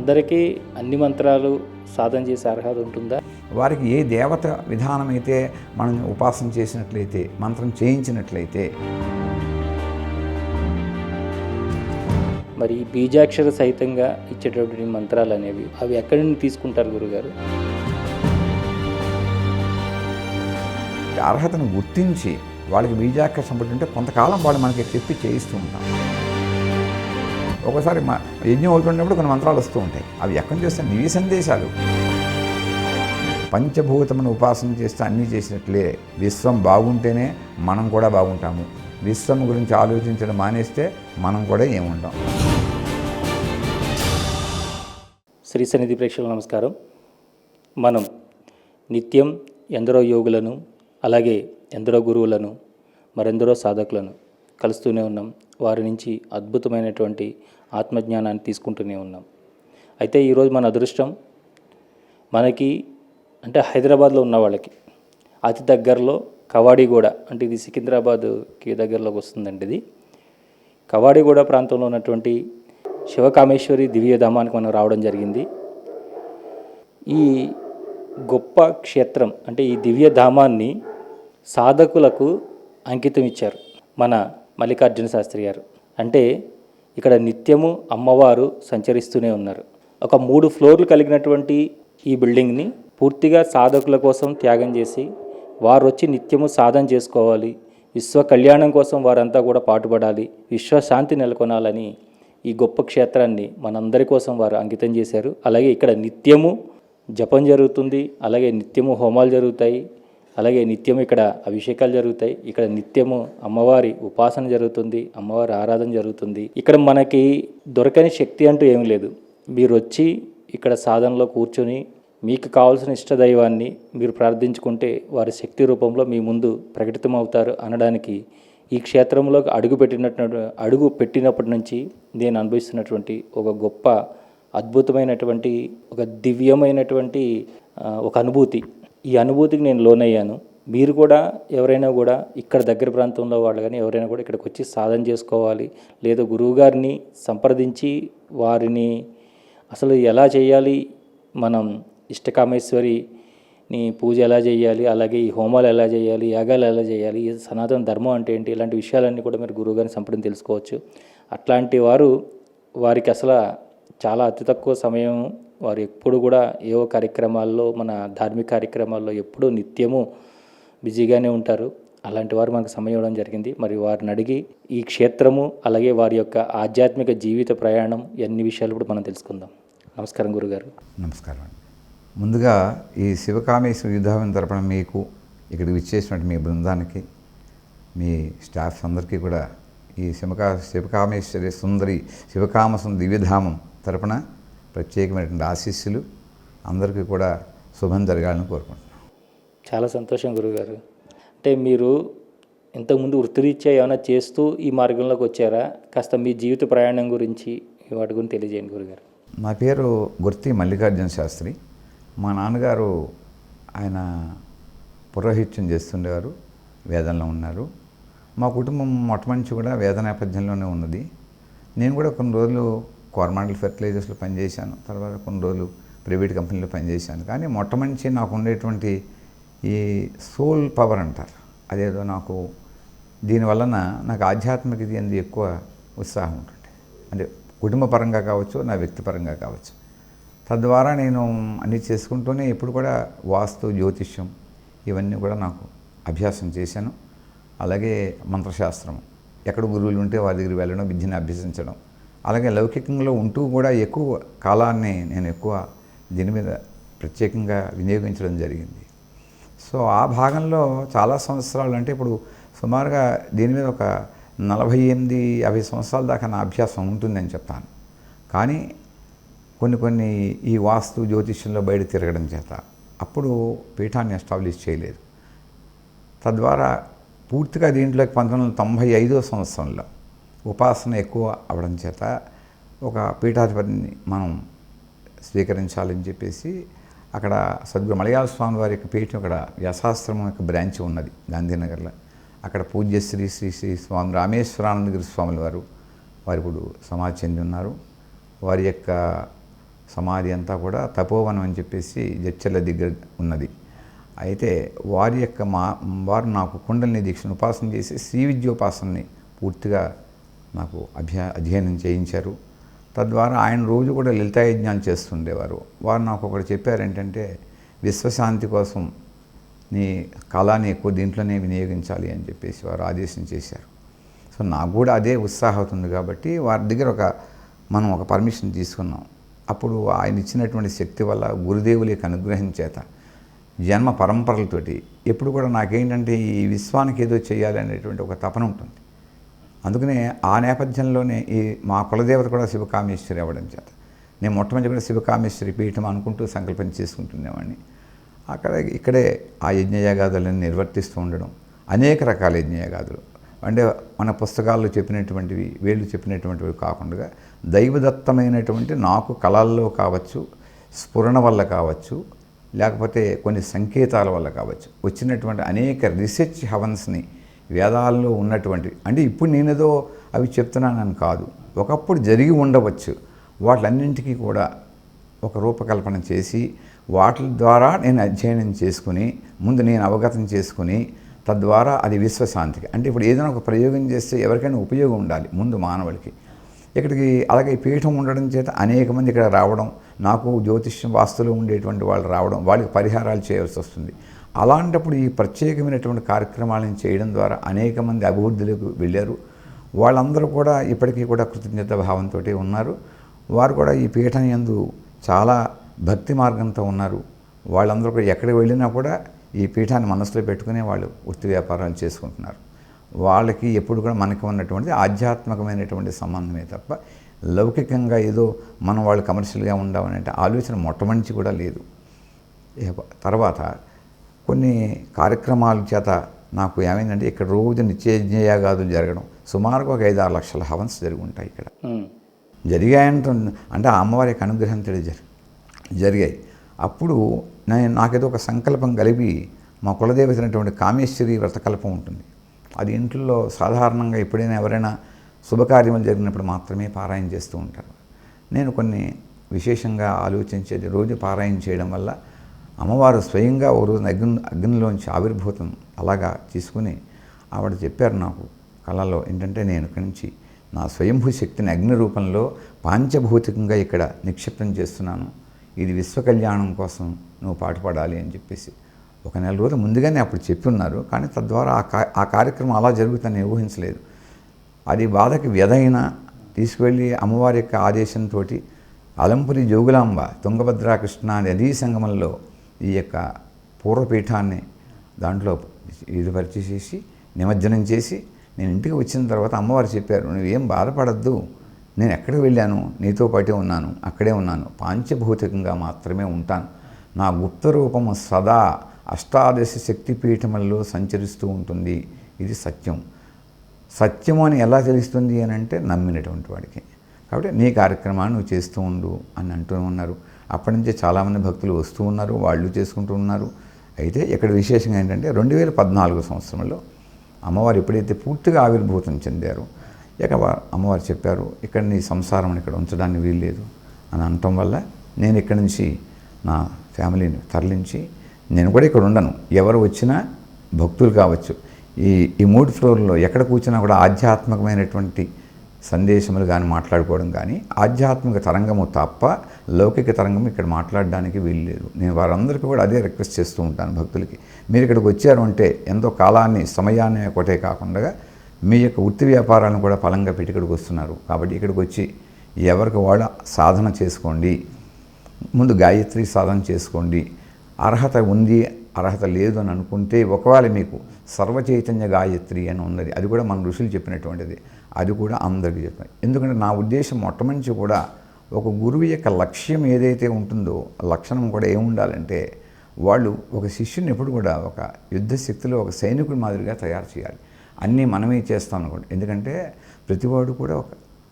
అందరికీ అన్ని మంత్రాలు సాధన చేసే అర్హత ఉంటుందా? వారికి ఏ దేవత విధానమైతే మనం ఉపాసన చేసినట్లయితే, మంత్రం చేయించినట్లయితే. మరి బీజాక్షర సహితంగా ఇచ్చేటటువంటి మంత్రాలు అనేవి అవి ఎక్కడి నుండి తీసుకుంటారు గురుగారు? అర్హతను గుర్తించి వాళ్ళకి బీజాక్షర సంపత్తి ఉంటే కొంతకాలం వాళ్ళు మనకి చెప్పి చేయిస్తూ ఉంటాం. ఒకసారి యజ్ఞం అవుతున్నప్పుడు కొన్ని మంత్రాలు వస్తూ ఉంటాయి. అవి ఎక్కడి చేస్తే దివ్య సందేశాలు. పంచభూతమును ఉపాసన చేస్తే అన్నీ చేసినట్లే. విశ్వం బాగుంటేనే మనం కూడా బాగుంటాము. విశ్వం గురించి ఆలోచించడం మానేస్తే మనం కూడా ఏముంటాం. శ్రీ సన్నిధి ప్రేక్షకులకు నమస్కారం. మనం నిత్యం ఎందరో యోగులను, అలాగే ఎందరో గురువులను, మరెందరో సాధకులను కలుస్తూనే ఉన్నాం. వారి నుంచి అద్భుతమైనటువంటి ఆత్మజ్ఞానాన్ని తీసుకుంటూనే ఉన్నాం. అయితే ఈరోజు మన అదృష్టం, మనకి అంటే హైదరాబాద్లో ఉన్న వాళ్ళకి అతి దగ్గరలో కవాడిగూడ, అంటే ఇది సికింద్రాబాద్కి దగ్గరలోకి వస్తుందండి. ఇది కవాడిగూడ ప్రాంతంలో ఉన్నటువంటి శివకామేశ్వరి దివ్యధామానికి మనం రావడం జరిగింది. ఈ గొప్ప క్షేత్రం అంటే ఈ దివ్యధామాన్ని సాధకులకు అంకితం ఇచ్చారు మన మల్లికార్జున శాస్త్రి గారు. అంటే ఇక్కడ నిత్యము అమ్మవారు సంచరిస్తూనే ఉన్నారు. ఒక 3 ఫ్లోర్లు కలిగినటువంటి ఈ బిల్డింగ్ని పూర్తిగా సాధకుల కోసం త్యాగం చేసి వారు వచ్చి నిత్యము సాధన చేసుకోవాలి, విశ్వ కళ్యాణం కోసం వారంతా కూడా పాటుపడాలి, విశ్వశాంతి నెలకొనాలని ఈ గొప్ప క్షేత్రాన్ని మనందరి కోసం వారు అంకితం చేశారు. అలాగే ఇక్కడ నిత్యము జపం జరుగుతుంది, అలాగే నిత్యము హోమాలు జరుగుతాయి, అలాగే నిత్యము ఇక్కడ అభిషేకాలు జరుగుతాయి, ఇక్కడ నిత్యము అమ్మవారి ఉపాసన జరుగుతుంది, అమ్మవారి ఆరాధన జరుగుతుంది. ఇక్కడ మనకి దొరకని శక్తి అంటూ ఏమీ లేదు. మీరు వచ్చి ఇక్కడ సాధనలో కూర్చొని మీకు కావాల్సిన ఇష్టదైవాన్ని మీరు ప్రార్థించుకుంటే వారి శక్తి రూపంలో మీ ముందు ప్రకటితమవుతారు అనడానికి ఈ క్షేత్రంలో అడుగు పెట్టినప్పటి నుంచి నేను అనుభవిస్తున్నటువంటి ఒక గొప్ప అద్భుతమైనటువంటి ఒక దివ్యమైనటువంటి ఒక అనుభూతి. ఈ అనుభూతికి నేను లోనయ్యాను. మీరు కూడా ఎవరైనా కూడా ఇక్కడ దగ్గర ప్రాంతంలో వాళ్ళు కానీ ఎవరైనా కూడా ఇక్కడికి వచ్చి సాధన చేసుకోవాలి, లేదా గురువుగారిని సంప్రదించి వారిని అసలు ఎలా చేయాలి, మనం ఇష్టకామేశ్వరిని పూజ ఎలా చేయాలి, అలాగే ఈ హోమాలు ఎలా చేయాలి, యాగాలు ఎలా చేయాలి, ఈ సనాతన ధర్మం అంటే ఏంటి, ఇలాంటి విషయాలన్నీ కూడా మీరు గురువుగారిని సంప్రదించి తెలుసుకోవచ్చు. అట్లాంటి వారికి అసలు చాలా అతి తక్కువ సమయం, వారు ఎప్పుడు కూడా ఏవో కార్యక్రమాల్లో, మన ధార్మిక కార్యక్రమాల్లో ఎప్పుడూ నిత్యము బిజీగానే ఉంటారు. అలాంటి వారు మనకు సమయం ఇవ్వడం జరిగింది. మరి వారిని అడిగి ఈ క్షేత్రము, అలాగే వారి యొక్క ఆధ్యాత్మిక జీవిత ప్రయాణం, అన్ని విషయాలు కూడా మనం తెలుసుకుందాం. నమస్కారం గురుగారు. నమస్కారం. ముందుగా ఈ శివకామేశ్వర యుద్ధావం తరపున మీకు ఇక్కడికి విచ్చేసినట్టు మీ బృందానికి, మీ స్టాఫ్ అందరికీ కూడా ఈ శివకామేశ్వరి సుందరి శివకామసుందరి దివ్యధామం తరపున ప్రత్యేకమైనటువంటి ఆశీస్సులు అందరికీ కూడా శుభం జరగాలని కోరుకుంటున్నాను. చాలా సంతోషం గురుగారు. అంటే మీరు ఇంతకుముందు వృత్తిరీత్యా ఏమైనా చేస్తూ ఈ మార్గంలోకి వచ్చారా? కాస్త మీ జీవిత ప్రయాణం గురించి వాటి గురించి తెలియజేయండి గురుగారు. నా పేరు గుర్తి మల్లికార్జున శాస్త్రి. మా నాన్నగారు ఆయన పురోహిత్యం చేస్తుండేవారు, వేదంలో ఉన్నారు. మా కుటుంబం మొట్టమొదటి కూడా వేద నేపథ్యంలోనే ఉన్నది. నేను కూడా కొన్ని రోజులు కోరమాండల్ ఫెర్టిలైజర్స్లో పనిచేశాను, తర్వాత కొన్ని రోజులు ప్రైవేట్ కంపెనీలో పనిచేశాను. కానీ మొట్టమొదటి నాకు ఉండేటువంటి ఈ సోల్ పవర్ అంటారు, అదేదో నాకు దీనివలన నాకు ఆధ్యాత్మిక ఇది అంది ఎక్కువ ఉత్సాహం ఉంటుంది. అంటే కుటుంబ పరంగా కావచ్చు, నా వ్యక్తిపరంగా కావచ్చు. తద్వారా నేను అన్నీ చేసుకుంటూనే ఇప్పుడు కూడా వాస్తు, జ్యోతిష్యం ఇవన్నీ కూడా నాకు అభ్యాసం చేశాను. అలాగే మంత్రశాస్త్రం, ఎక్కడ గురువులు ఉంటే వారి దగ్గర వెళ్ళడం, విద్యను అభ్యసించడం, అలాగే లౌకికంలో ఉంటూ కూడా ఎక్కువ కాలాన్ని నేను దీని మీద ప్రత్యేకంగా వినియోగించడం జరిగింది. సో ఆ భాగంలో చాలా సంవత్సరాలు, అంటే ఇప్పుడు సుమారుగా దీని మీద ఒక 48-50 సంవత్సరాల దాకా నా అభ్యాసం ఉంటుందని చెప్తాను. కానీ కొన్ని ఈ వాస్తు జ్యోతిష్యంలో బయట తిరగడం చేత అప్పుడు పీఠాన్ని ఎస్టాబ్లిష్ చేయలేదు. తద్వారా పూర్తిగా దీంట్లోకి 1995వ సంవత్సరంలో ఉపాసన ఎక్కువ అవ్వడం చేత ఒక పీఠాధిపతిని మనం స్వీకరించాలని చెప్పేసి అక్కడ సద్గురు మలయాళ స్వామి వారి యొక్క పీఠం, ఇక్కడ వ్యాసాశ్రమం యొక్క బ్రాంచ్ ఉన్నది గాంధీనగర్లో. అక్కడ పూజ్య శ్రీ శ్రీ శ్రీ స్వామి రామేశ్వరానందగిరి స్వాముల వారు ఇప్పుడు సమాధి చెంది ఉన్నారు. వారి యొక్క సమాధి అంతా కూడా తపోవనం అని చెప్పేసి జడ్చర్ల దగ్గర ఉన్నది. అయితే వారు నాకు కుండలిని దీక్షను ఉపాసన చేసి శ్రీ విద్యోపాసనని పూర్తిగా నాకు అధ్యయనం చేయించారు. తద్వారా ఆయన రోజు కూడా లలితాయజ్ఞాలు చేస్తుండేవారు. వారు నాకు ఒకటి చెప్పారు ఏంటంటే, విశ్వశాంతి కోసం నీ కాలాన్ని ఎక్కువ దీంట్లోనే వినియోగించాలి అని చెప్పేసి వారు ఆదేశం చేశారు. సో నాకు కూడా అదే ఉత్సాహం అవుతుంది కాబట్టి వారి దగ్గర మనం ఒక పర్మిషన్ తీసుకున్నాం. అప్పుడు ఆయన ఇచ్చినటువంటి శక్తి వల్ల గురుదేవుల యొక్క అనుగ్రహం చేత జన్మ పరంపరలతోటి ఎప్పుడు కూడా నాకేంటంటే ఈ విశ్వానికి ఏదో చేయాలి అనేటువంటి ఒక తపన ఉంటుంది. అందుకనే ఆ నేపథ్యంలోనే మా కులదేవత కూడా శివకామేశ్వరి అవ్వడం చేత నేను మొట్టమొదటి కూడా శివకామేశ్వరి పీఠం అనుకుంటూ సంకల్పం చేసుకుంటునేవాడిని. ఇక్కడే ఆ యజ్ఞయాగాదులను నిర్వర్తిస్తూ ఉండడం, అనేక రకాల యజ్ఞయాగాదులు అంటే మన పుస్తకాల్లో చెప్పినటువంటివి, వీళ్ళు చెప్పినటువంటివి కాకుండా దైవదత్తమైనటువంటి నాకు కళల్లో కావచ్చు, స్ఫురణ వల్ల కావచ్చు, లేకపోతే కొన్ని సంకేతాల వల్ల కావచ్చు వచ్చినటువంటి అనేక రీసెర్చ్ హవన్స్ని వేదాల్లో ఉన్నటువంటి, అంటే ఇప్పుడు నేనేదో అవి చెప్తున్నానని కాదు, ఒకప్పుడు జరిగి ఉండవచ్చు, వాటిలన్నింటికీ కూడా ఒక రూపకల్పన చేసి వాటి ద్వారా నేను అధ్యయనం చేసుకుని ముందు నేను అవగతం చేసుకుని తద్వారా అది విశ్వశాంతికి, అంటే ఇప్పుడు ఏదైనా ఒక ప్రయోగం చేస్తే ఎవరికైనా ఉపయోగం ఉండాలి ముందు మానవుడికి. ఇక్కడికి అలాగే ఈ పీఠం ఉండడం చేత అనేక మంది ఇక్కడ రావడం, నాకు జ్యోతిష్యం వాస్తులో ఉండేటువంటి వాళ్ళు రావడం, వాళ్ళకి పరిహారాలు చేయవలసి వస్తుంది. అలాంటప్పుడు ఈ ప్రత్యేకమైనటువంటి కార్యక్రమాలను చేయడం ద్వారా అనేక మంది అభివృద్ధిలోకి వెళ్ళారు. వాళ్ళందరూ కూడా ఇప్పటికీ కూడా కృతజ్ఞత భావంతో ఉన్నారు. వారు కూడా ఈ పీఠం యందు చాలా భక్తి మార్గంతో ఉన్నారు. వాళ్ళందరూ కూడా ఎక్కడికి వెళ్ళినా కూడా ఈ పీఠాన్ని మనసులో పెట్టుకునే వాళ్ళు వృత్తి వ్యాపారాలు చేసుకుంటున్నారు. వాళ్ళకి ఎప్పుడు కూడా మనకి ఉన్నటువంటి ఆధ్యాత్మికమైనటువంటి సంబంధమే తప్ప లౌకికంగా ఏదో మనం వాళ్ళు కమర్షియల్గా ఉండాలనే ఆలోచన మొట్టమొదటి కూడా లేదు. తర్వాత కొన్ని కార్యక్రమాల చేత నాకు ఏమైందంటే ఇక్కడ రోజు నిత్యయజ్ఞయాగాదులు జరగడం, సుమారుగా ఒక 5-6 లక్షల హవన్స్ జరిగి ఉంటాయి ఇక్కడ. అంటే ఆ అమ్మవారి యొక్క అనుగ్రహం జరిగాయి. అప్పుడు నాకేదో ఒక సంకల్పం కలిపి మా కులదేవతైనటువంటి కామేశ్వరి వ్రతకల్పం ఉంటుంది. అది ఇంట్లో సాధారణంగా ఎప్పుడైనా ఎవరైనా శుభకార్యములు జరిగినప్పుడు మాత్రమే పారాయణ చేస్తూ ఉంటారు. నేను కొన్ని విశేషంగా ఆలోచించేది, రోజు పారాయణ చేయడం వల్ల అమ్మవారు స్వయంగా ఓ రోజు అగ్నిలోంచి ఆవిర్భూతం అలాగా తీసుకుని ఆవిడ చెప్పారు నాకు కళలో ఏంటంటే, నేను ఇక్కడి నుంచి నా స్వయంభూ శక్తిని అగ్ని రూపంలో పాంచభౌతికంగా ఇక్కడ నిక్షిప్తం చేస్తున్నాను, ఇది విశ్వ కళ్యాణం కోసం నువ్వు పాటుపడాలి అని చెప్పేసి ఒక నెల రోజులు ముందుగానే అప్పుడు చెప్పి ఉన్నారు. కానీ తద్వారా ఆ కార్యక్రమం అలా జరుగుతుందని ఊహించలేదు. అది బాధకి వ్యధైనా తీసుకువెళ్ళి అమ్మవారి యొక్క ఆదేశంతో అలంపురి జోగులాంబ తుంగభద్రా కృష్ణా నదీ సంగమంలో ఈ యొక్క పూర్వపీఠాన్ని దాంట్లో పరిచేసి నిమజ్జనం చేసి నేను ఇంటికి వచ్చిన తర్వాత అమ్మవారు చెప్పారు, నువ్వేం బాధపడద్దు, నేను ఎక్కడికి వెళ్ళాను, నీతో పాటే ఉన్నాను, అక్కడే ఉన్నాను, పాంచభౌతికంగా మాత్రమే ఉంటాను, నా గుప్త రూపము సదా అష్టాదశ శక్తిపీఠములలో సంచరిస్తూ ఉంటుంది, ఇది సత్యం. సత్యము అని ఎలా తెలుస్తుంది అని అంటే నమ్మినటువంటి వాడికి. కాబట్టి నీ కార్యక్రమాన్ని నువ్వు చేస్తూ ఉండు అని అంటూ ఉన్నారు. అప్పటి నుంచే చాలామంది భక్తులు వస్తూ ఉన్నారు, వాళ్ళు చేసుకుంటూ ఉన్నారు. అయితే ఇక్కడ విశేషంగా ఏంటంటే 2014 సంవత్సరంలో అమ్మవారు ఎప్పుడైతే పూర్తిగా ఆవిర్భూతం చెందారో ఇక అమ్మవారు చెప్పారు, ఇక్కడ నీ సంసారం ఇక్కడ ఉంచడానికి వీల్లేదు అని అనటం వల్ల నేను ఇక్కడి నుంచి నా ఫ్యామిలీని తరలించి నేను కూడా ఇక్కడ ఉండను. ఎవరు వచ్చినా భక్తులు కావచ్చు, ఈ 3 ఫ్లోర్లో ఎక్కడ కూర్చున్నా కూడా ఆధ్యాత్మికమైనటువంటి సందేశములు కానీ మాట్లాడుకోవడం కానీ ఆధ్యాత్మిక తరంగము తప్ప లౌకిక తరంగం ఇక్కడ మాట్లాడడానికి వీలు లేదు. నేను వారందరికీ కూడా అదే రిక్వెస్ట్ చేస్తూ ఉంటాను భక్తులకి, మీరు ఇక్కడికి వచ్చారు అంటే ఎంతో కాలాన్ని సమయాన్ని ఒకటే కాకుండా మీ యొక్క వృత్తి వ్యాపారాలను కూడా ఫలంగా పెట్టి ఇక్కడికి వస్తున్నారు. కాబట్టి ఇక్కడికి వచ్చి ఎవరికి వాళ్ళు సాధన చేసుకోండి, ముందు గాయత్రి సాధన చేసుకోండి. అర్హత ఉంది అర్హత లేదు అని అనుకుంటే ఒకవేళ మీకు సర్వచైతన్య గాయత్రి అని ఉన్నది, అది కూడా మన ఋషులు చెప్పినటువంటిది, అది కూడా అందరికీ చెప్పాలి. ఎందుకంటే నా ఉద్దేశం మొట్టమొదటి కూడా ఒక గురువు యొక్క లక్ష్యం ఏదైతే ఉంటుందో లక్షణం కూడా ఏముండాలంటే వాళ్ళు ఒక శిష్యుని ఎప్పుడు కూడా ఒక యుద్ధశక్తిలో ఒక సైనికుడి మాదిరిగా తయారు చేయాలి. అన్నీ మనమే చేస్తాం అనుకోండి, ఎందుకంటే ప్రతివాడు కూడా ఒక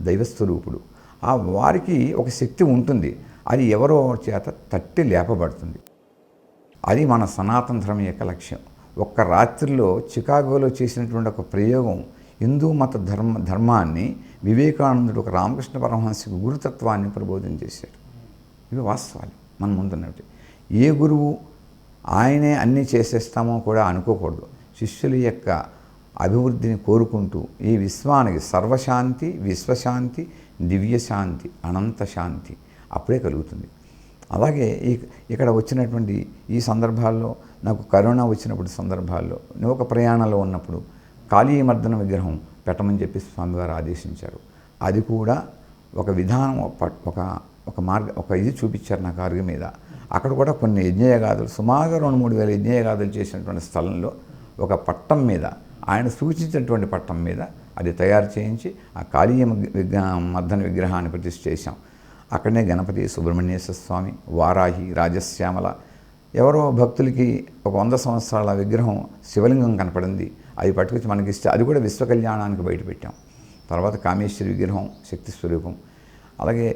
దైవస్వరూపుడు. ఆ వారికి ఒక శక్తి ఉంటుంది, అది ఎవరో చేత తట్టి లేపబడుతుంది. అది మన సనాతన ధర్మం యొక్క లక్ష్యం. ఒక్క రాత్రిలో చికాగోలో చేసినటువంటి ఒక ప్రయోగం హిందూ మత ధర్మాన్ని వివేకానందుడు ఒక రామకృష్ణ పరమహంసకు గురుతత్వాన్ని ప్రబోధం చేశాడు. ఇవి వాస్తవాలు మన ముందున్నవి. ఏ గురువు ఆయనే అన్నీ చేసేస్తామో కూడా అనుకోకూడదు. శిష్యుల యొక్క అభివృద్ధిని కోరుకుంటూ ఈ విశ్వానికి సర్వశాంతి, విశ్వశాంతి, దివ్యశాంతి, అనంత శాంతి అప్పుడే కలుగుతుంది. అలాగే ఇక్కడ వచ్చినటువంటి ఈ సందర్భాల్లో నాకు కరోనా వచ్చినప్పుడు సందర్భాల్లో నేను ఒక ప్రయాణంలో ఉన్నప్పుడు కాళీమర్దన విగ్రహం పెట్టమని చెప్పి స్వామివారు ఆదేశించారు. అది కూడా ఒక విధానం, ఒక ఇది చూపించారు నాకు అరుగు మీద. అక్కడ కూడా కొన్ని యజ్ఞయాగాదులు సుమారుగా 2-3 వేల యజ్ఞయాగాదులు చేసినటువంటి స్థలంలో ఒక పట్టం మీద, ఆయన సూచించినటువంటి పట్టం మీద అది తయారు చేయించి ఆ కాళీయ మర్దన విగ్రహాన్ని ప్రతిష్ఠ చేశాం. అక్కడనే గణపతి, సుబ్రహ్మణ్యేశ్వర స్వామి, వారాహి, రాజశ్యామల, ఎవరో భక్తులకి ఒక 100 సంవత్సరాల విగ్రహం శివలింగం కనపడింది. అది పట్టుకొచ్చి మనకిస్తే అది కూడా విశ్వ కళ్యాణానికి బయటపెట్టాం. తర్వాత కామేశ్వరి విగ్రహం శక్తి స్వరూపం. అలాగే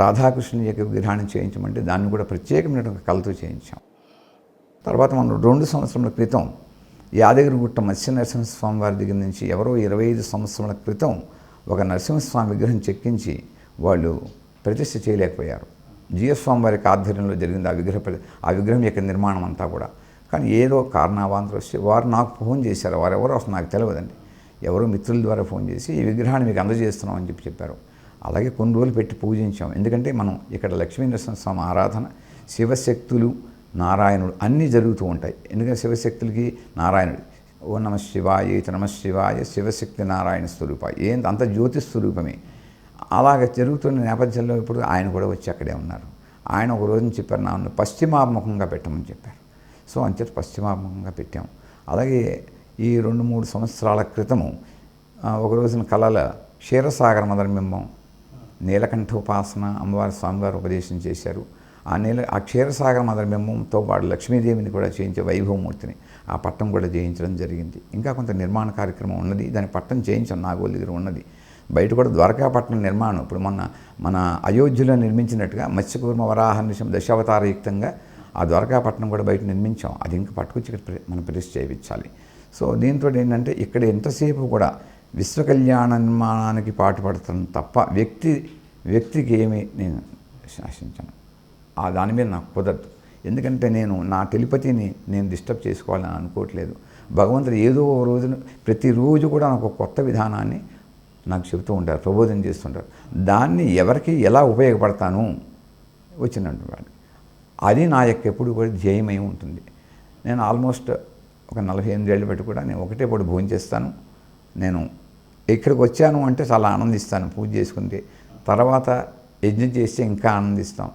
రాధాకృష్ణుని యొక్క విగ్రహాన్ని చేయించమంటే దాన్ని కూడా ప్రత్యేకమైనటువంటి కళతో చేయించాం. తర్వాత మనం 2 సంవత్సరాల క్రితం యాదగిరిగుట్ట మత్స్య నరసింహస్వామి వారి దగ్గర నుంచి ఎవరో 25 సంవత్సరాల క్రితం ఒక నరసింహస్వామి విగ్రహం చెక్కించి వాళ్ళు ప్రతిష్ఠ చేయలేకపోయారు. జిఎస్ స్వామి వారికి ఆధ్వర్యంలో జరిగింది ఆ విగ్రహం యొక్క నిర్మాణం అంతా కూడా. కానీ ఏదో కారణావాంతరం వస్తే వారు నాకు ఫోన్ చేశారు. వారెవరో అసలు నాకు తెలియదండి. ఎవరో మిత్రుల ద్వారా ఫోన్ చేసి ఈ విగ్రహాన్ని మీకు అందజేస్తున్నాం అని చెప్పారు. అలాగే కొన్ని రోజులు పెట్టి పూజించాం. ఎందుకంటే మనం ఇక్కడ లక్ష్మీ నరసింహస్వామి ఆరాధన, శివశక్తులు, నారాయణుడు అన్నీ జరుగుతూ ఉంటాయి. ఎందుకంటే శివశక్తులకి నారాయణుడు ఓ నమ శివాయ, నమ శివాయ, శివశక్తి నారాయణ స్వరూప, అంత జ్యోతి స్వరూపమే. అలాగ జరుగుతున్న నేపథ్యంలో ఇప్పుడు ఆయన కూడా వచ్చి అక్కడే ఉన్నారు. ఆయన ఒక రోజున చెప్పారు, నన్ను పశ్చిమాభిముఖంగా పెట్టమని చెప్పారు. సో అంచేత పశ్చిమాభిముఖంగా పెట్టాం. అలాగే ఈ 2-3 సంవత్సరాల క్రితము ఒక రోజున కళల క్షీరసాగర మదరబింబం, నీలకంఠోపాసన అమ్మవారి స్వామివారు ఉపదేశం చేశారు. ఆ క్షీరసాగర మదరబింబంతో పాటు లక్ష్మీదేవిని కూడా చేయించే వైభవమూర్తిని ఆ పట్టం కూడా చేయించడం జరిగింది. ఇంకా కొంత నిర్మాణ కార్యక్రమం ఉన్నది. దాని పట్టం చేయించాం, నాగోల్ దగ్గర ఉన్నది. బయట కూడా ద్వారకాపట్నం నిర్మాణం ఇప్పుడు మన అయోధ్యలో నిర్మించినట్టుగా మత్స్యకూర్మ వరాహ నృసింహ దశావతారయుక్తంగా ఆ ద్వారకాపట్నం కూడా బయట నిర్మించాం. అది ఇంకా పట్టుకొచ్చి ఇక్కడ మనం ప్రతిష్ఠ చేయించాలి. సో దీంతో ఏంటంటే ఇక్కడ ఎంతసేపు కూడా విశ్వ కళ్యాణ నిర్మాణానికి పాటుపడతాను తప్ప వ్యక్తికి ఏమీ నేను శాసించాను. దాని మీద నాకు కుదరదు. ఎందుకంటే నా టెలిపతిని నేను డిస్టర్బ్ చేసుకోవాలని అనుకోవట్లేదు. భగవంతుడు ఏదో ఓ రోజున ప్రతిరోజు కూడా నాకు ఒక కొత్త విధానాన్ని నాకు చెబుతూ ఉంటారు, ప్రబోధన చేస్తుంటారు. దాన్ని ఎవరికి ఎలా ఉపయోగపడతాను వచ్చినట్టు వాడు అది నా యొక్క ఎప్పుడు కూడా ధ్యేయమై ఉంటుంది. నేను ఆల్మోస్ట్ ఒక 48 ఏళ్ళు బట్టి కూడా నేను ఒకటే పూట భోజనం చేస్తాను. నేను ఇక్కడికి వచ్చాను అంటే చాలా ఆనందిస్తాను. పూజ చేసుకుంటే తర్వాత యజ్ఞం చేస్తే ఇంకా ఆనందిస్తాం.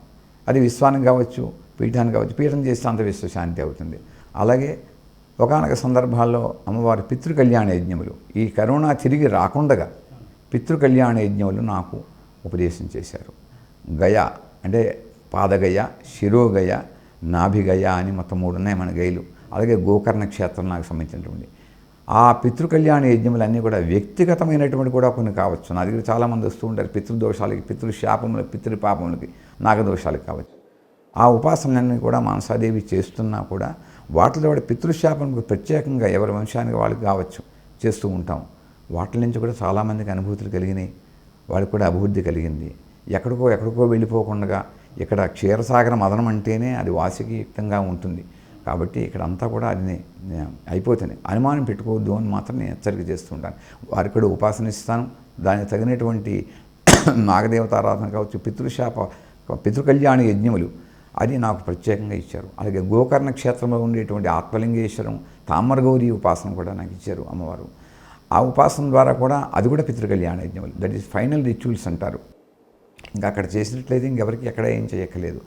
అది విశ్వానికి కావచ్చు, పీఠానికి కావచ్చు. పీఠం చేస్తే అంత విశ్వశాంతి అవుతుంది. అలాగే ఒకానొక సందర్భాల్లో అమ్మవారి పితృకళ్యాణ యజ్ఞములు, ఈ కరోనా తిరిగి రాకుండగా పితృకళ్యాణ యజ్ఞములు నాకు ఉపదేశం చేశారు. గయ అంటే పాదగయ, శిరోగయ, నాభిగయ అని మొత్తం 3 ఉన్నాయి మన గయలు. అలాగే గోకర్ణ క్షేత్రం నాకు సంబంధించినటువంటి ఆ పితృకళ్యాణ యజ్ఞములన్నీ కూడా వ్యక్తిగతమైనటువంటి కూడా కొన్ని కావచ్చు. నా దగ్గర చాలామంది వస్తూ ఉంటారు పితృదోషాలకి, పితృశాపములకి, పితృపాపములకి, నాగదోషాలకి కావచ్చు. ఆ ఉపాసనలన్నీ కూడా మానసాదేవి చేస్తున్నా కూడా వాటిలో పితృశాపంకు ప్రత్యేకంగా ఎవరి వంశానికి వాళ్ళకి కావచ్చు చేస్తూ ఉంటాం. వాటి నుంచి కూడా చాలామందికి అనుభూతులు కలిగినాయి. వాళ్ళకి కూడా అభివృద్ధి కలిగింది. ఎక్కడికో వెళ్ళిపోకుండా ఇక్కడ క్షీరసాగర మదనం అంటేనే అది వాసికయుక్తంగా ఉంటుంది. కాబట్టి ఇక్కడ అంతా కూడా అది అయిపోతుంది. అనుమానం పెట్టుకోవద్దు అని మాత్రం నేను హెచ్చరిక చేస్తుంటాను. వారికి కూడా ఉపాసన ఇస్తాను. దానికి తగినటువంటి నాగదేవతారాధన కావచ్చు, పితృకళ్యాణ యజ్ఞములు అది నాకు ప్రత్యేకంగా ఇచ్చారు. అలాగే గోకర్ణ క్షేత్రంలో ఉండేటువంటి ఆత్మలింగేశ్వరం, తామరగౌరి ఉపాసన కూడా నాకు ఇచ్చారు అమ్మవారు. ఆ ఉపాసన ద్వారా కూడా అది కూడా పితృకళ్యాణ యజ్ఞములు, దట్ ఈస్ ఫైనల్ రిచువల్స్ అంటారు. ఇంకా అక్కడ చేసినట్లయితే ఇంకెవరికి ఎక్కడ ఏం చేయక్కర్లేదు.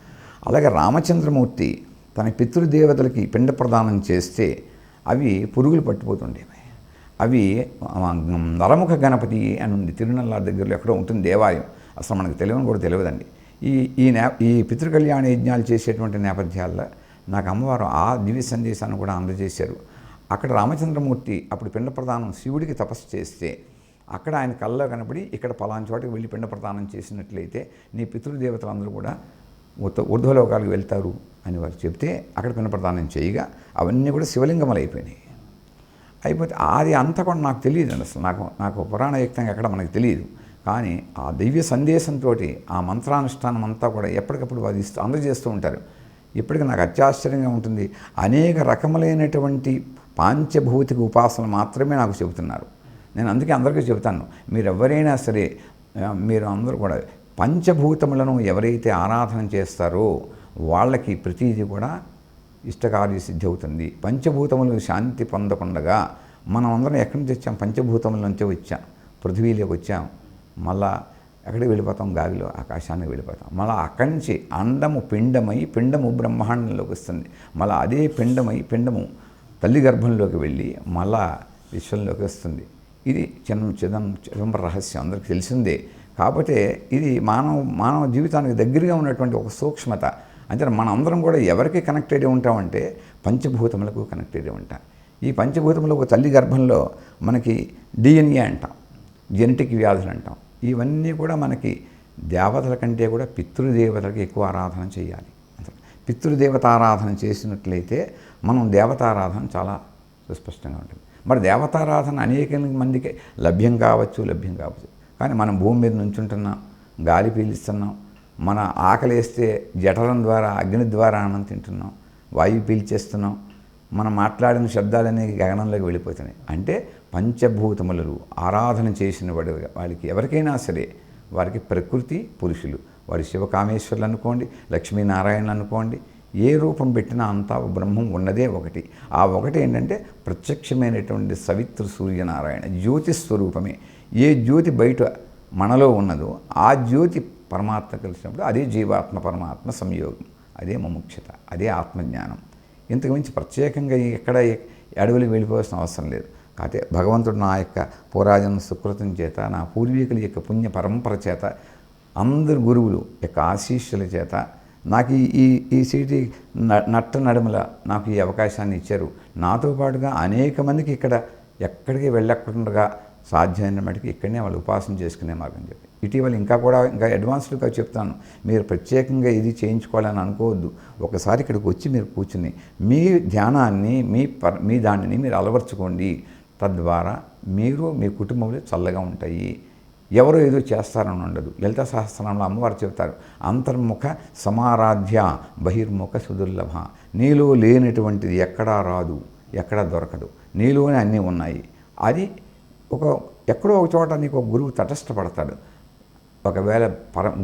అలాగే రామచంద్రమూర్తి తన పితృదేవతలకి పిండ ప్రదానం చేస్తే అవి పురుగులు పట్టిపోతుండేవి. అవి నరముఖ గణపతి అని ఉంది, తిరునల్లారి దగ్గరలో ఎక్కడో ఉంటుంది దేవాలయం. అసలు మనకు తెలియని కూడా తెలియదండి. ఈ పితృకళ్యాణ యజ్ఞాలు చేసేటువంటి నేపథ్యాల్లో నాకు అమ్మవారు ఆ దివ్య సందేశాన్ని కూడా అందజేశారు. అక్కడ రామచంద్రమూర్తి అప్పుడు పిండ ప్రదానం శివుడికి తపస్సు చేస్తే అక్కడ ఆయన కళ్ళలో కనపడి ఇక్కడ పలానా చోటకి వెళ్ళి పిండ ప్రదానం చేసినట్లయితే నీ పితృదేవతలందరూ కూడా ఊర్ధ్వలోకాలకు వెళ్తారు అని వారు చెప్తే అక్కడ పిండ ప్రదానం చేయగా అవన్నీ కూడా శివలింగములు అయిపోయినాయి. అయిపోతే అది అంతా కూడా నాకు తెలియదు అండి. అసలు నాకు పురాణయుక్తంగా ఎక్కడ మనకు తెలియదు. కానీ ఆ దివ్య సందేశంతో ఆ మంత్రానుష్ఠానం అంతా కూడా ఎప్పటికప్పుడు వారు అందజేస్తూ ఉంటారు. ఇప్పటికీ నాకు అత్యాశ్చర్యంగా ఉంటుంది. అనేక రకములైనటువంటి పాంచభౌతిక ఉపాసన మాత్రమే నాకు చెబుతున్నారు. నేను అందుకే అందరికీ చెబుతాను, మీరు ఎవరైనా సరే మీరు అందరూ కూడా పంచభూతములను ఎవరైతే ఆరాధన చేస్తారో వాళ్ళకి ప్రతిదీ కూడా ఇష్టకార్య సిద్ధి అవుతుంది. పంచభూతములు శాంతి పొందకుండగా మనం అందరం ఎక్కడి నుంచి వచ్చాం? పంచభూతముల నుంచే వచ్చాం. పృథ్వీలోకి వచ్చాం, మళ్ళా ఎక్కడికి వెళ్ళిపోతాం? గాలిలో ఆకాశానికి వెళ్ళిపోతాం. మళ్ళీ అక్కడి నుంచి అండము పిండమై, పిండము బ్రహ్మాండంలోకి వస్తుంది. మళ్ళీ అదే పిండము తల్లి గర్భంలోకి వెళ్ళి మళ్ళా విశ్వంలోకి వస్తుంది. ఇది చిదంబ రహస్యం అందరికీ తెలిసిందే. కాబట్టి ఇది మానవ జీవితానికి దగ్గరగా ఉన్నటువంటి ఒక సూక్ష్మత. అంటే మనం అందరం కూడా ఎవరికి కనెక్టెడ్ ఉంటామంటే పంచభూతములకు కనెక్టెడ్ ఉంటాం. ఈ పంచభూతములు ఒక తల్లి గర్భంలో మనకి DNA అంటాం, జెనెటిక్ వ్యాధులు అంటాం. ఇవన్నీ కూడా మనకి దేవతల కంటే కూడా పితృదేవతలకు ఎక్కువ ఆరాధన చేయాలి. పితృదేవతారాధన చేసినట్లయితే మనం దేవతారాధన చాలా సుస్పష్టంగా ఉంటుంది. మరి దేవతారాధన అనేక మందికి లభ్యం కావచ్చు. కానీ మనం భూమి మీద నుంచుంటున్నాం, గాలి పీలుస్తున్నాం, మన ఆకలేస్తే జఠరం ద్వారా అగ్ని ద్వారా అన్నం తింటున్నాం, వాయువు పీల్చేస్తున్నాం, మనం మాట్లాడిన శబ్దాలన్నీ గగనంలోకి వెళ్ళిపోతున్నాయి. అంటే పంచభూతములు ఆరాధన చేసిన వాడికి ఎవరికైనా సరే వారికి ప్రకృతి పురుషులు, వారి శివకామేశ్వరులు అనుకోండి, లక్ష్మీనారాయణలు అనుకోండి, ఏ రూపం పెట్టినా అంతా బ్రహ్మం ఉన్నదే ఒకటి. ఆ ఒకటి ఏంటంటే ప్రత్యక్షమైనటువంటి సవిత్ర సూర్యనారాయణ జ్యోతి స్వరూపమే. ఏ జ్యోతి బయట మనలో ఉన్నదో ఆ జ్యోతి పరమాత్మ కలిసినప్పుడు అదే జీవాత్మ పరమాత్మ సంయోగం, అదే ముముక్షత, అదే ఆత్మజ్ఞానం. ఇంతకు మించి ప్రత్యేకంగా ఎక్కడ అడవులకు వెళ్ళిపోవాల్సిన అవసరం లేదు. కాకపోతే భగవంతుడు నా యొక్క పూర్వజన్మ సుకృతం చేత, నా పూర్వీకుల యొక్క పుణ్య పరంపర చేత, అందరు గురువులు యొక్క ఆశీస్సుల చేత నాకు ఈ సీటీ నట్ట నడుమల నాకు ఈ అవకాశాన్ని ఇచ్చారు. నాతో పాటుగా అనేక మందికి ఇక్కడ ఎక్కడికి వెళ్ళకుండా సాధ్యమైన మటుకు ఇక్కడనే వాళ్ళు ఉపాసన చేసుకునే మార్గం చెప్పి ఇటీవల ఇంకా అడ్వాన్స్డ్గా చెప్తాను. మీరు ప్రత్యేకంగా ఇది చేయించుకోవాలని అనుకోవద్దు. ఒకసారి ఇక్కడికి వచ్చి మీరు కూర్చుని మీ ధ్యానాన్ని మీ దానిని మీరు అలవర్చుకోండి. తద్వారా మీరు మీ కుటుంబంలో చల్లగా ఉంటాయి. ఎవరో ఏదో చేస్తారని ఉండదు. లలిత సహస్రనామంలో అమ్మవారు చెబుతారు, అంతర్ముఖ సమారాధ్య బహిర్ముఖ సుదుర్లభ. నీలో లేనటువంటిది ఎక్కడా రాదు, ఎక్కడా దొరకదు. నీలోనే అన్నీ ఉన్నాయి. అది ఎక్కడో ఒక చోట నీకు ఒక గురువు తటస్థపడతాడు. ఒకవేళ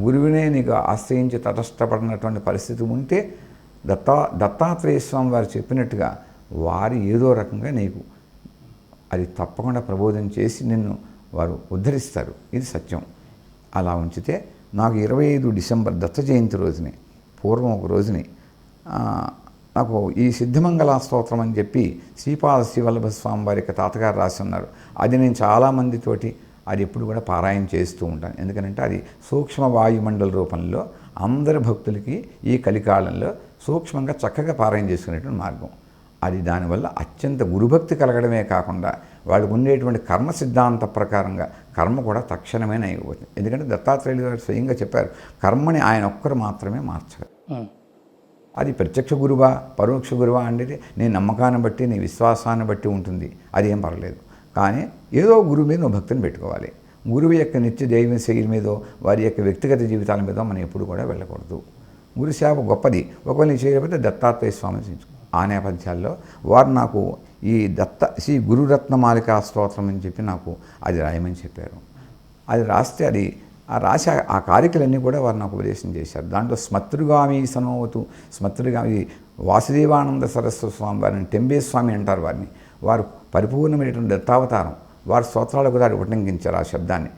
గురువునే నీకు ఆశ్రయించి తటస్థపడినటువంటి పరిస్థితి ఉంటే దత్తాత్రేయ స్వామి వారు చెప్పినట్టుగా వారు ఏదో రకంగా నీకు అది తప్పకుండా ప్రబోధం చేసి నిన్ను వారు ఉద్ధరిస్తారు. ఇది సత్యం. అలా ఉంచితే నాకు 25 డిసెంబర్ దత్త జయంతి రోజుని పూర్వం ఒక రోజుని నాకు ఈ సిద్ధిమంగళ స్తోత్రం అని చెప్పి శ్రీపాద శ్రీవల్లభ స్వామి వారి యొక్క తాతగారు రాసి ఉన్నారు. అది నేను చాలామందితోటి అది ఎప్పుడు కూడా పారాయణ చేస్తూ ఉంటాను. ఎందుకంటే అది సూక్ష్మ వాయుమండల రూపంలో అందరి భక్తులకి ఈ కలికాలంలో సూక్ష్మంగా చక్కగా పారాయణ చేసుకునేటువంటి మార్గం. అది దానివల్ల అత్యంత గురుభక్తి కలగడమే కాకుండా వాళ్ళకు ఉండేటువంటి కర్మ సిద్ధాంత ప్రకారంగా కర్మ కూడా తక్షణమే అయిపోతుంది. ఎందుకంటే దత్తాత్రేయులు గారు స్వయంగా చెప్పారు, కర్మని ఆయన ఒక్కరు మాత్రమే మార్చగలరు. అది ప్రత్యక్ష గురువా పరోక్ష గురువా అంటే నీ నమ్మకాన్ని బట్టి నీ విశ్వాసాన్ని బట్టి ఉంటుంది. అది ఏం పర్లేదు. కానీ ఏదో గురువు మీద నువ్వు భక్తిని పెట్టుకోవాలి. గురువు యొక్క నిత్య దైవ శైలి మీదో వారి యొక్క వ్యక్తిగత జీవితాల మీద మనం ఎప్పుడు కూడా వెళ్ళకూడదు. గురు సేవ గొప్పది. ఒకవేళ నీ చేయకపోతే దత్తాత్రేయ స్వామిని చేయించుకో. ఆ నేపథ్యాల్లో వారు నాకు ఈ శ్రీ గురురత్నమాలికా స్తోత్రం అని చెప్పి నాకు అది రాయమని చెప్పారు. అది రాస్తే అది రాసి ఆ కార్యక్రమాలన్నీ కూడా వారు నాకు ఉపదేశం చేశారు. దాంట్లో స్మతృగామి సనోవతు స్మతృగామి వాసుదేవానంద సరస్వతి స్వామి వారిని టెంబే స్వామి అంటారు వారిని. వారు పరిపూర్ణమైనటువంటి దత్తావతారం. వారి స్తోత్రాలకు దాన్ని ఉటంకించారు ఆ శబ్దాన్ని.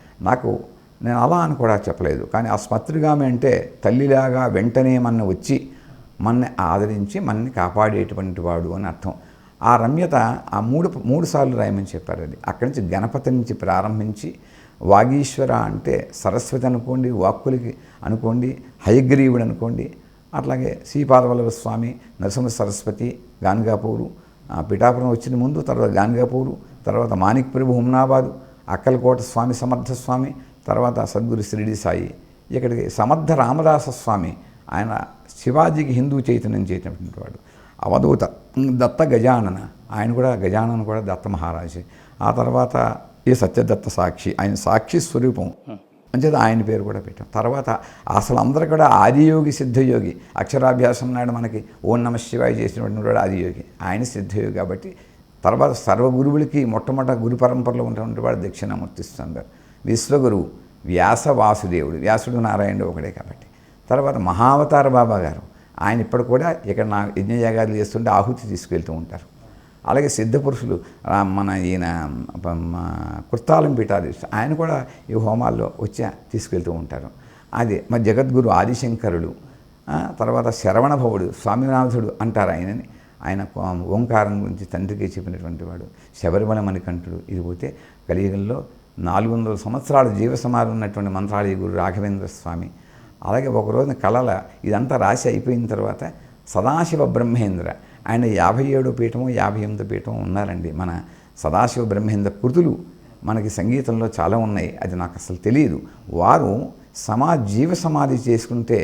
నేను అలా అని కూడా చెప్పలేదు. కానీ ఆ స్మతృగామి అంటే తల్లిలాగా వెంటనే వచ్చి మన్ని ఆదరించి మన్ని కాపాడేటువంటి వాడు అని అర్థం. ఆ రమ్యత ఆ మూడు సార్లు రాయమని చెప్పారు. అది అక్కడి నుంచి గణపతి నుంచి ప్రారంభించి వాగీశ్వర అంటే సరస్వతి అనుకోండి, వాక్కులకి అనుకోండి, హయగ్రీవుడు అనుకోండి, అట్లాగే శ్రీపాదవల్లభ స్వామి, నరసింహ సరస్వతి, గాన్గాపూరు, పిఠాపురం వచ్చిన ముందు, తర్వాత గాన్గాపూరు, తర్వాత మాణిక్ ప్రభు హుమ్నాబాదు, అక్కలకోట స్వామి సమర్థ స్వామి, తర్వాత సద్గురు షిరిడి సాయి, ఇక్కడికి సమర్థ రామదాస స్వామి, ఆయన శివాజీకి హిందూ చైతన్యం చేసినటువంటి వాడు. అవధూత దత్త గజానన, ఆయన కూడా గజానన కూడా దత్త మహారాజే. ఆ తర్వాత ఈ సత్యదత్త సాక్షి, ఆయన సాక్షి స్వరూపం అంచేత ఆయన పేరు కూడా పెట్టాం. తర్వాత అసలు అందరూ కూడా ఆదియోగి సిద్ధయోగి, అక్షరాభ్యాసం నాడు మనకి ఓం నమ శివాయ చేసినటువంటి కూడా ఆదియోగి, ఆయన సిద్ధయోగి. కాబట్టి తర్వాత సర్వగురువులకి మొట్టమొదట గురు పరంపరలో ఉన్నటువంటి వాడు దక్షిణామూర్తి స్వామి, విశ్వగురువు వ్యాస వాసుదేవుడు, వ్యాసుడు నారాయణుడు ఒకడే. కాబట్టి తర్వాత మహావతార బాబా గారు, ఆయన ఇప్పుడు కూడా ఇక్కడ నా యజ్ఞయాగాలు చేస్తుంటే ఆహుతి తీసుకెళ్తూ ఉంటారు. అలాగే సిద్ధపురుషులు మన ఈయన కుర్తాలం పీఠాధీశుడు, ఆయన కూడా ఈ హోమాల్లో వచ్చి తీసుకెళ్తూ ఉంటారు. అది మా జగద్గురు ఆదిశంకరుడు, తర్వాత శరవణభవుడు, స్వామినాథుడు అంటారు ఆయనని. ఆయన ఓంకారం గురించి తండ్రికి చెప్పినటువంటి వాడు. శబరిమల మణికంఠుడు. ఇది పోతే కలియుగంలో 400 సంవత్సరాలు జీవ సమాధి ఉన్నటువంటి మంత్రాలయ గురు రాఘవేంద్ర స్వామి. అలాగే ఒకరోజున కళల ఇదంతా రాసి అయిపోయిన తర్వాత సదాశివ బ్రహ్మేంద్ర, ఆయన 57వ పీఠము 58వ పీఠము ఉన్నారండి. మన సదాశివ బ్రహ్మేంద్ర కృతులు మనకి సంగీతంలో చాలా ఉన్నాయి, అది నాకు అసలు తెలియదు. వారు జీవ సమాధి చేసుకుంటే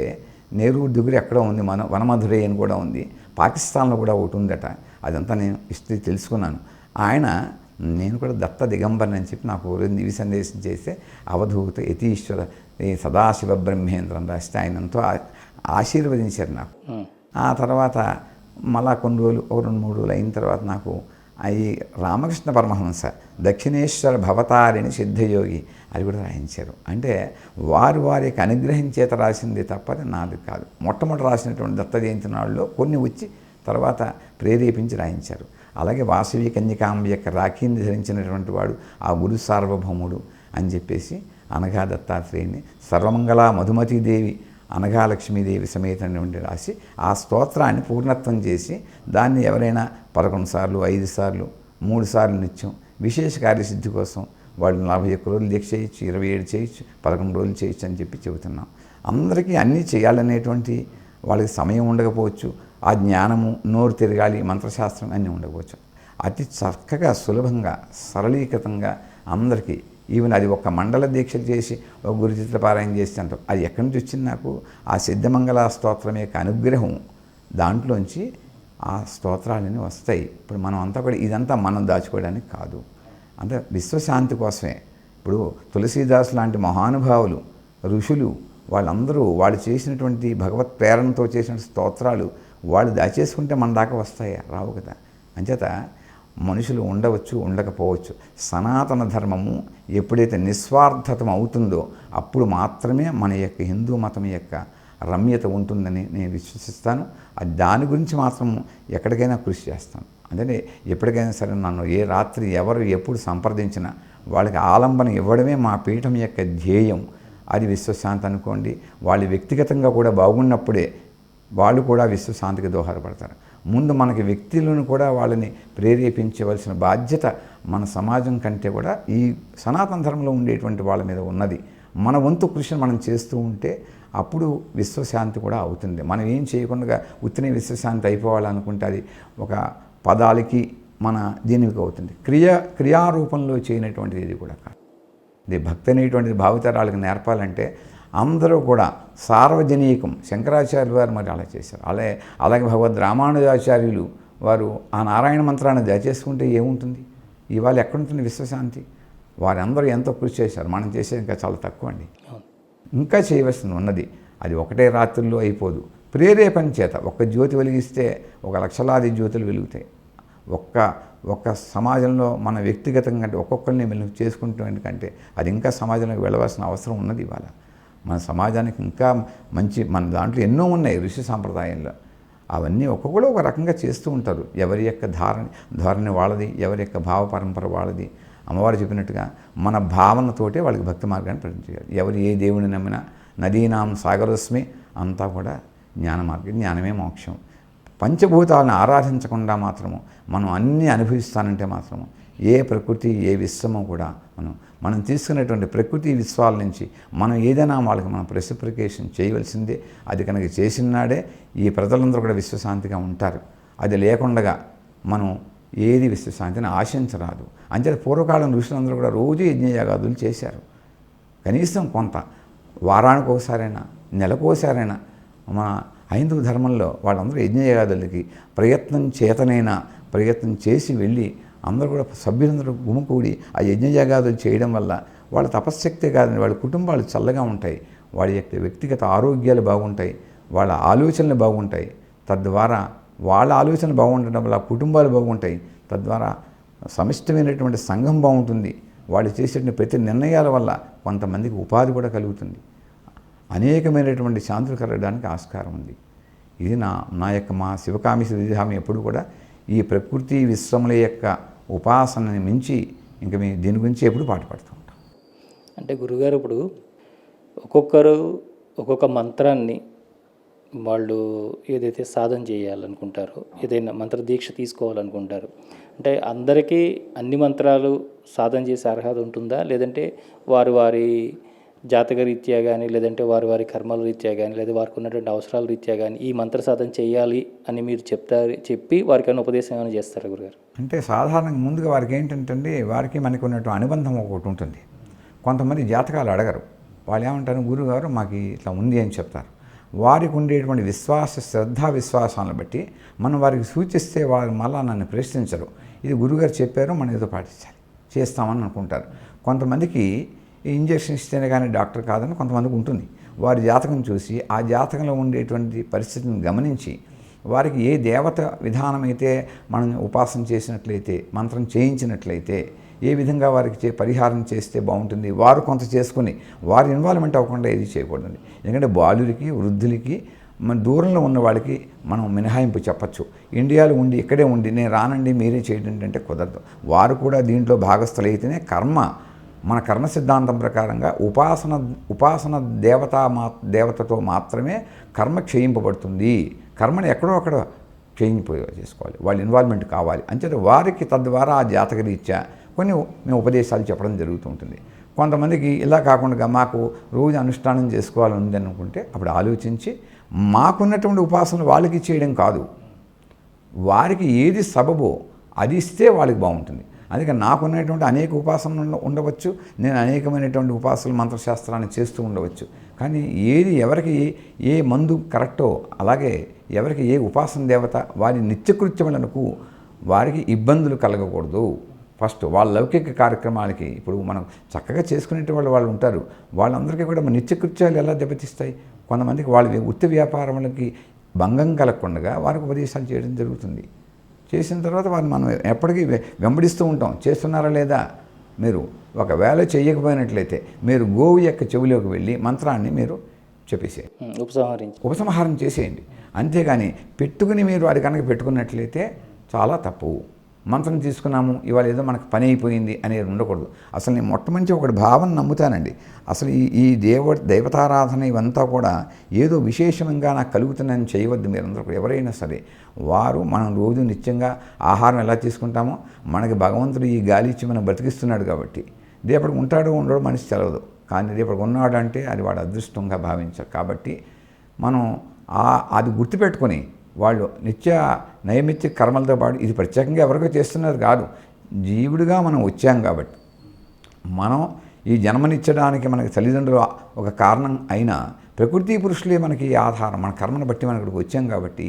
నెహ్రూ డిగ్రీ ఎక్కడో ఉంది, వనమధురై అని కూడా ఉంది, పాకిస్తాన్లో కూడా ఒకటి ఉందట. అదంతా నేను హిస్టరీ తెలుసుకున్నాను. ఆయన నేను కూడా దత్త దిగంబరని అని చెప్పి నాకు దివి సందేశం చేస్తే అవధూత యతీశ్వర సదాశివ బ్రహ్మేంద్రం రాస్తే ఆయన ఎంతో ఆశీర్వదించారు నాకు. ఆ తర్వాత మళ్ళా కొన్ని రోజులు 2-3 రోజులు అయిన తర్వాత నాకు ఈ రామకృష్ణ పరమహంస దక్షిణేశ్వర భవతారిణి సిద్ధయోగి అది కూడా రాయించారు. అంటే వారి యొక్క అనుగ్రహం చేత రాసింది తప్పది నాది కాదు. మొట్టమొదటి రాసినటువంటి దత్త జయంతి నాడులో కొన్ని వచ్చి తర్వాత ప్రేరేపించి రాయించారు. అలాగే వాసవి కన్యకాంబ యొక్క రాఖీని ధరించినటువంటి వాడు ఆ గురు సార్వభౌముడు అని చెప్పేసి అనగా దత్తాత్రేయుని, సర్వమంగళ మధుమతీదేవి అనగా లక్ష్మీదేవి సమేతమైనటువంటి రాసి ఆ స్తోత్రాన్ని పూర్ణత్వం చేసి దాన్ని ఎవరైనా 11 సార్లు 5 సార్లు 3 సార్లు నిత్యం విశేష కార్యసిద్ధి కోసం వాళ్ళు 41 రోజులు దీక్ష చేయొచ్చు, 27 చేయొచ్చు, 11 రోజులు చేయొచ్చు అని చెప్పి చెబుతున్నాం. అందరికీ అన్నీ చేయాలనేటువంటి వాళ్ళకి సమయం ఉండకపోవచ్చు, ఆ జ్ఞానము నోరు తిరగాలి, మంత్రశాస్త్రం అన్నీ ఉండకపోవచ్చు. అతి చక్కగా సులభంగా సరళీకృతంగా అందరికీ ఈవెన్ అది ఒక మండల దీక్షలు చేసి ఒక గురుచిత్ర పారాయణ చేసి అంటారు. అది ఎక్కడి నుంచి వచ్చింది నాకు? ఆ సిద్ధమంగళ స్తోత్రం యొక్క అనుగ్రహం, దాంట్లోంచి ఆ స్తోత్రాలన్నీ వస్తాయి. ఇప్పుడు మనం అంతా కూడా ఇదంతా మనం దాచుకోవడానికి కాదు, అంటే విశ్వశాంతి కోసమే. ఇప్పుడు తులసీదాసు లాంటి మహానుభావులు, ఋషులు, వాళ్ళందరూ వాళ్ళు చేసినటువంటి భగవత్ ప్రేరణతో చేసిన స్తోత్రాలు వాళ్ళు దాచేసుకుంటే మన దాకా వస్తాయా? రావు కదా. అంచేత మనుషులు ఉండవచ్చు, ఉండకపోవచ్చు. సనాతన ధర్మము ఎప్పుడైతే నిస్వార్థతం అవుతుందో అప్పుడు మాత్రమే మన యొక్క హిందూ మతం యొక్క రమ్యత ఉంటుందని నేను విశ్వసిస్తాను. అది దాని గురించి మాత్రం ఎక్కడికైనా కృషి చేస్తాను. అంటే ఎప్పటికైనా సరే నన్ను ఏ రాత్రి ఎవరు ఎప్పుడు సంప్రదించినా వాళ్ళకి ఆలంబన ఇవ్వడమే మా పీఠం యొక్క ధ్యేయం. అది విశ్వశాంతి అనుకోండి. వాళ్ళు వ్యక్తిగతంగా కూడా బాగున్నప్పుడే వాళ్ళు కూడా విశ్వశాంతికి దోహదపడతారు. ముందు మనకి వ్యక్తులను కూడా వాళ్ళని ప్రేరేపించవలసిన బాధ్యత మన సమాజం కంటే కూడా ఈ సనాతన ధర్మంలో ఉండేటువంటి వాళ్ళ మీద ఉన్నది. మన వంతు కృషిని మనం చేస్తూ ఉంటే అప్పుడు విశ్వశాంతి కూడా అవుతుంది. మనం ఏం చేయకుండా ఉత్తినే విశ్వశాంతి అయిపోవాలనుకుంటే అది ఒక పదాలకి మన దీనికి అవుతుంది. క్రియారూపంలో చేయనటువంటిది ఇది కూడా కాదు. ఇది భక్తి అనేటువంటిది భావితరాలకు నేర్పాలంటే అందరూ కూడా సార్వజనీకం. శంకరాచార్యులు వారు మరి అలా చేశారు. అలాగే భగవద్ రామానుజాచార్యులు వారు ఆ నారాయణ మంత్రాన్ని దయచేసుకుంటే ఏముంటుంది? ఇవాళ ఎక్కడుంటుంది విశ్వశాంతి? వారందరూ ఎంతో కృషి చేశారు. మనం చేసేది ఇంకా చాలా తక్కువ అండి. ఇంకా చేయవలసింది ఉన్నది. అది ఒకటే రాత్రుల్లో అయిపోదు. ప్రేరేపణ చేత ఒక్క జ్యోతి వెలిగిస్తే 1 లక్షలాది జ్యోతులు వెలుగుతాయి. ఒక్క సమాజంలో మన వ్యక్తిగతంగా అంటే ఒక్కొక్కరిని వెలుగు చేసుకుంటాం కంటే అది ఇంకా సమాజంలోకి వెళ్ళవలసిన అవసరం ఉన్నది. ఇవాళ మన సమాజానికి ఇంకా మంచి మన దాంట్లో ఎన్నో ఉన్నాయి ఋషి సాంప్రదాయంలో. అవన్నీ ఒక్కొక్కరు ఒక రకంగా చేస్తూ ఉంటారు. ఎవరి యొక్క ధోరణి వాళ్ళది, ఎవరి యొక్క భావ పరంపర వాళ్ళది. అమ్మవారు చెప్పినట్టుగా మన భావనతోటే వాళ్ళకి భక్తి మార్గాన్ని ప్రకటించారు. ఎవరు ఏ దేవుని నమ్మినా నదీనాం సాగరస్మి అంతా కూడా జ్ఞాన మార్గం. జ్ఞానమే మోక్షం. పంచభూతాలను ఆరాధించకుండా మాత్రము మనం అన్నీ అనుభవిస్తానంటే మాత్రము ఏ ప్రకృతి ఏ విశ్వము కూడా మనం తీసుకునేటువంటి ప్రకృతి విశ్వాల నుంచి మనం ఏదైనా వాళ్ళకి మనం రెసిప్రికేషన్ చేయవలసిందే. అది కనుక చేసినాడే ఈ ప్రజలందరూ కూడా విశ్వశాంతిగా ఉంటారు. అది లేకుండా మనం ఏది విశ్వశాంతిని ఆశించరాదు. అంతే పూర్వకాలం ఋషులందరూ కూడా రోజు యజ్ఞయాగాదులు చేశారు. కనీసం కొంత వారానికి ఒకసారైనా నెలకోసారైనా మన హైందవ ధర్మంలో వాళ్ళందరూ యజ్ఞయాగాదులకి ప్రయత్నం చేసి వెళ్ళి అందరూ కూడా సభ్యులందరూ గుమికూడి ఆ యజ్ఞయాగాదులు చేయడం వల్ల వాళ్ళ తపశ్శక్తే కాదండి, వాళ్ళ కుటుంబాలు చల్లగా ఉంటాయి, వాళ్ళ యొక్క వ్యక్తిగత ఆరోగ్యాలు బాగుంటాయి, వాళ్ళ ఆలోచనలు బాగుంటాయి. తద్వారా వాళ్ళ ఆలోచనలు బాగుండడం వల్ల కుటుంబాలు బాగుంటాయి. తద్వారా సమిష్టమైనటువంటి సంఘం బాగుంటుంది. వాళ్ళు చేసేటువంటి ప్రతి నిర్ణయాల వల్ల కొంతమందికి ఉపాధి కూడా కలుగుతుంది. అనేకమైనటువంటి శాంతులు కలగడానికి ఆస్కారం ఉంది. ఇది నా యొక్క మా శివకామేశ్వర విద్యామి ఎప్పుడు కూడా ఈ ప్రకృతి విశ్వముల యొక్క ఉపాసనని మించి ఇంకా మేము దీని గురించి ఎప్పుడు పాటు పడుతూ ఉంటాం. అంటే గురుగారు ఇప్పుడు ఒక్కొక్కరు ఒక్కొక్క మంత్రాన్ని వాళ్ళు ఏదైతే సాధన చేయాలనుకుంటారో, ఏదైనా మంత్ర దీక్ష తీసుకోవాలనుకుంటారు, అంటే అందరికీ అన్ని మంత్రాలు సాధన చేసే అర్హత ఉంటుందా, లేదంటే వారి జాతక రీత్యా కానీ, లేదంటే వారి కర్మల రీత్యా కానీ, లేదా వారికి ఉన్నటువంటి అవసరాల రీత్యా కానీ ఈ మంత్ర సాధన చేయాలి అని మీరు చెప్పి వారికి ఏమైనా ఉపదేశం ఏమైనా చేస్తారా గురుగారు? అంటే సాధారణంగా ముందుగా వారికి ఏంటంటే వారికి మనకు ఉన్నటువంటి అనుబంధం ఒకటి ఉంటుంది. కొంతమంది జాతకాలు అడగరు, వాళ్ళు ఏమంటారు, గురుగారు మాకు ఇట్లా ఉంది అని చెప్తారు. వారికి ఉండేటువంటి శ్రద్ధా విశ్వాసాలను బట్టి మనం వారికి సూచిస్తే వారు మళ్ళా నన్ను ప్రశ్నించరు. ఇది గురుగారు చెప్పారు, మనం ఏదో పాటించాలి, చేస్తామని అనుకుంటారు. కొంతమందికి ఈ ఇంజక్షన్ ఇస్తేనే కానీ డాక్టర్ కాదని కొంతమందికి ఉంటుంది. వారి జాతకం చూసి ఆ జాతకంలో ఉండేటువంటి పరిస్థితిని గమనించి వారికి ఏ దేవత విధానమైతే మనం ఉపాసన చేసినట్లయితే, మంత్రం చేయించినట్లయితే ఏ విధంగా వారికి పరిహారం చేస్తే బాగుంటుంది, వారు కొంత చేసుకుని వారి ఇన్వాల్వ్మెంట్ అవ్వకుండా ఏది చేయకూడదండి. ఎందుకంటే బాలురికి, వృద్ధులకి, మన దూరంలో ఉన్న వాళ్ళకి మనం మినహాయింపు చెప్పచ్చు. ఇండియాలో ఉండి ఇక్కడే ఉండి నేను రానండి మీరే చేయండి అంటే కుదరదు. వారు కూడా దీంట్లో భాగస్థులైతేనే మన కర్మ సిద్ధాంతం ప్రకారంగా ఉపాసన దేవతతో మాత్రమే కర్మ క్షయింపబడుతుంది. కర్మని ఎక్కడో అక్కడ చేసుకోవాలి, వాళ్ళ ఇన్వాల్వ్మెంట్ కావాలి. అంచేత వారికి తద్వారా ఆ జాతక రీత్యా కొన్ని మేము ఉపదేశాలు చెప్పడం జరుగుతూ ఉంటుంది. కొంతమందికి ఇలా కాకుండా మాకు రోజు అనుష్ఠానం చేసుకోవాలని అనుకుంటే అప్పుడు ఆలోచించి మాకున్నటువంటి ఉపాసనలు వాళ్ళకి చేయడం కాదు, వారికి ఏది సబబో అది ఇస్తే వాళ్ళకి బాగుంటుంది. అందుకే నాకున్నటువంటి అనేక ఉపాసనలు ఉండవచ్చు, నేను అనేకమైనటువంటి ఉపాసనలు మంత్రశాస్త్రాన్ని చేస్తూ ఉండవచ్చు. కానీ ఏది ఎవరికి ఏ మందు కరెక్టో అలాగే ఎవరికి ఏ ఉపాసన దేవత వారి నిత్యకృత్యములకు వారికి ఇబ్బందులు కలగకూడదు. ఫస్ట్ వాళ్ళ లౌకిక కార్యక్రమాలకి ఇప్పుడు మనం చక్కగా చేసుకునే వాళ్ళు ఉంటారు, వాళ్ళందరికీ కూడా మన నిత్యకృత్యాలు ఎలా దెబ్బతీస్తాయి. కొంతమందికి వాళ్ళ వృత్తి వ్యాపారములకి భంగం కలగకుండా వారికి ఉపదేశాలు చేయడం జరుగుతుంది. చేసిన తర్వాత వారిని మనం ఎప్పటికీ వెంబడిస్తూ ఉంటాం. చేస్తున్నారా లేదా? మీరు ఒకవేళ చేయకపోయినట్లయితే మీరు గోవు యొక్క చెవిలోకి వెళ్ళి మంత్రాన్ని మీరు చెప్పేసేయండి, ఉపసంహారం చేసేయండి. అంతేగాని పెట్టుకుని మీరు అది కనుక పెట్టుకున్నట్లయితే చాలా తప్పు. మంత్రం తీసుకున్నాము, ఇవాళ ఏదో మనకు పని అయిపోయింది అనేది ఉండకూడదు. అసలు నేను మొట్టమొదటి ఒకటి భావన నమ్ముతానండి. అసలు ఈ దైవతారాధన ఇవంతా కూడా ఏదో విశేషంగా నాకు కలుగుతుందని చేయవద్దు మీరందరూ. ఎవరైనా సరే వారు మనం రోజు నిత్యంగా ఆహారం ఎలా తీసుకుంటామో మనకి భగవంతుడు ఈ గాలి ఇచ్చి మనం బ్రతికిస్తున్నాడు కాబట్టి రేపటికి ఉంటాడో ఉండడో మనిషి తెలవదు. కానీ రేపటికి ఉన్నాడు అంటే అది వాడు అదృష్టంగా భావించారు. కాబట్టి మనం అది గుర్తుపెట్టుకొని వాళ్ళు నైమిత్య కర్మలతో పాటు ఇది ప్రత్యేకంగా ఎవరికో చేస్తున్నారు కాదు, జీవుడిగా మనం వచ్చాం కాబట్టి మనం ఈ జన్మనిచ్చడానికి మనకి తల్లిదండ్రులు ఒక కారణం అయినా ప్రకృతి పురుషులే మనకి ఆధారం. మన కర్మను బట్టి మనం ఇక్కడికి వచ్చాం కాబట్టి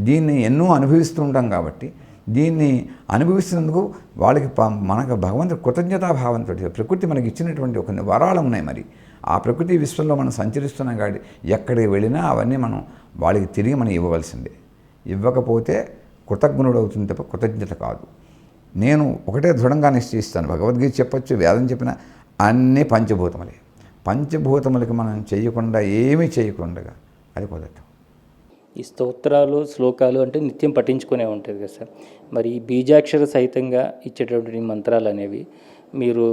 దీన్ని ఎన్నో అనుభవిస్తూ ఉంటాం కాబట్టి దీన్ని అనుభవిస్తున్నందుకు వాళ్ళకి మనకు భగవంతుడు కృతజ్ఞతాభావంతో ప్రకృతి మనకి ఇచ్చినటువంటి ఒక వరాలు ఉన్నాయి. మరి ఆ ప్రకృతి విశ్వంలో మనం సంచరిస్తున్నాం కాబట్టి ఎక్కడికి వెళ్ళినా అవన్నీ మనం వాళ్ళకి తిరిగి మనం ఇవ్వవలసిందే. ఇవ్వకపోతే కృతజ్ఞుడు అవుతుంది తప్ప కృతజ్ఞత కాదు. నేను ఒకటే దృఢంగా నిశ్చయిస్తాను, భగవద్గీత చెప్పచ్చు, వేదం చెప్పిన అన్నీ పంచభూతములే. పంచభూతములకి మనం చేయకుండా ఏమీ చేయకుండా అది కుదరదు. ఈ స్తోత్రాలు శ్లోకాలు అంటే నిత్యం పఠించుకునే ఉంటుంది కదా సార్. మరి ఈ బీజాక్షర సహితంగా ఇచ్చేటటువంటి మంత్రాలు అనేవి మీరు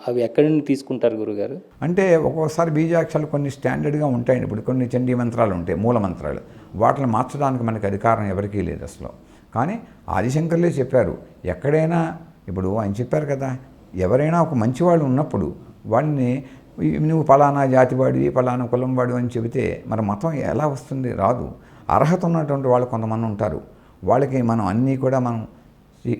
అవి ఎక్కడి నుండి తీసుకుంటారు గురుగారు? అంటే ఒక్కొక్కసారి బీజాక్షరాలు కొన్ని స్టాండర్డ్గా ఉంటాయండి. ఇప్పుడు కొన్ని చండీ మంత్రాలు ఉంటాయి, మూల మంత్రాలు, వాటిని మార్చడానికి మనకి అధికారం ఎవరికీ లేదు అసలు. కానీ ఆదిశంకర్లే చెప్పారు, ఎక్కడైనా ఇప్పుడు ఆయన చెప్పారు కదా, ఎవరైనా ఒక మంచివాళ్ళు ఉన్నప్పుడు వాళ్ళని నువ్వు పలానా జాతివాడివి, పలానా కులం వాడు అని చెబితే మన మతం ఎలా వస్తుంది? రాదు. అర్హత ఉన్నటువంటి వాళ్ళు కొంతమంది ఉంటారు, వాళ్ళకి మనం అన్నీ కూడా మనం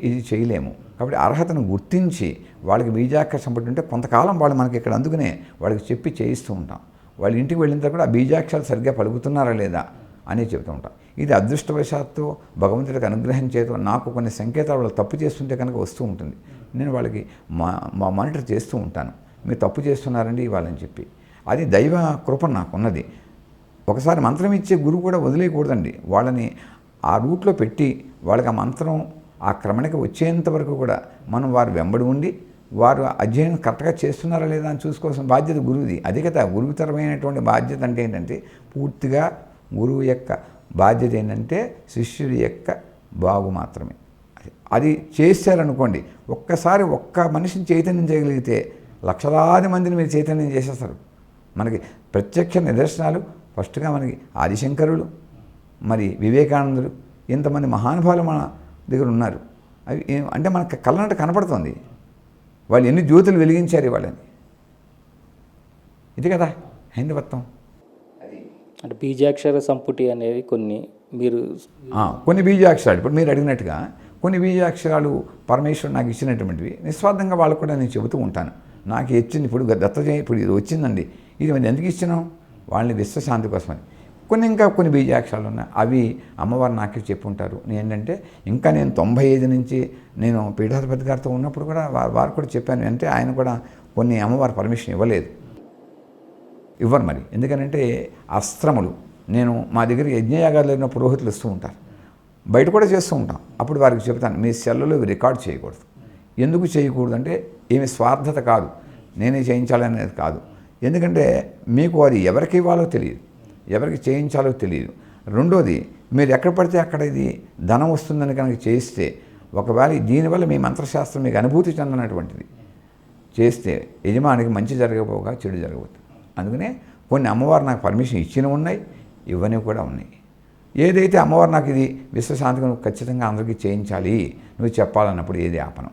ఇది చేయలేము. కాబట్టి అర్హతను గుర్తించి వాళ్ళకి బీజాక్షరం పట్టుంటే కొంతకాలం వాళ్ళు మనకి ఇక్కడ అందుకనే వాళ్ళకి చెప్పి చేయిస్తూ ఉంటాం. వాళ్ళ ఇంటికి వెళ్ళిన తర్వాత కూడా ఆ బీజాక్షరాలు సరిగ్గా పలుకుతున్నారా లేదా అని చెబుతూ ఉంటాం. ఇది అదృష్టవశాత్తు భగవంతుడికి అనుగ్రహం చేత నాకు కొన్ని సంకేతాలు వాళ్ళు తప్పు చేస్తుంటే కనుక వస్తూ ఉంటుంది. నేను వాళ్ళకి మానిటర్ చేస్తూ ఉంటాను. మీరు తప్పు చేస్తున్నారండి ఇవ్వాలని చెప్పి. అది దైవ కృప నాకున్నది. ఒకసారి మంత్రం ఇచ్చే గురువు కూడా వదిలేయకూడదండి. వాళ్ళని ఆ రూట్లో పెట్టి వాళ్ళకి ఆ మంత్రం ఆ క్రమణకి వచ్చేంత వరకు కూడా మనం వారు వెంబడి ఉండి వారు అధ్యయనం కరెక్ట్గా చేస్తున్నారా లేదా అని చూసుకోవాల్సిన బాధ్యత గురువుది. అది కదా గురువుతరమైనటువంటి బాధ్యత. అంటే ఏంటంటే పూర్తిగా గురువు యొక్క బాధ్యత ఏంటంటే శిష్యుడి యొక్క బాగు మాత్రమే. అది చేశారనుకోండి, ఒక్కసారి ఒక్క మనిషిని చైతన్యం చేయగలిగితే లక్షలాది మందిని మీరు చైతన్యం చేసేస్తారు. మనకి ప్రత్యక్ష నిదర్శనాలు ఫస్ట్గా మనకి ఆదిశంకరులు, మరి వివేకానందులు, ఇంతమంది మహానుభావులు మన దగ్గర ఉన్నారు. అవి అంటే మనకు కళ్ళనట్టు కనపడుతుంది. వాళ్ళు ఎన్ని జ్యోతులు వెలిగించారు వాళ్ళని. ఇది కదా హైందవత్వం. అంటే బీజాక్షర సంపుటి అనేవి కొన్ని మీరు కొన్ని బీజాక్షరాలు ఇప్పుడు మీరు అడిగినట్టుగా కొన్ని బీజాక్షరాలు పరమేశ్వరుడు నాకు ఇచ్చినటువంటివి నిస్వార్థంగా వాళ్ళకు కూడా నేను చెబుతూ ఉంటాను. నాకు ఇచ్చింది ఇప్పుడు ఇప్పుడు ఇది వచ్చిందండి, ఇది మనం ఎందుకు ఇచ్చినాం? వాళ్ళని విశ్వశాంతి కోసమని. ఇంకా కొన్ని బీజాక్షరాలు ఉన్నాయి, అవి అమ్మవారు నాకే చెప్పుంటారు. ఏంటంటే ఇంకా నేను 95 నుంచి నేను పీఠాధిపతి గారితో ఉన్నప్పుడు కూడా వారు కూడా చెప్పాను. అంటే ఆయన కూడా కొన్ని అమ్మవారు పర్మిషన్ ఇవ్వరు మరి. ఎందుకనంటే అస్త్రములు నేను మా దగ్గర యజ్ఞయాగాలు అయిన పురోహితులు వస్తూ ఉంటారు, బయట కూడా చేస్తూ ఉంటాం. అప్పుడు వారికి చెప్తాను, మీ సెల్లులో ఇవి రికార్డ్ చేయకూడదు. ఎందుకు చేయకూడదు అంటే ఏమి స్వార్థత కాదు, నేనే చేయించాలనేది కాదు. ఎందుకంటే మీకు అది ఎవరికి ఇవ్వాలో తెలియదు, ఎవరికి చేయించాలో తెలియదు. రెండోది, మీరు ఎక్కడ పడితే అక్కడ ఇది ధనం వస్తుందని కనుక చేస్తే, ఒకవేళ దీనివల్ల మీ మంత్రశాస్త్రం మీకు అనుభూతి చెందనటువంటిది చేస్తే యజమానికి మంచి జరగకపోగా చెడు జరగబోతుంది. అందుకనే కొన్ని అమ్మవారు నాకు పర్మిషన్ ఇచ్చినవి ఉన్నాయి, ఇవ్వనివి కూడా ఉన్నాయి. ఏదైతే అమ్మవారు నాకు ఇది విశ్వశాంతిగా నువ్వు ఖచ్చితంగా అందరికీ చేయించాలి నువ్వు చెప్పాలన్నప్పుడు ఏది ఆపను.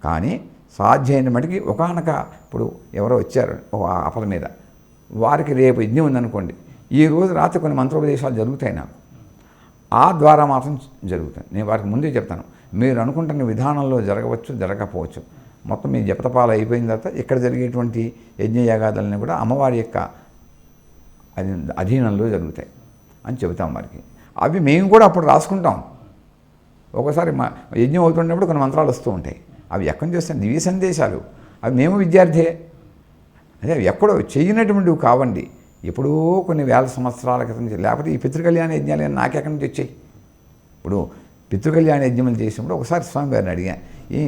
కానీ సాధ్యమైన మటుకి ఒకనొక ఇప్పుడు ఎవరో వచ్చారు ఒక ఆపద మీద, వారికి రేపు యజ్ఞం ఉందనుకోండి, ఈ రోజు రాత్రి కొన్ని మంత్రోపదేశాలు జరుగుతాయి నాకు, ఆ ద్వారా మాత్రం జరుగుతాయి. నేను వారికి ముందే చెప్తాను, మీరు అనుకుంటున్న విధానంలో జరగవచ్చు జరగకపోవచ్చు, మొత్తం మీ జపతపాలు అయిపోయిన తర్వాత ఇక్కడ జరిగేటువంటి యజ్ఞయాగాదులని కూడా అమ్మవారి యొక్క అధీనంలో జరుగుతాయి అని చెబుతాం వారికి. అవి మేము కూడా అప్పుడు రాసుకుంటాం. ఒకసారి మా యజ్ఞం అవుతున్నప్పుడు కొన్ని మంత్రాలు వస్తూ ఉంటాయి, అవి ఎక్కడి నుంచి వస్తాయి? దివ్య సందేశాలు. అవి మేము విద్యార్థే, అదే ఎక్కడో చేయనటువంటివి కావండి, ఎప్పుడో కొన్ని వేల సంవత్సరాల క్రితం. లేకపోతే ఈ పితృకళ్యాణ యజ్ఞాలు నాకెక్కడి నుంచి వచ్చాయి? ఇప్పుడు పితృకళ్యాణ యజ్ఞములు చేసినప్పుడు ఒకసారి స్వామివారిని అడిగాను,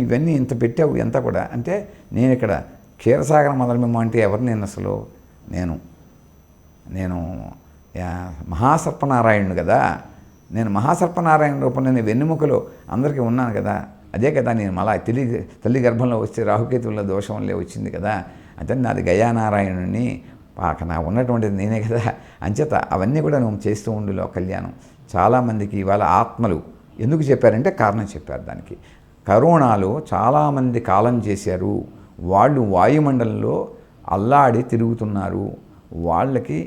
ఇవన్నీ ఇంత పెట్టావు ఎంత కూడా అంటే, నేను ఇక్కడ క్షీరసాగరం మొదలమిమ్మ అంటే ఎవరు? నేను అసలు నేను మహాసర్పనారాయణుడు కదా, నేను మహాసర్పనారాయణ రూపంలో నేను వెన్నెముకలో అందరికీ ఉన్నాను కదా, అదే కదా నేను మళ్ళా తల్లి గర్భంలో వస్తే రాహుకేతువుల దోషం వల్లే వచ్చింది కదా, అంటే నాది గయానారాయణుని నా ఉన్నటువంటిది నేనే కదా. అంచేత అవన్నీ కూడా నువ్వు చేస్తూ ఉండులో కళ్యాణం. చాలామందికి ఇవాళ ఆత్మలు ఎందుకు చెప్పారంటే కారణం చెప్పారు దానికి. కరోనాలో చాలామంది కాలం చేశారు, వాళ్ళు వాయుమండలంలో అల్లాడి తిరుగుతున్నారు, వాళ్ళకి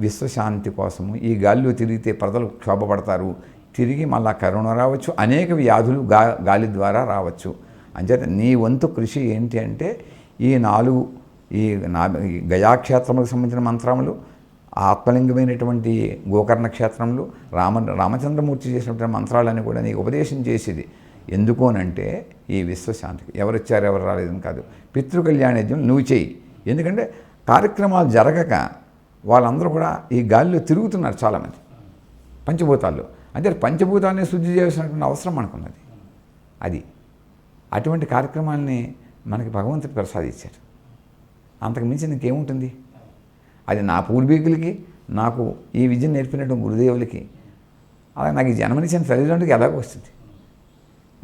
విశ్వశాంతి కోసము ఈ గాలిలో తిరిగితే ప్రజలు క్షోభపడతారు, తిరిగి మళ్ళా కరోనా రావచ్చు, అనేక వ్యాధులు గాలి ద్వారా రావచ్చు. అంచేత నీ వంతు కృషి ఏంటి అంటే ఈ గయాక్షేత్రములకు సంబంధించిన మంత్రములు, ఆత్మలింగమైనటువంటి గోకర్ణ క్షేత్రములు, రామచంద్రమూర్తి చేసినటువంటి మంత్రాలని కూడా నీకు ఉపదేశం చేసేది. ఎందుకు అనంటే ఈ విశ్వశాంతికి. ఎవరు వచ్చారు ఎవరు రాలేదని కాదు, పితృకళ్యాణయజ్ఞం నువ్వు చేయి. ఎందుకంటే కార్యక్రమాలు జరగక వాళ్ళందరూ కూడా ఈ గాలిలో తిరుగుతున్నారు చాలామంది పంచభూతాల్లో. అంటే పంచభూతాలని శుద్ధి చేయాల్సినటువంటి అవసరం మనకున్నది. అది అటువంటి కార్యక్రమాలని మనకి భగవంతుడు ప్రసాదించారు. అంతకు మించి ఇంకేముంటుంది? అది నా పూర్వీకులకి, నాకు ఈ విద్యను నేర్పినటువంటి గురుదేవులకి, అలాగే నాకు ఈ జన్మనిచ్చిన తల్లిదండ్రులకి ఎలాగో వస్తుంది.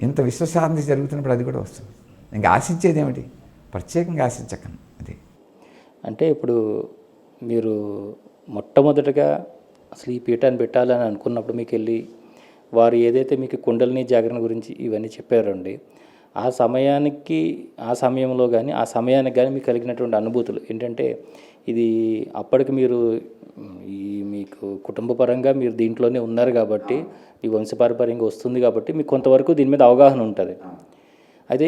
ఇంత విశ్వశాంతి జరుగుతున్నప్పుడు అది కూడా వస్తుంది. ఇంకా ఆశించేది ఏమిటి? ప్రత్యేకంగా ఆశించకను. అది అంటే ఇప్పుడు మీరు మొట్టమొదటగా అసలు ఈ పీఠాన్ని పెట్టాలని అనుకున్నప్పుడు మీకు వెళ్ళి వారు ఏదైతే మీకు కుండలిని జాగరణ గురించి ఇవన్నీ చెప్పారండి, ఆ సమయంలో కానీ ఆ సమయానికి కానీ మీకు కలిగినటువంటి అనుభూతులు ఏంటంటే, ఇది అప్పటికి మీరు మీకు కుటుంబ పరంగా మీరు దీంట్లోనే ఉన్నారు కాబట్టి, ఈ వంశపారంపర్యంగా వస్తుంది కాబట్టి మీకు కొంతవరకు దీని మీద అవగాహన ఉంటుంది. అయితే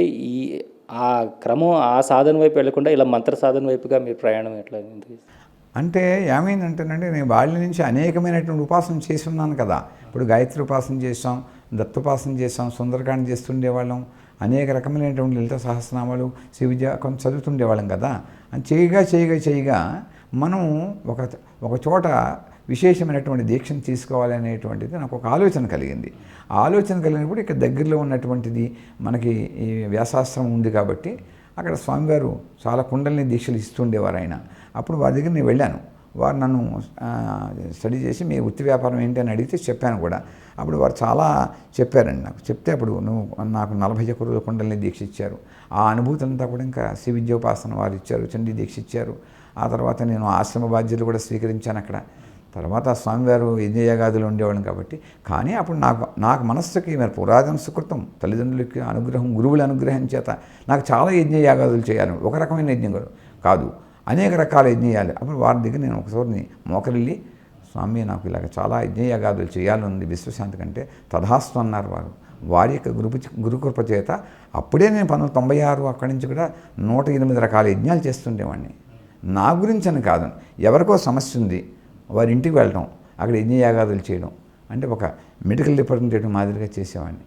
ఆ క్రమం ఆ సాధన వైపు వెళ్లకుండా ఇలా మంత్ర సాధన వైపుగా మీరు ప్రయాణం ఎట్లా? అంటే ఏమైందంటేనండి, నేను బాల్యం నుంచి అనేకమైనటువంటి ఉపాసన చేసి ఉన్నాను కదా. ఇప్పుడు గాయత్రి ఉపాసన చేసాం, దత్తోపాసన చేసాం, సుందరకాండ చేస్తుండేవాళ్ళం, అనేక రకమైనటువంటి లలిత సహస్రనామాలు శివ విద్య కొంత చదువుతుండేవాళ్ళం కదా. అని చేయగా మనం ఒక చోట విశేషమైనటువంటి దీక్షను తీసుకోవాలి అనేటువంటిది నాకు ఒక ఆలోచన కలిగింది. ఆ ఆలోచన కలిగినప్పుడు ఇక్కడ దగ్గరలో ఉన్నటువంటిది మనకి ఈ వ్యాసాశ్రమం ఉంది కాబట్టి అక్కడ స్వామివారు చాలా కుండలిని దీక్షలు ఇస్తుండేవారు ఆయన. అప్పుడు వారి దగ్గర నేను వెళ్ళాను. వారు నన్ను స్టడీ చేసి మీ వృత్తి వ్యాపారం ఏంటి అని అడిగితే చెప్పాను కూడా. అప్పుడు వారు చాలా చెప్పారండి నాకు. చెప్తే అప్పుడు నాకు 41 రోజుల కుండలిని దీక్ష ఇచ్చారు. ఆ అనుభూతి అంతా కూడా ఇంకా శ్రీ విద్యోపాసన వారు ఇచ్చారు, చండీ దీక్ష ఇచ్చారు. ఆ తర్వాత నేను ఆశ్రమ బాధ్యతలు కూడా స్వీకరించాను అక్కడ. తర్వాత స్వామివారు యజ్ఞయాగాదులు ఉండేవాళ్ళం కాబట్టి. కానీ అప్పుడు నాకు మనస్సుకి మరి పురాతన సుకృతం, తల్లిదండ్రులకి అనుగ్రహం, గురువుల అనుగ్రహం చేత నాకు చాలా యజ్ఞయాగాదులు చేయాలి. ఒక రకమైన యజ్ఞం కాదు, అనేక రకాల యజ్ఞం చేయాలి. అప్పుడు వారి దగ్గర నేను ఒకసారి మోకరిల్లి, స్వామి నాకు ఇలాగ చాలా యజ్ఞయాగాదులు చేయాలని విశ్వశాంతి కంటే తథాస్తు అన్నారు వారు. వారి యొక్క గురుకృప చేత అప్పుడే నేను 1996 అక్కడి నుంచి కూడా 108 రకాల యజ్ఞాలు చేస్తుండేవాడిని. నా గురించి అని కాదు, ఎవరికో సమస్య ఉంది, వారి ఇంటికి వెళ్ళడం, అక్కడ యజ్ఞయాగాదులు చేయడం అంటే ఒక మెడికల్ రిప్రజెంటేటివ్ మాదిరిగా చేసేవాడిని.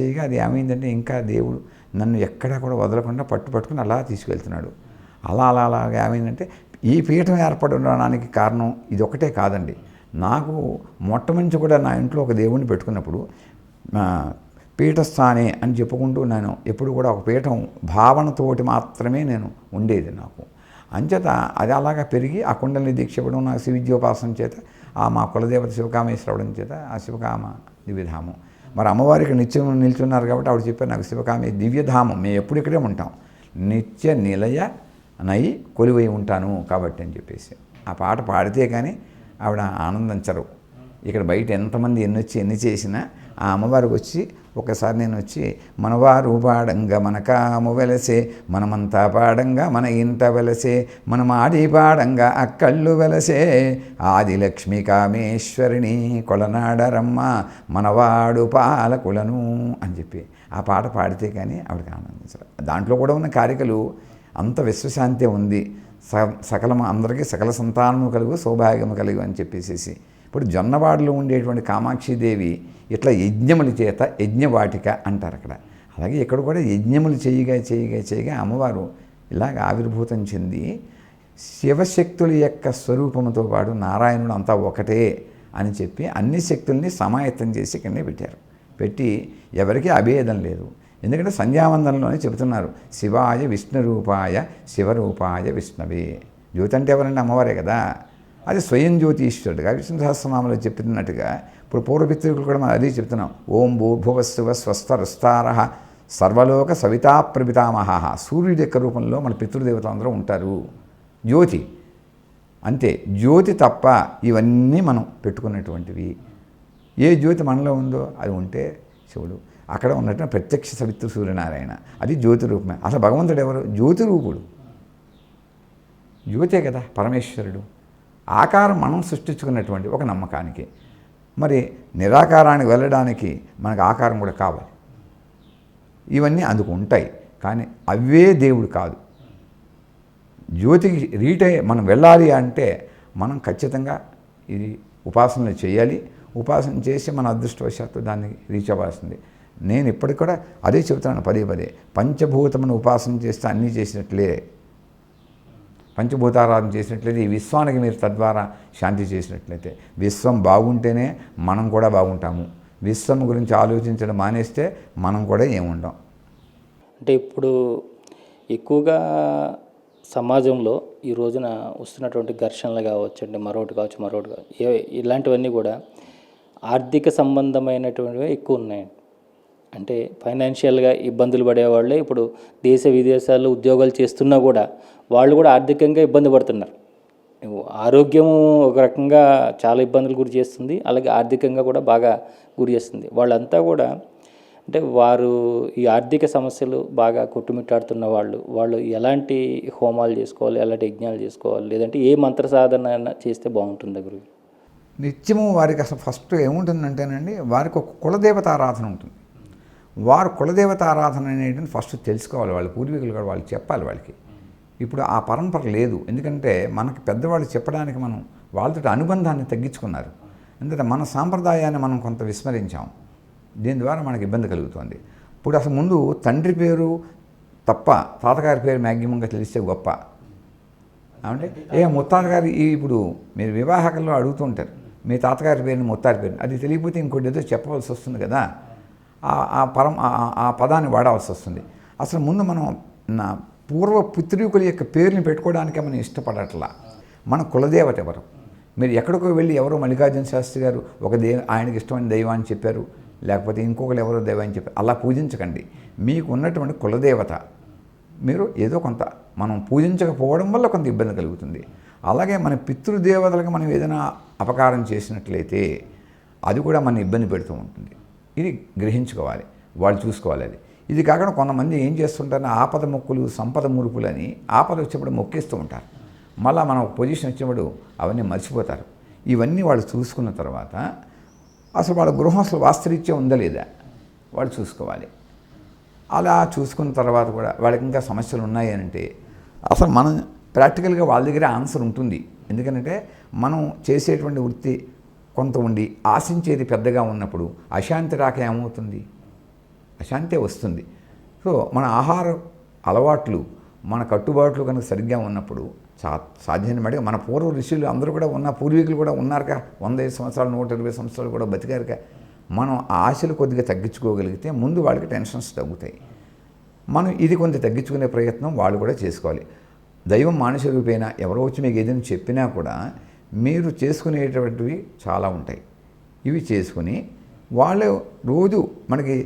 చేయగా అది ఏమైందంటే ఇంకా దేవుడు నన్ను ఎక్కడా కూడా వదలకుండా పట్టుకుని అలా తీసుకెళ్తున్నాడు. అలాగా ఏమైందంటే ఈ పీఠం ఏర్పడడానికి కారణం ఇది ఒకటే కాదండి. నాకు మొట్టమొదటి కూడా నా ఇంట్లో ఒక దేవుణ్ణి పెట్టుకున్నప్పుడు పీఠస్థానే అని చెప్పుకుంటూ నేను ఎప్పుడు కూడా ఒక పీఠం భావనతోటి మాత్రమే నేను ఉండేది. నాకు అంచేత అది అలాగా పెరిగి ఆ కుండలిని దీక్ష ఇవ్వడం, నాకు శ్రీ విద్యోపాసన చేత మా కులదేవత శివకామేశ్వరవడం చేత ఆ శివకామ దివ్యధామం. మరి అమ్మవారికి నిత్యం నిల్చున్నారు కాబట్టి ఆవిడ చెప్పారు నాకు శివకామే దివ్యధామం, మేము ఎప్పుడు ఇక్కడే ఉంటాం, నిత్య నిలయ నై కొలువై ఉంటాను కాబట్టి అని చెప్పేసి ఆ పాట పాడితే కానీ ఆవిడ ఆనందించరు. ఇక్కడ బయట ఎంతమంది ఎన్ని చేసినా ఆ అమ్మవారికి వచ్చి ఒకసారి నేను వచ్చి మనవారు పాడంగా మన కాము వెలసే, మనమంతా పాడంగా మన ఇంట వెలసే, మనం ఆడి పాడంగా అక్కళ్ళు వెలసే, ఆది లక్ష్మీ కామేశ్వరిని కొలనాడరమ్మ మనవాడు పాలకులను అని చెప్పి ఆ పాట పాడితే కానీ ఆవిడకి ఆనందించరు. దాంట్లో కూడా ఉన్న కారికలు అంత విశ్వశాంతి ఉంది. అందరికీ సకల సంతానము కలుగు సౌభాగ్యము కలుగు అని చెప్పేసి ఇప్పుడు జొన్నవాడలో ఉండేటువంటి కామాక్షిదేవి ఇట్లా యజ్ఞముల చేత యజ్ఞవాటిక అంటారు అక్కడ. అలాగే ఇక్కడ కూడా యజ్ఞములు చేయగా అమ్మవారు ఇలాగ ఆవిర్భూతం చెంది శివశక్తుల యొక్క స్వరూపంతో పాటు నారాయణుడు అంతా ఒకటే అని చెప్పి అన్ని శక్తుల్ని సమాయత్తం చేసి ఇక్కడనే పెట్టారు. పెట్టి ఎవరికీ అభేదం లేదు. ఎందుకంటే సంధ్యావందనంలోనే చెబుతున్నారు శివాయ విష్ణురూపాయ శివరూపాయ విష్ణవే. జ్యోతి అంటే ఎవరంటే అమ్మవారే కదా. అది స్వయం జ్యోతి ఈశ్వరుడుగా విష్ణు సహస్రనామంలో చెప్పినట్టుగా ఇప్పుడు పూర్వపితృకులు కూడా మనం అదే చెప్తున్నాం. ఓం భూర్భువస్సువ స్వస్థరుస్తారః సర్వలోక సవితా ప్రపితామహః. సూర్యుడి యొక్క రూపంలో మన పితృదేవతలు అందరూ ఉంటారు. జ్యోతి అంతే, జ్యోతి తప్ప ఇవన్నీ మనం పెట్టుకున్నటువంటివి. ఏ జ్యోతి మనలో ఉందో అది ఉంటే శివుడు. అక్కడ ఉన్నట్టు ప్రత్యక్ష సవిత్రు సూర్యనారాయణ, అది జ్యోతి రూపమే. అసలు భగవంతుడు ఎవరు? జ్యోతి రూపుడు, జ్యోతే కదా పరమేశ్వరుడు. ఆకారం మనం సృష్టించుకున్నటువంటి ఒక నమ్మకానికి. మరి నిరాకారానికి వెళ్ళడానికి మనకు ఆకారం కూడా కావాలి. ఇవన్నీ అందుకు ఉంటాయి, కానీ అవే దేవుడు కాదు. జ్యోతికి రీటే మనం వెళ్ళాలి అంటే మనం ఖచ్చితంగా ఇది ఉపాసనలు చేయాలి. ఉపాసన చేసి మన అదృష్టవశాత్తు దాన్ని రీచ్ అవ్వాల్సింది. నేను ఇప్పటికి కూడా అదే చెబుతున్నాను పదే పంచభూతమును ఉపాసన చేస్తే అన్నీ చేసినట్లే, పంచభూతారాధన చేసినట్లయితే ఈ విశ్వానికి మీరు తద్వారా శాంతి చేసినట్లయితే, విశ్వం బాగుంటేనే మనం కూడా బాగుంటాము. విశ్వం గురించి ఆలోచించడం మానేస్తే మనం కూడా ఏముండం. అంటే ఇప్పుడు ఎక్కువగా సమాజంలో ఈ రోజున వస్తున్నటువంటి ఘర్షణలు కావచ్చండి, మరొకటి కావచ్చు ఇలాంటివన్నీ కూడా ఆర్థిక సంబంధమైనటువంటివి ఎక్కువ ఉన్నాయండి. అంటే ఫైనాన్షియల్గా ఇబ్బందులు పడేవాళ్ళే ఇప్పుడు దేశ విదేశాల్లో ఉద్యోగాలు చేస్తున్నా కూడా వాళ్ళు కూడా ఆర్థికంగా ఇబ్బంది పడుతున్నారు. ఆరోగ్యము ఒక రకంగా చాలా ఇబ్బందులు గురి చేస్తుంది, అలాగే ఆర్థికంగా కూడా బాగా గురి చేస్తుంది. వాళ్ళంతా కూడా అంటే వారు ఈ ఆర్థిక సమస్యలు బాగా కొట్టుమిట్టాడుతున్న వాళ్ళు ఎలాంటి హోమాలు చేసుకోవాలి, ఎలాంటి యజ్ఞాలు చేసుకోవాలి, లేదంటే ఏ మంత్ర సాధన చేస్తే బాగుంటుంది గురువు? నిత్యము వారికి అసలు ఫస్ట్ ఏముంటుందంటేనండి, వారికి ఒక కులదేవత ఆరాధన ఉంటుంది. వారు కులదేవత ఆరాధన అనేది ఫస్ట్ తెలుసుకోవాలి. వాళ్ళ పూర్వీకులు కూడా వాళ్ళు చెప్పాలి వాళ్ళకి. ఇప్పుడు ఆ పరంపర లేదు. ఎందుకంటే మనకి పెద్దవాళ్ళు చెప్పడానికి మనం వాళ్ళతో అనుబంధాన్ని తగ్గించుకున్నారు. ఎందుకంటే మన సాంప్రదాయాన్ని మనం కొంత విస్మరించాం. దీని ద్వారా మనకి ఇబ్బంది కలుగుతుంది. ఇప్పుడు అసలు ముందు తండ్రి పేరు తప్ప తాతగారి పేరు మ్యాక్సిమంగా తెలిస్తే గొప్ప. అంటే ముత్తాత గారు ఇప్పుడు మీరు వివాహకంలో అడుగుతుంటారు మీ తాతగారి పేరుని ముత్తాత పేరు, అది తెలియకపోతే ఇంకోటి ఏదో చెప్పవలసి వస్తుంది కదా, ఆ పదాన్ని వాడవలసి వస్తుంది. అసలు ముందు మనం నా పూర్వ పితృకుల యొక్క పేరుని పెట్టుకోవడానికే మనం ఇష్టపడట్లా. మన కులదేవత ఎవరు? మీరు ఎక్కడికో వెళ్ళి ఎవరో మల్లికార్జున శాస్త్రి గారు ఒక ఆయనకి ఇష్టమైన దైవాన్ని చెప్పారు, లేకపోతే ఇంకొకరు ఎవరో దైవాన్ని చెప్పారు, అలా పూజించకండి. మీకు ఉన్నటువంటి కులదేవత మీరు ఏదో కొంత మనం పూజించకపోవడం వల్ల కొంత ఇబ్బంది కలుగుతుంది. అలాగే మన పితృదేవతలకు మనం ఏదైనా అపకారం చేసినట్లయితే అది కూడా మన ఇబ్బంది పెడుతూ ఉంటుంది. ఇది గ్రహించుకోవాలి, వాళ్ళు చూసుకోవాలి. అది ఇది కాకుండా కొంతమంది ఏం చేస్తుంటారని ఆపద మొక్కులు సంపద మురుపులని ఆపద వచ్చేప్పుడు మొక్కేస్తూ ఉంటారు. మళ్ళీ మనం ఒక పొజిషన్ వచ్చినప్పుడు అవన్నీ మర్చిపోతారు. ఇవన్నీ వాళ్ళు చూసుకున్న తర్వాత అసలు వాళ్ళ గృహం అసలు వాస్తరీత్యం ఉందా లేదా వాళ్ళు చూసుకోవాలి. అలా చూసుకున్న తర్వాత కూడా వాళ్ళకి ఇంకా సమస్యలు ఉన్నాయి అంటే అసలు మనం ప్రాక్టికల్గా వాళ్ళ దగ్గర ఆన్సర్ ఉంటుంది. ఎందుకంటే మనం చేసేటువంటి వృత్తి కొంత ఉండి ఆశించేది పెద్దగా ఉన్నప్పుడు అశాంతి రాక ఏమవుతుంది? అశాంతే వస్తుంది. సో మన ఆహార అలవాట్లు మన కట్టుబాట్లు కనుక సరిగ్గా ఉన్నప్పుడు సాధ్యమైన మటుగా మన పూర్వ ఋషులు అందరూ కూడా ఉన్న పూర్వీకులు కూడా ఉన్నారుగా, 105 సంవత్సరాలు 120 సంవత్సరాలు కూడా బతికారుగా. మనం ఆశలు కొద్దిగా తగ్గించుకోగలిగితే ముందు వాళ్ళకి టెన్షన్స్ తగ్గుతాయి. మనం ఇది కొంత తగ్గించుకునే ప్రయత్నం వాళ్ళు కూడా చేసుకోవాలి. దైవం మానుష రూపేణ ఎవరో వచ్చి మీకు ఏదైనా చెప్పినా కూడా మీరు చేసుకునేటువంటివి చాలా ఉంటాయి. ఇవి చేసుకుని వాళ్ళు రోజు మనకి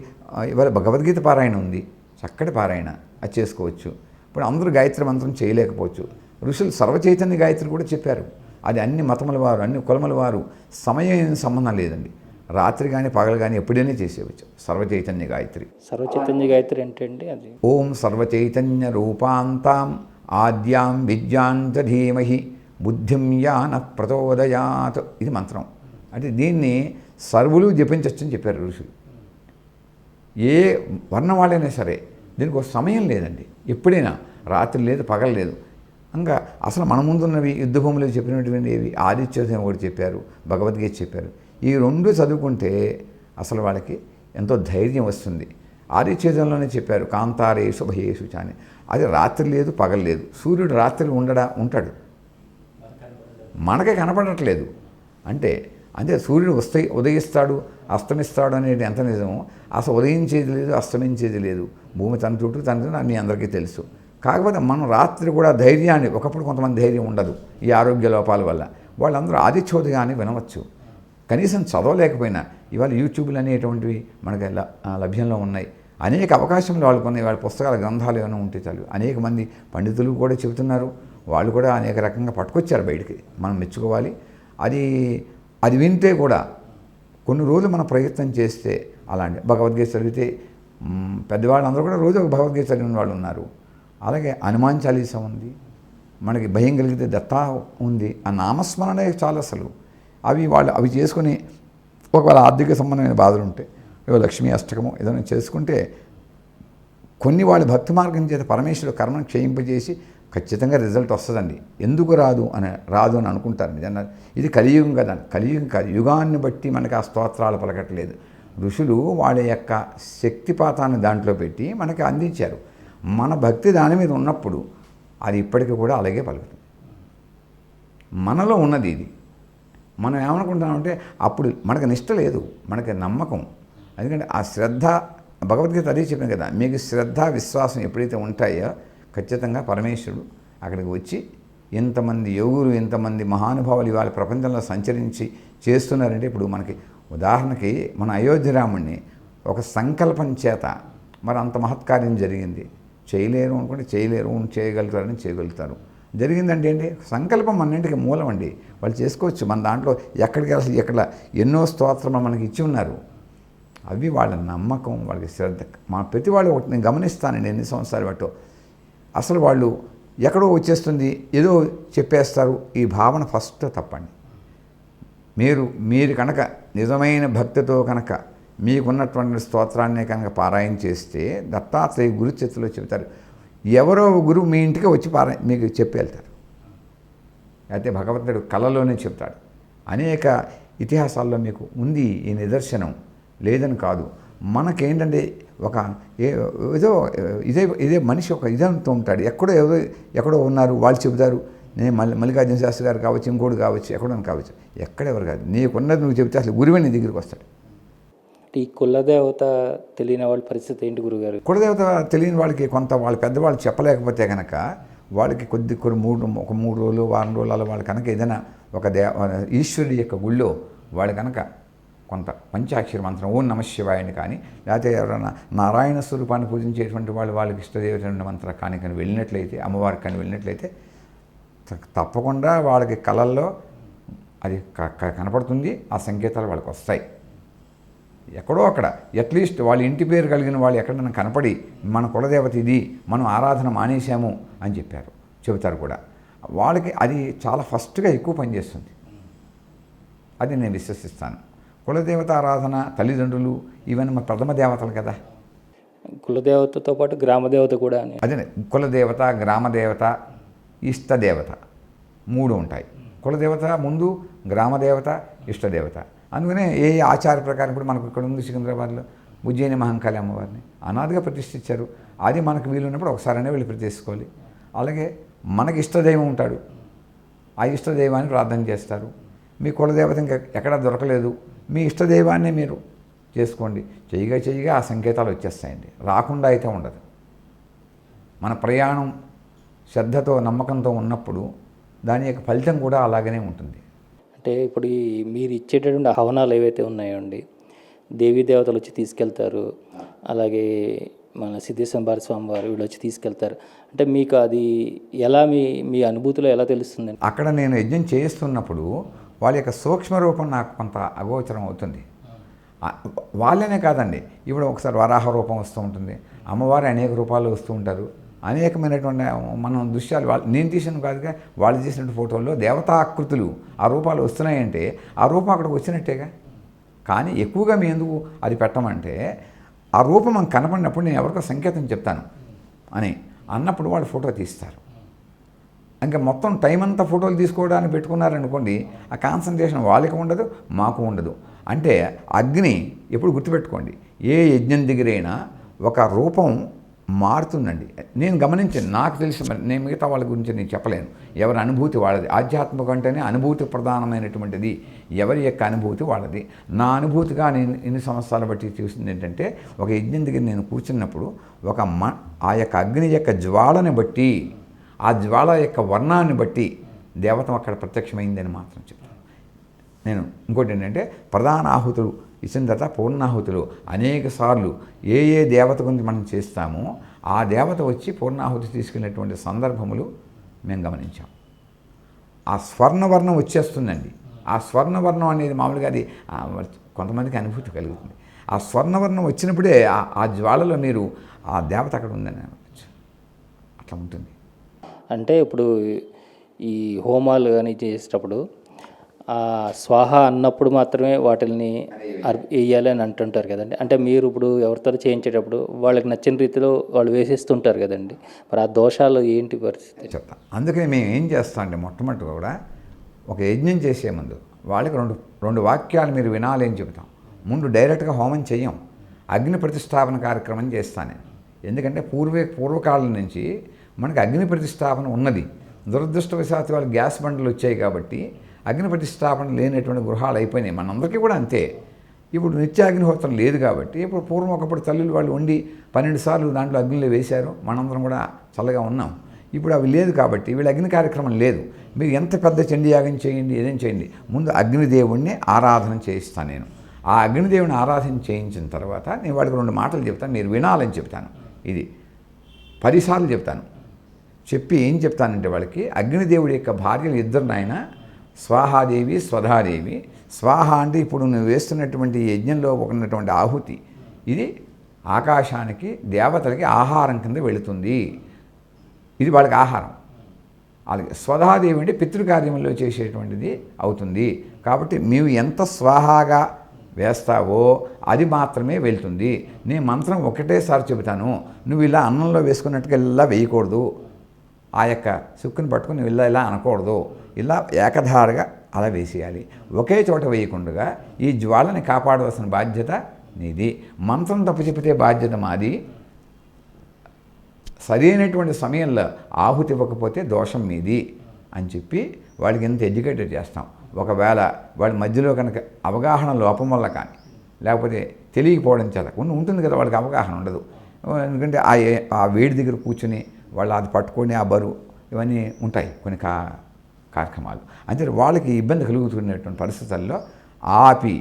ఇవాళ భగవద్గీత పారాయణ ఉంది, చక్కటి పారాయణ అది చేసుకోవచ్చు. ఇప్పుడు అందరూ గాయత్రి మంత్రం చేయలేకపోవచ్చు. ఋషులు సర్వచైతన్య గాయత్రి కూడా చెప్పారు. అది అన్ని మతముల వారు అన్ని కులముల వారు సమయం సంబంధం లేదండి. రాత్రి కానీ పగలు కానీ ఎప్పుడైనా చేసేవచ్చు సర్వచైతన్య గాయత్రి. సర్వచైతన్య గాయత్రి అంటే అండి అది ఓం సర్వచైతన్య రూపాంతాం ఆద్యాం విద్యాంత ధీమహి బుద్ధిం యాన ప్రచోదయాత్, ఇది మంత్రం. అంటే దీన్ని సర్వులు జపించవచ్చని చెప్పారు ఋషులు. ఏ వర్ణం వాళ్ళైనా సరే దీనికి ఒక సమయం లేదండి. ఎప్పుడైనా రాత్రి లేదు పగలు లేదు. ఇంకా అసలు మన ముందున్నవి యుద్ధభూములు చెప్పినటువంటి ఏవి ఆదిత్యోదయం ఒకటి చెప్పారు, భగవద్గీత చెప్పారు. ఈ రెండు చదువుకుంటే అసలు వాళ్ళకి ఎంతో ధైర్యం వస్తుంది. ఆదిత్యోదయంలోనే చెప్పారు కాంతారేషు భయేషు చాని. అది రాత్రి లేదు పగలు లేదు. సూర్యుడు రాత్రి ఉంటాడు, మనకే కనపడట్లేదు. అంటే సూర్యుడు ఉదయిస్తాడు అస్తమిస్తాడు అనేది ఎంత నిజమో అసలు ఉదయించేది లేదు అస్తమించేది లేదు. భూమి తన చుట్టూ తన మీ అందరికీ తెలుసు. కాకపోతే మనం రాత్రి కూడా ధైర్యాన్ని, ఒకప్పుడు కొంతమంది ధైర్యం ఉండదు ఈ ఆరోగ్య లోపాల వల్ల, వాళ్ళందరూ ఆదిత్యోదయాన్ని వినవచ్చు. కనీసం చదవలేకపోయినా ఇవాళ యూట్యూబ్లు అనేటువంటివి మనకి లభ్యంలో ఉన్నాయి. అనేక అవకాశంలో వాళ్ళకు ఉన్నాయి. వాళ్ళ పుస్తకాల గ్రంథాలు ఏమైనా ఉంటే చాలు. అనేక మంది పండితులు కూడా చెబుతున్నారు, వాళ్ళు కూడా అనేక రకంగా పట్టుకొచ్చారు బయటికి, మనం మెచ్చుకోవాలి. అది వింటే కూడా కొన్ని రోజులు మనం ప్రయత్నం చేస్తే అలాంటి భగవద్గీత చదివితే పెద్దవాళ్ళందరూ కూడా రోజు ఒక భగవద్గీత చదివిన వాళ్ళు ఉన్నారు. అలాగే హనుమాన్ చాలీసా ఉంది, మనకి భయం కలిగితే దత్తా ఉంది. ఆ నామస్మరణే చాలా అసలు. అవి చేసుకుని ఒకవేళ ఆర్థిక సంబంధమైన బాధలు ఉంటే ఏదో లక్ష్మీ అష్టకము ఏదైనా చేసుకుంటే కొన్ని వాళ్ళ భక్తి మార్గం చేత పరమేశ్వరుడు కర్మను క్షయింపజేసి ఖచ్చితంగా రిజల్ట్ వస్తుందండి. ఎందుకు రాదు అని అనుకుంటారు నిజంగా. ఇది కలియుగం కదా, కలియుగం కాదు, యుగాన్ని బట్టి మనకి ఆ స్తోత్రాలు పలకట్లేదు. ఋషులు వాళ్ళ యొక్క శక్తిపాతాన్ని దాంట్లో పెట్టి మనకి అందించారు. మన భక్తి దాని మీద ఉన్నప్పుడు అది ఇప్పటికీ కూడా అలాగే పలుకుతుంది. మనలో ఉన్నది ఇది. మనం ఏమనుకుంటామంటే అప్పుడు మనకు నిష్ట లేదు, మనకి నమ్మకం. ఎందుకంటే ఆ శ్రద్ధ, భగవద్గీత అదే చెప్పాను కదా, మీకు శ్రద్ధ విశ్వాసం ఎప్పుడైతే ఉంటాయో ఖచ్చితంగా పరమేశ్వరుడు అక్కడికి వచ్చి ఎంతమంది యోగులు ఎంతమంది మహానుభావులు ఇవాళ ప్రపంచంలో సంచరించి చేస్తున్నారంటే, ఇప్పుడు మనకి ఉదాహరణకి మన అయోధ్య రాముడిని ఒక సంకల్పం చేత మరి అంత మహత్కార్యం జరిగింది. చేయలేరు అనుకుంటే చేయలేరు, చేయగలుగుతారని చేయగలుగుతారు. జరిగిందంటే ఏంటి? సంకల్పం అన్నింటికి మూలం అండి. వాళ్ళు చేసుకోవచ్చు. మన దాంట్లో ఎక్కడికి అసలు ఎక్కడ ఎన్నో స్తోత్రములు మనకి ఇచ్చి ఉన్నారు. అవి వాళ్ళ నమ్మకం, వాళ్ళకి శ్రద్ధ. మా ప్రతి వాళ్ళు ఒకటి నేను గమనిస్తానండి, ఎన్ని సంవత్సరాలు బట్టో అసలు వాళ్ళు ఎక్కడో వచ్చేస్తుంది ఏదో చెప్పేస్తారు. ఈ భావన ఫస్ట్ తప్పండి. మీరు కనుక నిజమైన భక్తితో కనుక మీకున్నటువంటి స్తోత్రాన్ని కనుక పారాయణ చేస్తే దత్తాత్రేయ గురు చేతిలో చెబుతారు, ఎవరో గురువు మీ ఇంటికి వచ్చి మీకు చెప్పి వెళ్తారు. అయితే భగవంతుడు కళలోనే చెప్తాడు. అనేక ఇతిహాసాల్లో మీకు ఉంది ఈ నిదర్శనం, లేదని కాదు. మనకేంటంటే ఒక ఏదో ఇదే మనిషి ఒక ఇదంతో ఉంటాడు. ఎక్కడో ఉన్నారు వాళ్ళు చెబుతారు. నేను మల్లికార్జున శాస్త్రి గారు కావచ్చు, ఇంకోటి కావచ్చు, ఎక్కడో కావచ్చు, ఎక్కడెవరు కాదు, నీకున్నది నువ్వు చెబితే అసలు గురువే నీ దగ్గరికి వస్తాడు. ఈ కులదేవత తెలియని వాళ్ళ పరిస్థితి ఏంటి గురుగారు? కులదేవత తెలియని వాళ్ళకి కొంత వాళ్ళ పెద్దవాళ్ళు చెప్పలేకపోతే కనుక వాళ్ళకి ఒక 3 రోజులు వారం రోజులు అలా వాళ్ళు కనుక ఏదైనా ఒక ఈశ్వరుడి యొక్క గుళ్ళో వాళ్ళు కనుక కొంత పంచాక్షరి మంత్రం ఓం నమ శివాయని కానీ, లేకపోతే ఎవరైనా నారాయణ స్వరూపాన్ని పూజించేటువంటి వాళ్ళకి ఇష్టదేవత మంత్రం కానీ వెళ్ళినట్లయితే, అమ్మవారికి కానీ వెళ్ళినట్లయితే తప్పకుండా వాళ్ళకి కళల్లో అది కనపడుతుంది. ఆ సంకేతాలు వాళ్ళకి వస్తాయి. ఎక్కడో అక్కడ అట్లీస్ట్ వాళ్ళ ఇంటి పేరు కలిగిన వాళ్ళు ఎక్కడైనా కనపడి మన కులదేవత ఇది, మనం ఆరాధన మానేశాము అని చెబుతారు కూడా. వాళ్ళకి అది చాలా ఫస్ట్గా ఎక్కువ పనిచేస్తుంది. అది నేను విశ్వసిస్తాను. కులదేవత ఆరాధన, తల్లిదండ్రులు ఇవన్నీ మా ప్రథమ దేవతలు కదా. కులదేవతతో పాటు గ్రామదేవత కూడా అదే కులదేవత, గ్రామదేవత, ఇష్టదేవత 3 ఉంటాయి. కులదేవత ముందు, గ్రామదేవత, ఇష్టదేవత. అందుకనే ఏ ఆచార ప్రకారం ఇప్పుడు మనకు ఇక్కడ ఉంది సికింద్రాబాద్లో ఉజ్జయిని మహంకాళి అమ్మవారిని అనాదిగా ప్రతిష్ఠించారు. అది మనకు వీలున్నప్పుడు ఒకసారైనా వెళ్ళి ప్రతిష్ఠించుకోవాలి. అలాగే మనకి ఇష్టదైవం ఉంటాడు, ఆ ఇష్టదైవాన్ని ప్రార్థన చేస్తారు. మీ కులదేవత ఇంకా ఎక్కడా దొరకలేదు, మీ ఇష్టదైవాన్ని మీరు చేసుకోండి. చేయగా ఆ సంకేతాలు వచ్చేస్తాయండి. రాకుండా అయితే ఉండదు. మన ప్రయాణం శ్రద్ధతో నమ్మకంతో ఉన్నప్పుడు దాని యొక్క ఫలితం కూడా అలాగనే ఉంటుంది. అంటే ఇప్పుడు మీరు ఇచ్చేటటువంటి హవనాలు ఏవైతే ఉన్నాయో అండి, దేవీ దేవతలు వచ్చి తీసుకెళ్తారు, అలాగే మన సిద్ధేశ్వర భారత స్వామి వారు వీళ్ళు వచ్చి తీసుకెళ్తారు. అంటే మీకు అది ఎలా మీ అనుభూతిలో ఎలా తెలుస్తుందండి? అక్కడ నేను యజ్ఞం చేస్తున్నప్పుడు వాళ్ళ యొక్క సూక్ష్మ రూపం నాకు కొంత అగోచరం అవుతుంది. వాళ్ళనే కాదండి, ఇప్పుడు ఒకసారి వరాహ రూపం వస్తూ ఉంటుంది, అమ్మవారి అనేక రూపాలు వస్తూ ఉంటారు. అనేకమైనటువంటి మనం దృశ్యాలు నేను తీసిన కాదుగా, వాళ్ళు తీసిన ఫోటోల్లో దేవతాకృతులు ఆ రూపాలు వస్తున్నాయంటే ఆ రూపం అక్కడికి వచ్చినట్టేగా. కానీ ఎక్కువగా మీ ఎందుకు అది పెట్టమంటే ఆ రూపం మనకు కనపడినప్పుడు నేను ఎవరికో సంకేతం చెప్తాను అన్నప్పుడు వాళ్ళు ఫోటో తీస్తారు. ఇంకా మొత్తం టైం అంతా ఫోటోలు తీసుకోవడానికి పెట్టుకున్నారనుకోండి, ఆ కాన్సన్ట్రేషన్ వాళ్ళకి ఉండదు, మాకు ఉండదు. అంటే అగ్ని ఎప్పుడు గుర్తుపెట్టుకోండి, ఏ యజ్ఞం దగ్గరైనా ఒక రూపం మారుతుందండి. నేను గమనించాను, నాకు తెలిసి నేను మిగతా వాళ్ళ గురించి నేను చెప్పలేను. ఎవరి అనుభూతి వాళ్ళది. ఆధ్యాత్మిక అంటేనే అనుభూతి ప్రధానమైనటువంటిది. ఎవరి యొక్క అనుభూతి వాళ్ళది. నా అనుభూతిగా నేను ఎన్ని సంవత్సరాలు బట్టి చూసింది ఏంటంటే, ఒక యజ్ఞం దగ్గర నేను కూర్చున్నప్పుడు ఆ యొక్క అగ్ని యొక్క జ్వాలని బట్టి, ఆ జ్వాల యొక్క వర్ణాన్ని బట్టి దేవత అక్కడ ప్రత్యక్షమైందని మాత్రం చెప్తాను నేను. ఇంకోటి ఏంటంటే, ప్రధాన ఆహుతులు ఇచ్చిన తర్వాత పూర్ణాహుతులు అనేక సార్లు ఏ దేవత గురించి మనం చేస్తామో ఆ దేవత వచ్చి పూర్ణాహుతి తీసుకెళ్ళినటువంటి సందర్భములు మేము గమనించాం. ఆ స్వర్ణవర్ణం వచ్చేస్తుందండి. ఆ స్వర్ణవర్ణం అనేది మామూలుగా అది కొంతమందికి అనుభూతి కలుగుతుంది. ఆ స్వర్ణవర్ణం వచ్చినప్పుడే ఆ జ్వాలలో మీరు ఆ దేవత అక్కడ ఉందని అనవచ్చు. అట్లా ఉంటుంది. అంటే ఇప్పుడు ఈ హోమాలు కానీ చేసేటప్పుడు స్వాహ అన్నప్పుడు మాత్రమే వాటిని వేయాలి అని అంటుంటారు కదండి. అంటే మీరు ఇప్పుడు ఎవరితో చేయించేటప్పుడు వాళ్ళకి నచ్చిన రీతిలో వాళ్ళు వేసేస్తుంటారు కదండి. మరి ఆ దోషాలు ఏంటి పరిస్థితి? చెప్తాం. అందుకని మేము ఏం చేస్తాం అంటే, మొట్టమొదటి కూడా ఒక యజ్ఞం చేసే ముందు వాళ్ళకి రెండు వాక్యాలు మీరు వినాలి అని చెబుతాం. ముందు డైరెక్ట్గా హోమం చెయ్యం, అగ్ని ప్రతిష్టాపన కార్యక్రమం చేస్తాను నేను. ఎందుకంటే పూర్వకాలం నుంచి మనకి అగ్ని ప్రతిష్టాపన ఉన్నది. దురదృష్టవశాత్తు వాళ్ళు గ్యాస్ బండలు వచ్చాయి కాబట్టి అగ్ని ప్రతిష్టాపన లేనటువంటి గృహాలు అయిపోయినాయి. మనందరికీ కూడా అంతే. ఇప్పుడు నిత్యాగ్నిహోత్రం లేదు కాబట్టి ఇప్పుడు పూర్వం ఒకప్పుడు తల్లులు వాళ్ళు వండి 12 సార్లు దాంట్లో అగ్నిలో వేశారు, మనందరం కూడా చల్లగా ఉన్నాం. ఇప్పుడు అవి లేదు కాబట్టి వీళ్ళ అగ్ని కార్యక్రమం లేదు. మీరు ఎంత పెద్ద చండీయాగం చేయండి, ఏదైనా చేయండి, ముందు అగ్నిదేవుణ్ణి ఆరాధన చేయిస్తాను నేను. ఆ అగ్నిదేవుని ఆరాధన చేయించిన తర్వాత నేను వాళ్ళకి 2 మాటలు చెప్తాను, మీరు వినాలని చెప్తాను. ఇది 10 సార్లు చెప్తాను. చెప్పి ఏం చెప్తానంటే, వాళ్ళకి అగ్నిదేవుడి యొక్క భార్యలు 2 నాయన, స్వాహాదేవి, స్వధాదేవి. స్వాహ అంటే ఇప్పుడు నువ్వు వేస్తున్నటువంటి యజ్ఞంలో ఉన్నటువంటి ఆహుతి, ఇది ఆకాశానికి దేవతలకి ఆహారం కింద వెళుతుంది, ఇది వాళ్ళకి ఆహారం. అలాగే స్వధాదేవి అంటే పితృకార్యంలో చేసేటువంటిది అవుతుంది. కాబట్టి నీవు ఎంత స్వాహాగా వేస్తావో అది మాత్రమే వెళ్తుంది. నేను మంత్రం ఒకటేసారి చెబుతాను, నువ్వు ఇలా అన్నంలో వేసుకున్నట్టుగా ఇలా వేయకూడదు, ఆ యొక్క సుక్కుని పట్టుకుని ఇలా అనకూడదు, ఇలా ఏకధారగా అలా వేసేయాలి. ఒకే చోట వేయకుండా ఈ జ్వాలని కాపాడవలసిన బాధ్యత నీది. మంత్రం తప్పు చెబితే బాధ్యత మాది. సరైనటువంటి సమయంలో ఆహుతి ఇవ్వకపోతే దోషం మీది అని చెప్పి వాళ్ళకి ఎంత ఎడ్యుకేటెడ్ చేస్తాం. ఒకవేళ వాళ్ళ మధ్యలో కనుక అవగాహన లోపం వల్ల కానీ లేకపోతే తెలియకపోవడం చేత కొన్ని ఉంటుంది కదా, వాళ్ళకి అవగాహన ఉండదు. ఎందుకంటే ఆ వేడి దగ్గర కూర్చొని వాళ్ళు అది పట్టుకొని ఆ బరువు ఇవన్నీ ఉంటాయి కొన్ని కార్యక్రమాలు. అంటే వాళ్ళకి ఇబ్బంది కలుగుతున్నటువంటి పరిస్థితుల్లో ఆపి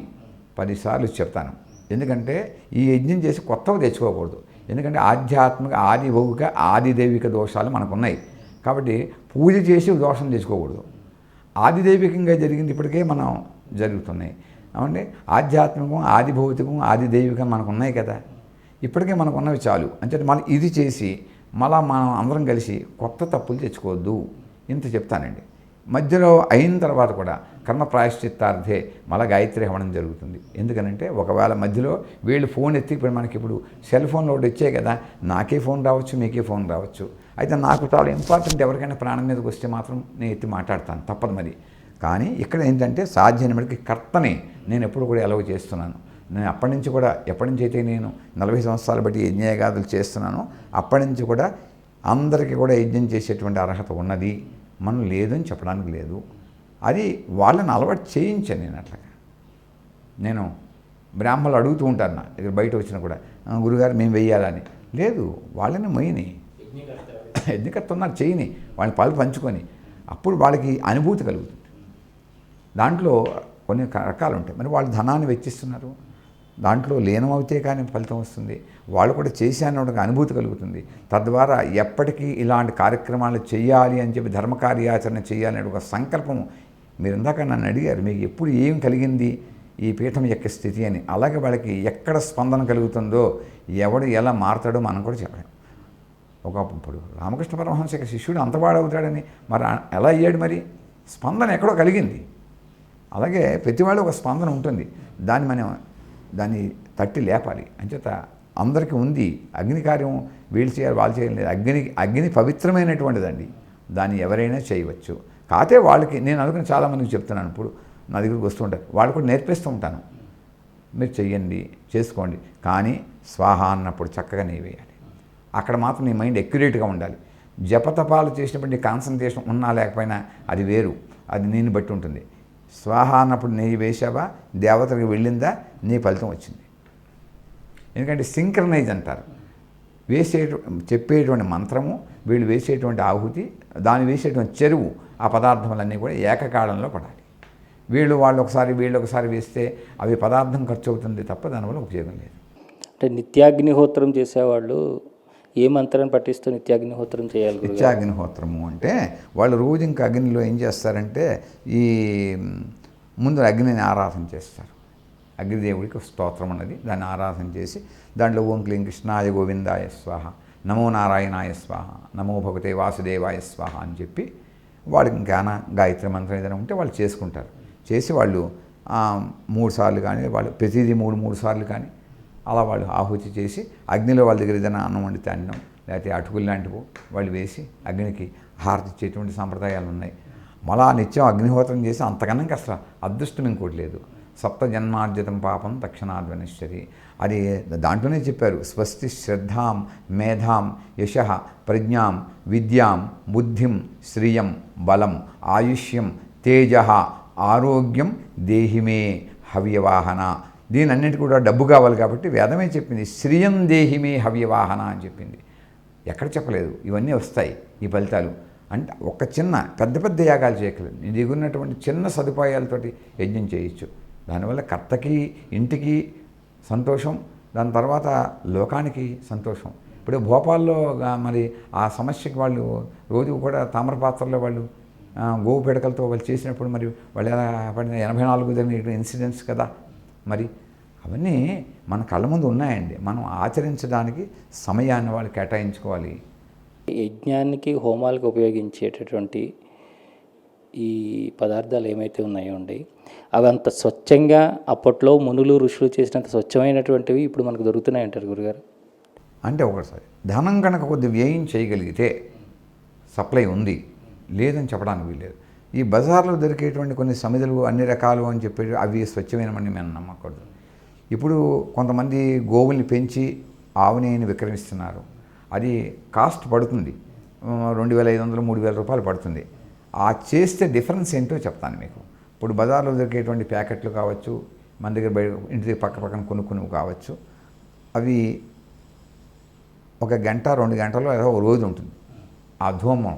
10 సార్లు చెప్తాను. ఎందుకంటే ఈ యజ్ఞం చేసి కొత్తవి తెచ్చుకోకూడదు. ఎందుకంటే ఆధ్యాత్మిక ఆది భౌతిక ఆదిదైవిక దోషాలు మనకున్నాయి. కాబట్టి పూజ చేసి దోషం తెచ్చుకోకూడదు. ఆదిదైవికంగా జరిగింది ఇప్పటికే మనం జరుగుతున్నాయి. అవునండి, ఆధ్యాత్మికం ఆది భౌతికం ఆది దైవికం మనకు ఉన్నాయి కదా, ఇప్పటికే మనకు ఉన్నవి చాలు. అంటే మనం ఇది చేసి మళ్ళా మనం అందరం కలిసి కొత్త తప్పులు తెచ్చుకోవద్దు. ఇంత చెప్తానండి. మధ్యలో అయిన తర్వాత కూడా కర్మ ప్రాయశ్చిత్తార్థే మళ్ళీ గాయత్రి హవనం జరుగుతుంది. ఎందుకనంటే ఒకవేళ మధ్యలో వీళ్ళు ఫోన్ ఎత్తి ఇప్పుడు మనకి ఇప్పుడు సెల్ ఫోన్లో ఒకటి వచ్చాయి కదా, నాకే ఫోన్ రావచ్చు మీకే ఫోన్ రావచ్చు. అయితే నాకు చాలా ఇంపార్టెంట్, ఎవరికైనా ప్రాణం మీదకి వస్తే మాత్రం నేను ఎత్తి మాట్లాడతాను, తప్పదు మరి. కానీ ఇక్కడ ఏంటంటే సాధ్యమైనప్పటికీ కర్తని నేను ఎప్పుడు కూడా ఎలవ చేస్తున్నాను. నేను అప్పటి నుంచి కూడా ఎప్పటి నుంచి అయితే నేను 40 సంవత్సరాలు బట్టి యజ్ఞయాగాదులు చేస్తున్నానో అప్పటి నుంచి కూడా అందరికీ కూడా యజ్ఞం చేసేటువంటి అర్హత ఉన్నది, మనం లేదని చెప్పడానికి లేదు. అది వాళ్ళని అలవాటు చేయించాను నేను. అట్లాగా నేను బ్రాహ్మణులు అడుగుతూ ఉంటాను నా దగ్గర బయట వచ్చినా కూడా, గురుగారు మేము వెయ్యాలని. లేదు, వాళ్ళని మొయ్యని యజ్ఞకర్త ఉన్నారు చేయని, వాళ్ళని పాలు పంచుకొని అప్పుడు వాళ్ళకి అనుభూతి కలుగుతుంది. దాంట్లో కొన్ని రకాలు ఉంటాయి. మరి వాళ్ళు ధనాన్ని వెచ్చిస్తున్నారు, దాంట్లో లీనమవుతే కానీ ఫలితం వస్తుంది. వాళ్ళు కూడా చేశాను ఒక అనుభూతి కలుగుతుంది. తద్వారా ఎప్పటికీ ఇలాంటి కార్యక్రమాలు చేయాలి అని చెప్పి ధర్మకార్యాచరణ చేయాలనే ఒక సంకల్పం. మీరు ఇందాక నన్ను అడిగారు మీకు ఎప్పుడు ఏం కలిగింది ఈ పీఠం యొక్క స్థితి అని. అలాగే వాళ్ళకి ఎక్కడ స్పందన కలుగుతుందో ఎవడు ఎలా మారుతాడో మనం కూడా చెప్పలేం. ఒకప్పుడు రామకృష్ణ పరమహంస యొక్క శిష్యుడు అంతవాడవుతాడని మరి ఎలా అయ్యాడు? మరి స్పందన ఎక్కడో కలిగింది. అలాగే ప్రతివాడు ఒక స్పందన ఉంటుంది, దాన్ని తట్టి లేపాలి. అంచేత అందరికీ ఉంది అగ్ని కార్యం, వీళ్ళు చేయాలి వాళ్ళు చేయాలి లేదు. అగ్ని పవిత్రమైనటువంటిదండి, దాన్ని ఎవరైనా చేయవచ్చు. కాకపోతే వాళ్ళకి నేను అనుకుని చాలామందికి చెప్తున్నాను, ఇప్పుడు నా దగ్గరికి వస్తుంటారు, వాళ్ళు కూడా నేర్పిస్తూ ఉంటాను, మీరు చెయ్యండి చేసుకోండి, కానీ స్వాహ అన్నప్పుడు చక్కగా నెయ్యి వేయాలి. అక్కడ మాత్రం నీ మైండ్ అక్యురేట్గా ఉండాలి. జపతపాలు చేసినప్పుడు కాన్సన్ట్రేషన్ ఉన్నా లేకపోయినా అది వేరు, అది నేను బట్టి ఉంటుంది. స్వాహ అన్నప్పుడు నెయ్యి వేసావా, దేవతలకు వెళ్ళిందా, నీ ఫలితం వచ్చింది. ఎందుకంటే సింక్రనైజ్ అంటారు. చెప్పేటువంటి మంత్రము, వీళ్ళు వేసేటువంటి ఆహుతి, దాన్ని వేసేటువంటి చెరువు, ఆ పదార్థములన్నీ కూడా ఏకకాలంలో పడాలి. వాళ్ళు ఒకసారి వేస్తే అవి పదార్థం ఖర్చు అవుతుంది తప్ప దానివల్ల ఉపయోగం లేదు. అంటే నిత్యాగ్నిహోత్రం చేసేవాళ్ళు ఏ మంత్రాన్ని పట్టిస్తూ నిత్యాగ్నిహోత్రం చేయాలి? నిత్యాగ్నిహోత్రము అంటే వాళ్ళు రోజు ఇంకా అగ్నిలో ఏం చేస్తారంటే ఈ ముందు అగ్నిని ఆరాధన చేస్తారు. అగ్నిదేవుడికి స్తోత్రం అన్నది, దాన్ని ఆరాధన చేసి దాంట్లో ఓం క్లీం కృష్ణాయ గోవిందాయ స్వాహ, నమో నారాయణాయ స్వాహ, నమో భగవతే వాసుదేవాయ స్వాహ అని చెప్పి వాళ్ళకి ఇంకా గాయత్రి మంత్రం ఏదైనా ఉంటే వాళ్ళు చేసుకుంటారు. చేసి వాళ్ళు 3 సార్లు కానీ వాళ్ళు ప్రతిదీ 3 సార్లు కానీ అలా వాళ్ళు ఆహుతి చేసి అగ్నిలో వాళ్ళ దగ్గర ఏదైనా అన్నం వండితే అన్నం, లేకపోతే అటుకులు లాంటివి వాళ్ళు వేసి అగ్నికి హారతి ఇచ్చేటువంటి సాంప్రదాయాలు ఉన్నాయి. మళ్ళా నిత్యం అగ్నిహోత్రం చేసి అంతకన్నా అసలు అదృష్టం ఇంకోటి లేదు. 7 జన్మార్జితం పాపం తక్షణాద్వనిశ్చరి, అది దాంట్లోనే చెప్పారు. స్వస్తి శ్రద్ధాం మేధాం యశః ప్రజ్ఞాం విద్యాం బుద్ధిం శ్రియం బలం ఆయుష్యం తేజః ఆరోగ్యం దేహిమే హవ్యవాహన. దీని అన్నింటి కూడా డబ్బు కావాలి కాబట్టి వేదమే చెప్పింది, శ్రియం దేహిమే హవ్యవాహన అని చెప్పింది. ఎక్కడ చెప్పలేదు, ఇవన్నీ వస్తాయి ఈ ఫలితాలు. అంటే ఒక చిన్న పెద్ద యాగాలు చేయగలరు, నీ దగ్గర ఉన్నటువంటి చిన్న సదుపాయాలతోటి యజ్ఞం చేయొచ్చు. దానివల్ల కర్తకి ఇంటికి సంతోషం, దాని తర్వాత లోకానికి సంతోషం. ఇప్పుడు భోపాల్లో మరి ఆ సమస్యకి వాళ్ళు రోజు కూడా తామ్రపాత్రలో వాళ్ళు గోవు పిడకలతో వాళ్ళు చేసినప్పుడు మరి వాళ్ళు ఎలా పడిన 84 జరిగిన ఇన్సిడెంట్స్ కదా. మరి అవన్నీ మన కళ్ళ ముందు ఉన్నాయండి. మనం ఆచరించడానికి సమయాన్ని వాళ్ళు కేటాయించుకోవాలి. యజ్ఞానికి హోమాలకు ఉపయోగించేటటువంటి ఈ పదార్థాలు ఏమైతే ఉన్నాయో అండి, అవి అంత స్వచ్ఛంగా అప్పట్లో మునులు ఋషులు చేసినంత స్వచ్ఛమైనటువంటివి ఇప్పుడు మనకు దొరుకుతున్నాయంటారు గురుగారు? అంటే ఒకసారి ధనం కనుక కొద్ది వ్యయం చేయగలిగితే సప్లై ఉంది, లేదని చెప్పడానికి వీల్లేదు. ఈ బజార్లో దొరికేటువంటి కొన్ని సమిధులు అన్ని రకాలు అని చెప్పి అవి స్వచ్ఛమైనవని మేము నమ్మకూడదు. ఇప్పుడు కొంతమంది గోవుల్ని పెంచి ఆవునేని విక్రయిస్తున్నారు. అది కాస్ట్ పడుతుంది, 2500 3000 రూపాయలు పడుతుంది. ఆ చేస్తే డిఫరెన్స్ ఏంటో చెప్తాను మీకు. ఇప్పుడు బజార్లో దొరికేటువంటి ప్యాకెట్లు కావచ్చు, మన దగ్గర ఇంటి పక్క పక్కన కొనుక్కునేవి కావచ్చు, అవి 1 గంట 2 గంటలో ఏదో ఒక రోజు ఉంటుంది ఆ ధూమం.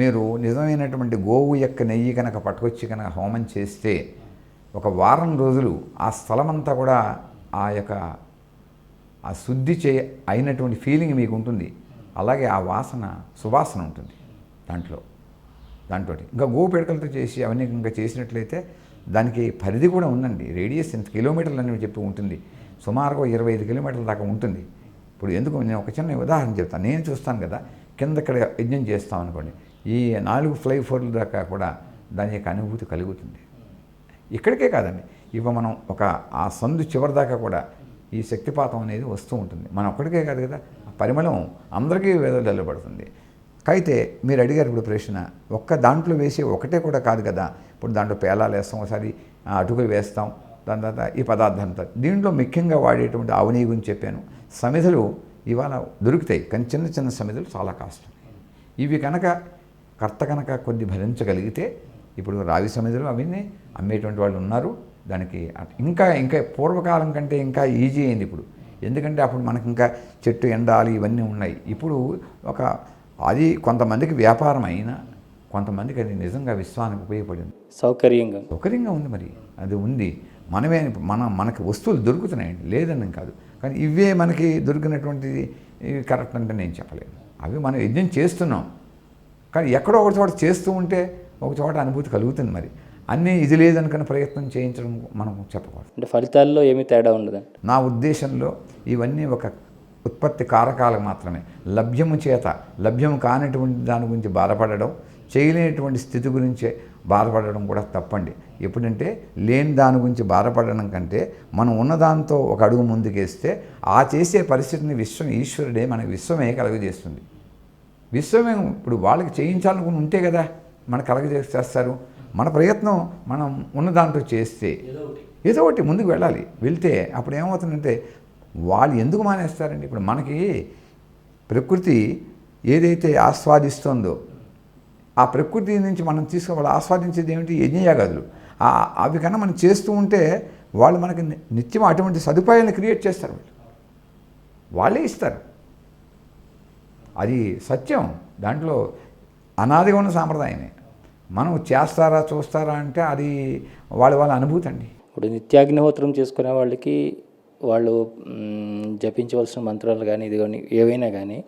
మీరు నిజమైనటువంటి గోవు యొక్క నెయ్యి కనుక పట్టుకొచ్చి కనుక హోమం చేస్తే 1 వారం రోజులు ఆ స్థలమంతా కూడా ఆ శుద్ధి అయినటువంటి ఫీలింగ్ మీకు ఉంటుంది. అలాగే ఆ వాసన సువాసన ఉంటుంది దాంతో. ఇంకా గోవు పిడకలతో చేసి అవన్నీ ఇంకా చేసినట్లయితే దానికి పరిధి కూడా ఉందండి. రేడియస్ ఎంత కిలోమీటర్లు అనేవి చెప్పి ఉంటుంది, సుమారుగా 25 కిలోమీటర్ల దాకా ఉంటుంది. ఇప్పుడు ఎందుకు నేను ఒక చిన్న ఉదాహరణ చెప్తాను. నేను చూస్తాను కదా, కింద ఇక్కడ యజ్ఞం చేస్తాం అనుకోండి, ఈ 4 ఫ్లైఓవర్ల దాకా కూడా దాని యొక్క అనుభూతి కలుగుతుంది. ఇక్కడికే కాదండి, ఇప్పుడు మనం ఆ సందు చివరి దాకా కూడా ఈ శక్తిపాతం అనేది వస్తూ ఉంటుంది. మనం ఒక్కడికే కాదు కదా, ఆ పరిమళం అందరికీ వెదజల్లబడుతుంది. అయితే మీరు అడిగారు ఇప్పుడు ప్రశ్న, దాంట్లో వేసి ఒకటే కూడా కాదు కదా. ఇప్పుడు దాంట్లో పేలాలు వేస్తాం, ఒకసారి అటుకులు వేస్తాం, దాని తర్వాత ఈ పదార్థాలతో దీంట్లో ముఖ్యంగా వాడేటువంటి ఆవు నెయ్యి గురించి చెప్పాను. సమిధులు ఇవాళ దొరుకుతాయి, కానీ చిన్న చిన్న సమిధులు చాలా కాస్ట్. ఇవి కనుక కొద్ది భరించగలిగితే, ఇప్పుడు రావి సమిధులు అవన్నీ అమ్మేటువంటి వాళ్ళు ఉన్నారు. దానికి ఇంకా పూర్వకాలం కంటే ఇంకా ఈజీ అయింది ఇప్పుడు. ఎందుకంటే అప్పుడు మనకి ఇంకా చెట్టు ఎండాలి ఇవన్నీ ఉన్నాయి. ఇప్పుడు అది కొంతమందికి వ్యాపారం అయినా కొంతమందికి అది నిజంగా విశ్వానికి ఉపయోగపడింది, సౌకర్యంగా ఉంది. మరి అది ఉంది, మనకి వస్తువులు దొరుకుతున్నాయండి, లేదని కాదు. కానీ ఇవే మనకి దొరికినటువంటిది కరెక్ట్ అంటే నేను చెప్పలేను. అవి మనం యజ్ఞం చేస్తున్నాం, కానీ ఎక్కడో ఒక చోట చేస్తూ ఉంటే ఒక చోట అనుభూతి కలుగుతుంది. మరి అన్నీ ఇది లేదనుకున్న ప్రయత్నం చేయించడం మనం చెప్పకూడదు. అంటే ఫలితాల్లో ఏమీ తేడా ఉండదండి నా ఉద్దేశంలో. ఇవన్నీ ఒక ఉత్పత్తి కారకాలకు మాత్రమే. లభ్యము కానటువంటి దాని గురించి బాధపడడం, చేయలేనటువంటి స్థితి గురించి బాధపడడం కూడా తప్పండి. ఎప్పుడంటే లేని దాని గురించి బాధపడడం కంటే మనం ఉన్నదాంతో ఒక అడుగు ముందుకేస్తే ఆ చేసే పరిస్థితిని ఈశ్వరుడే మనకి విశ్వమే కలుగజేస్తుంది. విశ్వమే ఇప్పుడు వాళ్ళకి చేయించాలనుకుని ఉంటే కదా మనకు కలగజేస్తారు. మన ప్రయత్నం మనం ఉన్న దాంట్లో చేస్తే ఏదో ఒకటి ముందుకు వెళ్తే అప్పుడు ఏమవుతుందంటే వాళ్ళు ఎందుకు మానేస్తారండి. ఇప్పుడు మనకి ప్రకృతి ఏదైతే ఆస్వాదిస్తుందో ఆ ప్రకృతి నుంచి మనం వాళ్ళు ఆస్వాదించేది ఏమిటి? యజ్ఞయాగాదులు. అవి కన్నా మనం చేస్తూ ఉంటే వాళ్ళు మనకి నిత్యం అటువంటి సదుపాయాలను క్రియేట్ చేస్తారు. వాళ్ళే ఇస్తారు, అది సత్యం. దాంట్లో అనాదిగా ఉన్న సాంప్రదాయమే. మనం చేస్తారా చూస్తారా అంటే అది వాళ్ళ అనుభూతి అండి. ఇప్పుడు నిత్యాగ్నిహోత్రం చేసుకునే వాళ్ళకి వాళ్ళు జపించవలసిన మంత్రాలు కానీ ఇది కానీ ఏవైనా కానీ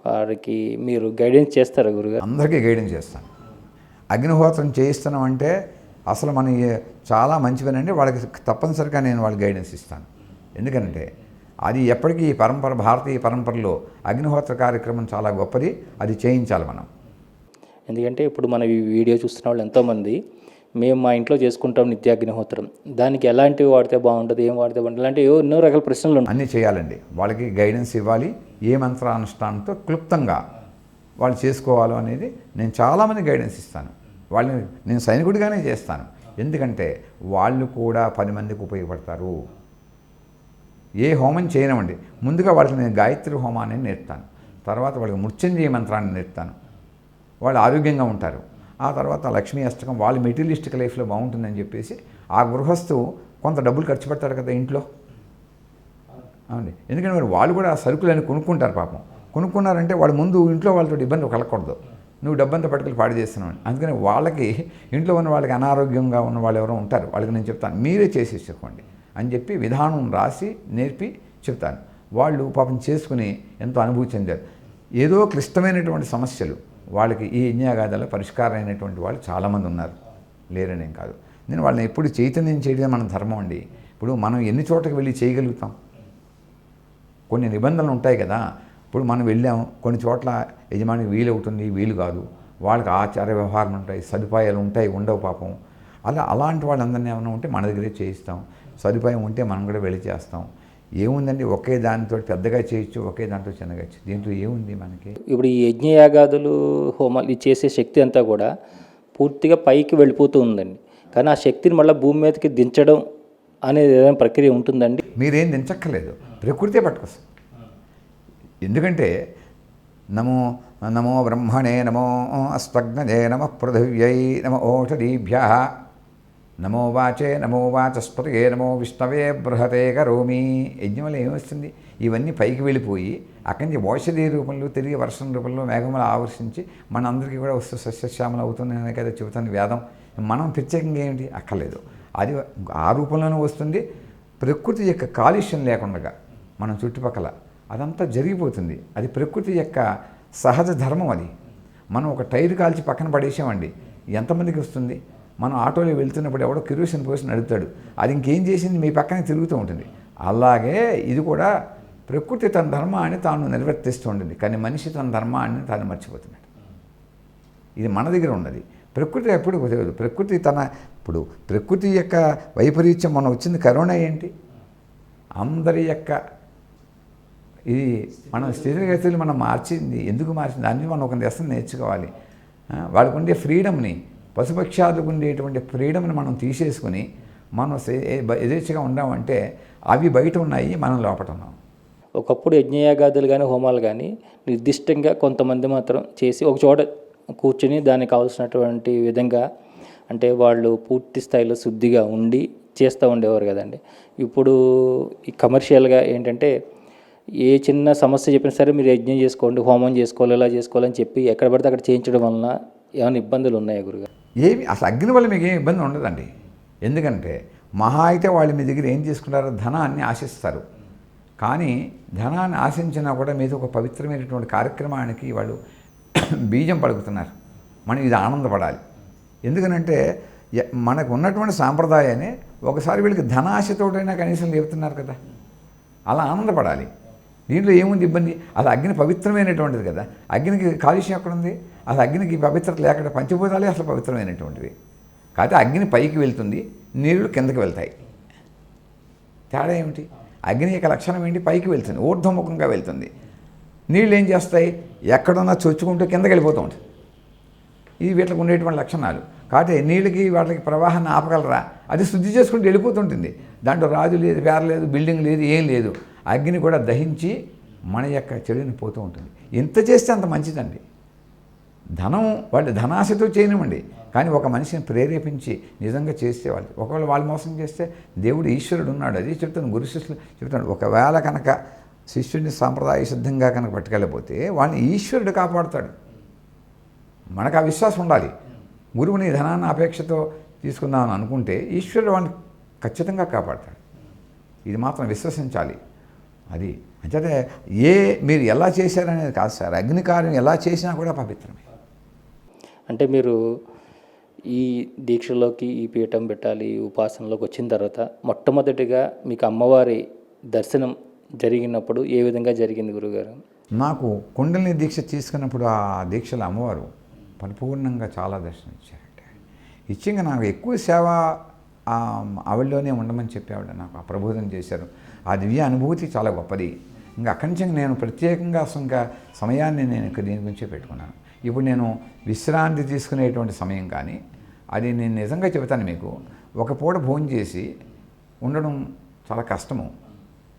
వారికి మీరు గైడెన్స్ చేస్తారా గురుగారు? అందరికీ గైడెన్స్ చేస్తాను. అగ్నిహోత్రం చేయిస్తున్నాం అంటే అసలు మన చాలా మంచివనండి. వాళ్ళకి తప్పనిసరిగా నేను వాళ్ళకి గైడెన్స్ ఇస్తాను. ఎందుకంటే అది ఎప్పటికీ భారతీయ పరంపరలో అగ్నిహోత్ర కార్యక్రమం చాలా గొప్పది, అది చేయించాలి మనం. ఎందుకంటే ఇప్పుడు మన ఈ వీడియో చూస్తున్న వాళ్ళు ఎంతోమంది మేము మా ఇంట్లో చేసుకుంటాం నిత్యాగ్నిహోత్రం, దానికి ఎలాంటివి వాడితే బాగుంటుంది, ఏం వాడితే బాగుంటుంది, ఇలాంటి ఎన్నో రకాల ప్రశ్నలు ఉంటాయి. అన్నీ చేయాలండి. వాళ్ళకి గైడెన్స్ ఇవ్వాలి. ఏ మంత్రానుష్ఠానంతో క్లుప్తంగా వాళ్ళు చేసుకోవాలో అనేది నేను చాలామంది గైడెన్స్ ఇస్తాను. వాళ్ళని నేను సైనికుడిగానే చేస్తాను. ఎందుకంటే వాళ్ళు కూడా 10 మందికి ఉపయోగపడతారు. ఏ హోమం చేయనివ్వండి, ముందుగా వాళ్ళకి నేను గాయత్రి హోమాన్ని నేర్పుతాను. తర్వాత వాళ్ళకి మృత్యుంజయ మంత్రాన్ని నేర్పుతాను. వాళ్ళు ఆరోగ్యంగా ఉంటారు. ఆ తర్వాత లక్ష్మీ అష్టకం వాళ్ళు మెటీరియలిస్టిక్ లైఫ్లో బాగుంటుందని చెప్పేసి ఆ గృహస్థు కొంత డబ్బులు ఖర్చు పెడతాడు కదా ఇంట్లో. అవునండి. ఎందుకంటే మరి వాళ్ళు కూడా ఆ సరుకులని కొనుక్కుంటారు. పాపం కొనుక్కున్నారంటే వాళ్ళు ముందు ఇంట్లో వాళ్ళతో ఇబ్బంది కలగకూడదు. నువ్వు డబ్బంతా పట్టుకెళ్ళి పాడు చేస్తున్నావు. అందుకని వాళ్ళకి ఇంట్లో ఉన్న వాళ్ళకి అనారోగ్యంగా ఉన్న వాళ్ళు ఎవరో ఉంటారు, వాళ్ళకి నేను చెప్తాను మీరే చేసి చెప్పండి అని చెప్పి విధానం రాసి నేర్పి చెప్తాను. వాళ్ళు పాపం చేసుకుని ఎంతో అనుభూతి చెందారు. ఏదో క్లిష్టమైనటువంటి సమస్యలు వాళ్ళకి ఈ యజ్ఞయాగాదాల పరిష్కారం అయినటువంటి వాళ్ళు చాలామంది ఉన్నారు, లేరనేం కాదు. నేను వాళ్ళని ఎప్పుడు చైతన్యం చేయడమే మన ధర్మం అండి. ఇప్పుడు మనం ఎన్ని చోట్లకి వెళ్ళి చేయగలుగుతాం? కొన్ని నిబంధనలు ఉంటాయి కదా. ఇప్పుడు మనం వెళ్ళాం, కొన్ని చోట్ల యజమానికి వీలు అవుతుంది, వీలు కాదు. వాళ్ళకి ఆచార వ్యవహారం ఉంటాయి, సదుపాయాలు ఉంటాయి, ఉండవు పాపం. అలాంటి వాళ్ళందరినీ ఏమైనా ఉంటే మన దగ్గరే చేయిస్తాం. సదుపాయం ఉంటే మనం కూడా వెళ్ళి చేస్తాం. ఏముందండి, ఒకే దానితో పెద్దగా చేయొచ్చు, ఒకే దాంట్లో చిన్నగా చేయొచ్చు. దీంట్లో ఏముంది మనకి? ఇప్పుడు ఈ యజ్ఞయాగాదులు హోమాలు ఇది చేసే శక్తి అంతా కూడా పూర్తిగా పైకి వెళ్ళిపోతూ ఉందండి. కానీ ఆ శక్తిని మళ్ళీ భూమి మీదకి దించడం అనేది ఏదైనా ప్రక్రియ ఉంటుందండి? మీరేం దించక్కర్లేదు, ప్రకృతే పట్టుకొస్తుంది. ఎందుకంటే నమో నమో బ్రహ్మణే నమో అస్త్వగ్నజే నమ పృథివ్యై నమ ఓషధీభ్య నమో వాచే నమో వాచస్పతిగే నమో విష్ణవే బృహతే కరోమి. యజ్ఞం వల్ల ఏమొస్తుంది? ఇవన్నీ పైకి వెళ్ళిపోయి అక్కడి నుంచి ఔషధి రూపంలో తిరిగి వర్షం రూపంలో మేఘములు ఆవర్షించి మనందరికీ కూడా వస్తూ సస్యశ్యామలు అవుతుందని కదా చెబుతుంది వేదం. మనం ప్రత్యేకంగా ఏమిటి అక్కర్లేదు, అది ఆ రూపంలోనే వస్తుంది. ప్రకృతి యొక్క కాలుష్యం లేకుండా మనం చుట్టుపక్కల అదంతా జరిగిపోతుంది. అది ప్రకృతి యొక్క సహజ ధర్మం. అది మనం ఒక టైర్ కాల్చి పక్కన పడేసామండి, ఎంతమందికి వస్తుంది? మనం ఆటోలో వెళ్తున్నప్పుడు ఎవడో కిరోసిన్ పోసి నడుపుతాడు, అది ఇంకేం చేసింది మీ పక్కనే తిరుగుతూ ఉంటుంది. అలాగే ఇది కూడా ప్రకృతి తన ధర్మాన్ని తాను నిర్వర్తిస్తూ ఉంటుంది, కానీ మనిషి తన ధర్మాన్ని తాను మర్చిపోతున్నాడు. ఇది మన దగ్గర ఉన్నది. ప్రకృతి ఎప్పుడు కుదరదు. ప్రకృతి ఇప్పుడు ప్రకృతి యొక్క వైపరీత్యం మనం వచ్చింది కరోనా ఏంటి? అందరి యొక్క ఇది మనం స్థితిగతులు మనం మార్చింది. ఎందుకు మార్చింది? దాన్ని మనం ఒక లెసన్ నేర్చుకోవాలి. వాళ్ళకు ఉండే ఫ్రీడమ్ని, పశుపక్షాలకు ఉండేటువంటి ఫ్రీడమ్ని మనం తీసేసుకుని మనం యథేచ్ఛగా ఉన్నామంటే అవి బయట ఉన్నాయి, మనం లోపల ఉన్నాం. ఒకప్పుడు యజ్ఞయాగాదులు కానీ హోమాలు కానీ నిర్దిష్టంగా కొంతమంది మాత్రం చేసి ఒక చోట కూర్చుని దానికి కావాల్సినటువంటి విధంగా అంటే వాళ్ళు పూర్తి స్థాయిలో శుద్ధిగా ఉండి చేస్తూ ఉండేవారు కదండి. ఇప్పుడు ఈ కమర్షియల్గా ఏంటంటే ఏ చిన్న సమస్య చెప్పినా సరే మీరు యజ్ఞం చేసుకోండి, హోమం చేసుకోవాలి, ఇలా చేసుకోవాలని చెప్పి ఎక్కడ పడితే అక్కడ చేయించడం వలన ఏమైనా ఇబ్బందులు ఉన్నాయా గురుగారు? ఏమి అసలు అగ్ని వల్ల మీకు ఏం ఇబ్బంది ఉండదండి. ఎందుకంటే మహా అయితే వాళ్ళు మీ దగ్గర ఏం చేసుకుంటారో ధనాన్ని ఆశిస్తారు. కానీ ధనాన్ని ఆశించినా కూడా మీద ఒక పవిత్రమైనటువంటి కార్యక్రమానికి వాళ్ళు బీజం పలుకుతున్నారు. మనం ఇది ఆనందపడాలి. ఎందుకనంటే మనకు ఉన్నటువంటి సాంప్రదాయాన్ని ఒకసారి వీళ్ళకి ధనాశతోటైనా కనీసం లేపుతున్నారు కదా, అలా ఆనందపడాలి. దీంట్లో ఏముంది ఇబ్బంది? అది అగ్ని పవిత్రమైనటువంటిది కదా. అగ్నికి కాలుష్యం ఎక్కడుంది? అది అగ్నికి పవిత్రత లేకుండా పంచభూతాలే అసలు పవిత్రమైనటువంటివి. కాకపోతే అగ్ని పైకి వెళ్తుంది, నీళ్లు కిందకి వెళ్తాయి. తేడా ఏమిటి? అగ్ని యొక్క లక్షణం ఏంటి? పైకి వెళ్తుంది, ఊర్ధ్వముఖంగా వెళ్తుంది. నీళ్ళు ఏం చేస్తాయి? ఎక్కడున్నా చొచ్చుకుంటూ కిందకి వెళ్ళిపోతూ ఉంటుంది. ఇది వీటికి ఉండేటువంటి లక్షణాలు. కాబట్టి నీళ్ళకి వాటికి ప్రవాహాన్ని ఆపగలరా? అది శుద్ధి చేసుకుంటూ వెళ్ళిపోతుంటుంది. దాంట్లో రాజు లేదు, పేర లేదు, బిల్డింగ్ లేదు, ఏం లేదు. అగ్ని కూడా దహించి మన యొక్క చెడుని పోతూ ఉంటుంది. ఎంత చేస్తే అంత మంచిదండి. ధనం వాళ్ళు ధనాశతో చేయనివ్వండి, కానీ ఒక మనిషిని ప్రేరేపించి నిజంగా చేస్తే వాళ్ళు ఒకవేళ వాళ్ళు మోసం చేస్తే దేవుడు ఈశ్వరుడు ఉన్నాడు. అది చెప్తాను, గురు శిష్యులు చెప్తాను. ఒకవేళ కనుక శిష్యుడిని సాంప్రదాయ సిద్ధంగా కనుక పట్టుకెళ్ళిపోతే వాళ్ళని ఈశ్వరుడు కాపాడుతాడు. మనకు ఆ విశ్వాసం ఉండాలి. గురువుని ధనాన్ని అపేక్షతో తీసుకుందామని అనుకుంటే ఈశ్వరుడు వాడిని ఖచ్చితంగా కాపాడతాడు. ఇది మాత్రం విశ్వసించాలి. అది అంటే మీరు ఎలా చేశారనేది కాదు సార్, అగ్ని కార్యం ఎలా చేసినా కూడా పవిత్రమే. అంటే మీరు ఈ దీక్షలోకి ఈ పీఠం పెట్టాలి, ఉపాసనలోకి వచ్చిన తర్వాత మొట్టమొదటిగా మీకు అమ్మవారి దర్శనం జరిగినప్పుడు ఏ విధంగా జరిగింది గురుగారు? నాకు కుండలిని దీక్ష తీసుకున్నప్పుడు ఆ దీక్షలో అమ్మవారు పరిపూర్ణంగా చాలా దర్శనం ఇచ్చారంటే ఇచ్చింగా నాకు ఎక్కువ సేవ ఆవిడలోనే ఉండమని చెప్పేవాడు. నాకు ఆ ప్రబోధన చేశారు. ఆ దివ్య అనుభూతి చాలా గొప్పది. ఇంకా అక్కడి నుంచి నేను ప్రత్యేకంగా ఇంకా సమయాన్ని నేను ఇక్కడ దీని గురించే పెట్టుకున్నాను. ఇప్పుడు నేను విశ్రాంతి తీసుకునేటువంటి సమయం కానీ అది నేను నిజంగా చెబుతాను మీకు, ఒక పూట భోజనం చేసి ఉండడం చాలా కష్టము.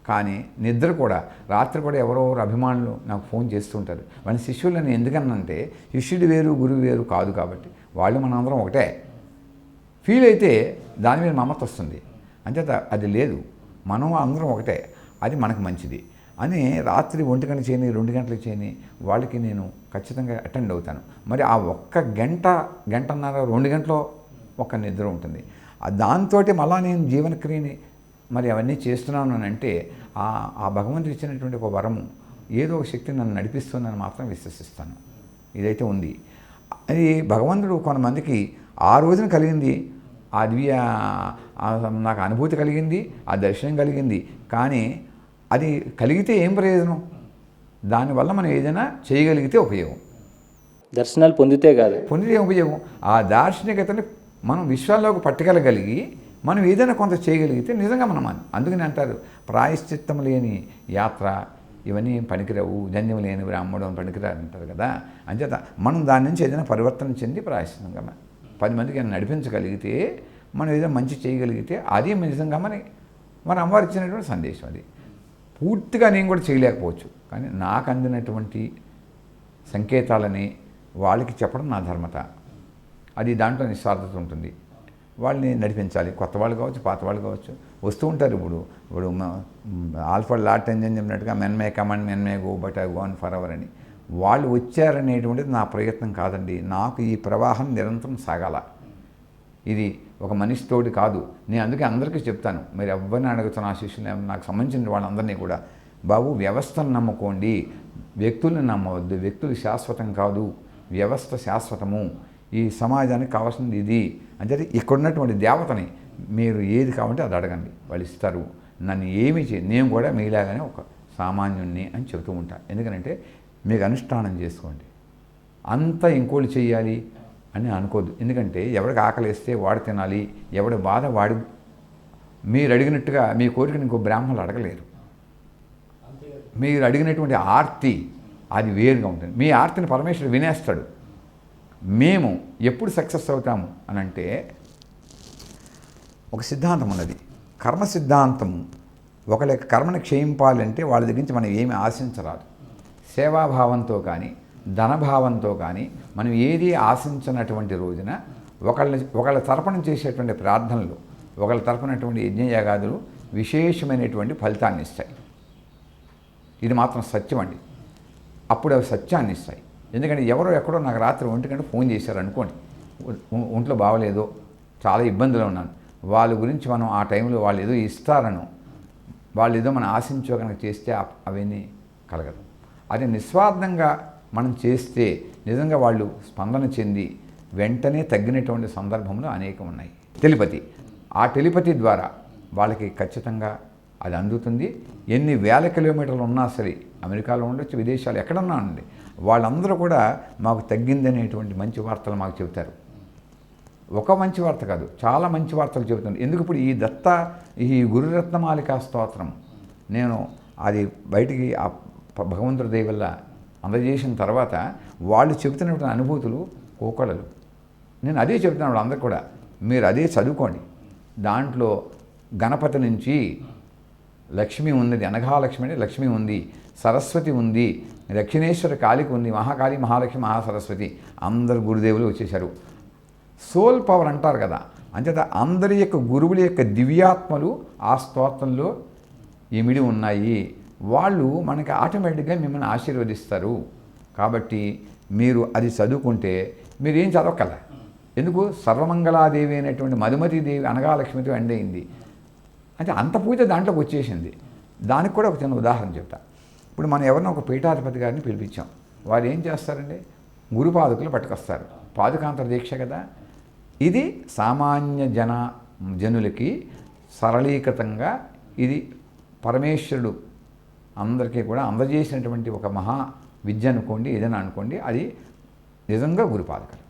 కానీ నిద్ర కూడా రాత్రి కూడా ఎవరో అభిమానులు నాకు ఫోన్ చేస్తుంటారు. వాళ్ళ శిష్యులని ఎందుకనంటే శిష్యుడు వేరు గురువు వేరు కాదు కాబట్టి వాళ్ళు మనందరం ఒకటే ఫీల్ అయితే దాని మీద మమత వస్తుంది. అంచేత అది లేదు, మనం అందరం ఒకటే, అది మనకు మంచిది అని రాత్రి 1 గంట చేయని 2 గంటలకు చేయని వాళ్ళకి నేను ఖచ్చితంగా అటెండ్ అవుతాను. మరి ఆ ఒక్క గంటన్నర 2 గంటలో ఒక నిద్ర ఉంటుంది. దాంతో మళ్ళా నేను జీవనక్రియని మరి అవన్నీ చేస్తున్నాను అని అంటే ఆ భగవంతుడు ఇచ్చినటువంటి ఒక వరము, ఏదో ఒక శక్తి నన్ను నడిపిస్తుందని మాత్రం విశ్వసిస్తాను. ఇదైతే ఉంది. అది భగవంతుడు కొంతమందికి ఆ రోజున కలిగింది, ఆ దివ్య నాకు అనుభూతి కలిగింది, ఆ దర్శనం కలిగింది. కానీ అది కలిగితే ఏం ప్రయోజనం? దానివల్ల మనం ఏదైనా చేయగలిగితే ఉపయోగం. దర్శనాలు పొందితే ఉపయోగం. ఆ దార్శనికతని మనం విశ్వాల్లోకి పట్టుకెళ్ళగలిగి మనం ఏదైనా కొంత చేయగలిగితే నిజంగా మనం అందుకని అంటారు ప్రాయశ్చిత్తం లేని యాత్ర ఇవన్నీ పనికిరావు, జన్యం లేని బ్రాహ్మణం పనికిరారు అంటారు కదా. అంచేత మనం దాని నుంచి ఏదైనా పరివర్తన చెంది ప్రాయశ్చిత్తంగా 10 మందికి నడిపించగలిగితే మనం ఏదో మంచి చేయగలిగితే అది నిజంగా మన అమ్మవారు ఇచ్చినటువంటి సందేశం. అది పూర్తిగా నేను కూడా చేయలేకపోవచ్చు, కానీ నాకు అందినటువంటి సంకేతాలని వాళ్ళకి చెప్పడం నా ధర్మత. అది దాంట్లో నిస్వార్థత ఉంటుంది. వాళ్ళని నడిపించాలి. కొత్త వాళ్ళు కావచ్చు, పాత వాళ్ళు కావచ్చు, వస్తూ ఉంటారు. ఇప్పుడు ఆల్ఫర్డ్ లార్టెంజన్ చెప్పినట్టుగా men may come and men may go but I go on for ever అని. వాళ్ళు వచ్చారనేటువంటిది నా ప్రయత్నం కాదండి. నాకు ఈ ప్రవాహం నిరంతరం సాగాల. ఇది ఒక మనిషితోటి కాదు. నేను అందుకే అందరికీ చెప్తాను, మీరు ఎవరిని అడుగుతున్న ఆ శిష్యులు నాకు సంబంధించిన వాళ్ళందరినీ కూడా, బాబు వ్యవస్థను నమ్ముకోండి, వ్యక్తుల్ని నమ్మవద్దు. వ్యక్తులు శాశ్వతం కాదు, వ్యవస్థ శాశ్వతము. ఈ సమాజానికి కావాల్సింది ఇది అంటే ఇక్కడున్నటువంటి దేవతని మీరు ఏది కావాలంటే అది అడగండి, వాళ్ళు ఇస్తారు. నన్ను ఏమీ నేను కూడా మీలాగానే ఒక సామాన్యుణ్ణి అని చెబుతూ ఉంటాను. ఎందుకంటే మీకు అనుష్ఠానం చేసుకోండి, అంతా ఇంకోళ్ళు చెయ్యాలి అని అనుకోద్దు. ఎందుకంటే ఎవరికి ఆకలిస్తే వాడు తినాలి, ఎవడి బాధ వాడి. మీరు అడిగినట్టుగా మీ కోరికను ఇంకో బ్రాహ్మణులు అడగలేరు. మీరు అడిగినటువంటి ఆర్తి అది వేరుగా ఉంటుంది. మీ ఆర్తిని పరమేశ్వరుడు వినేస్తాడు. మేము ఎప్పుడు సక్సెస్ అవుతాము అని అంటే, ఒక సిద్ధాంతం ఉన్నది, కర్మ సిద్ధాంతం. ఒకళ్ళ కర్మని క్షయింపాలంటే వాళ్ళ దగ్గర నుంచి మనం ఏమి ఆశించరాదు. సేవాభావంతో కానీ ధనభావంతో కానీ మనం ఏది ఆశించినటువంటి రోజున ఒకళ్ళ తరపున చేసేటువంటి ప్రార్థనలు, ఒకళ్ళ తరపునటువంటి యజ్ఞయాగాదులు విశేషమైనటువంటి ఫలితాన్ని ఇస్తాయి. ఇది మాత్రం సత్యం అండి. అప్పుడు అవి సత్యాన్ని ఇస్తాయి. ఎందుకంటే ఎవరో ఎక్కడో నాకు రాత్రి 1 గంటకు ఫోన్ చేశారు అనుకోండి, ఒంట్లో బాగలేదో, చాలా ఇబ్బందులు ఉన్నాను, వాళ్ళ గురించి మనం ఆ టైంలో వాళ్ళు ఏదో ఇస్తారనో, వాళ్ళు ఏదో మనం ఆశించో కనుక చేస్తే అవన్నీ కలగదు. అది నిస్వార్థంగా మనం చేస్తే నిజంగా వాళ్ళు స్పందన చెంది వెంటనే తగ్గినటువంటి సందర్భంలో అనేకం ఉన్నాయి. టెలిపతి, ఆ టెలిపతి ద్వారా వాళ్ళకి ఖచ్చితంగా అది అందుతుంది. ఎన్ని వేల కిలోమీటర్లు ఉన్నా సరే, అమెరికాలో ఉండొచ్చు, విదేశాలు ఎక్కడన్నా ఉండండి, వాళ్ళందరూ కూడా మాకు తగ్గిందనేటువంటి మంచి వార్తలు మాకు చెబుతారు. ఒక మంచి వార్త కాదు, చాలా మంచి వార్తలు చెబుతుంది. ఎందుకు ఇప్పుడు ఈ గురురత్నమాలికా స్తోత్రం నేను అది బయటికి ఆ భగవంతుడి దయ వల్ల అందజేసిన తర్వాత వాళ్ళు చెబుతున్నటువంటి అనుభూతులు కోకొడలు. నేను అదే చెబుతున్నాను వాళ్ళందరూ కూడా, మీరు అదే చదువుకోండి. దాంట్లో గణపతి నుంచి లక్ష్మి ఉన్నది, అనఘాలక్ష్మి అంటే లక్ష్మి ఉంది, సరస్వతి ఉంది, దక్షిణేశ్వర కాళికి ఉంది, మహాకాళి, మహాలక్ష్మి, మహాసరస్వతి, అందరు గురుదేవులు వచ్చేశారు. సోల్ పవర్ అంటారు కదా, అంచేత అందరి యొక్క గురువుల యొక్క దివ్యాత్మలు ఆ స్తోత్రంలో ఇమిడి ఉన్నాయి. వాళ్ళు మనకి ఆటోమేటిక్గా మిమ్మల్ని ఆశీర్వదిస్తారు. కాబట్టి మీరు అది చదువుకుంటే మీరు ఏం చదవకల. ఎందుకు? సర్వమంగళాదేవి అయినటువంటి మధుమతీదేవి అనఘాలక్ష్మితో ఎండ్ అయింది అంటే అంత పూజ దాంట్లోకి వచ్చేసింది. దానికి కూడా ఒక చిన్న ఉదాహరణ చెప్తా. ఇప్పుడు మనం ఎవరినో ఒక పీఠాధిపతి గారిని పిలిపించాం, వారు ఏం చేస్తారండి, గురుపాదుకులు పట్టుకొస్తారు. పాదుకాంతర దీక్ష కదా ఇది. సామాన్య జనులకి సరళీకృతంగా ఇది పరమేశ్వరుడు అందరికీ కూడా అందజేసినటువంటి ఒక మహా విద్య అనుకోండి, ఏదైనా అనుకోండి, అది నిజంగా గురుపాదకులు.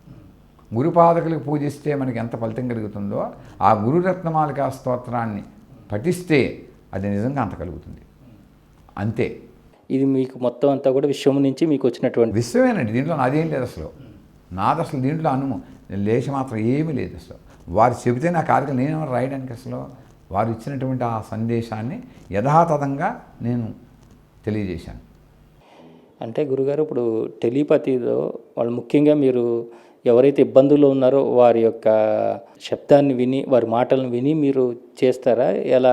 గురుపాదకులకు పూజిస్తే మనకి ఎంత ఫలితం కలుగుతుందో, ఆ గురురత్నమాలికా స్తోత్రాన్ని పఠిస్తే అది నిజంగా అంత కలుగుతుంది. అంతే. ఇది మీకు మొత్తం అంతా కూడా విశ్వం నుంచి మీకు వచ్చినటువంటి విశ్వమేనండి. దీంట్లో నాదేం లేదు అసలు. నాది అసలు దీంట్లో లేచ మాత్రం ఏమీ లేదు అసలు. వారు చెబితే నా కార్యక్రమం నేనేమో రాయడానికి అసలు వారు ఇచ్చినటువంటి ఆ సందేశాన్ని యథాతథంగా నేను తెలియజేశాను. అంటే గురుగారు, ఇప్పుడు టెలిపతిలో వాళ్ళు ముఖ్యంగా మీరు ఎవరైతే ఇబ్బందుల్లో ఉన్నారో వారి యొక్క శబ్దాన్ని విని, వారి మాటలను విని మీరు చేస్తారా? ఎలా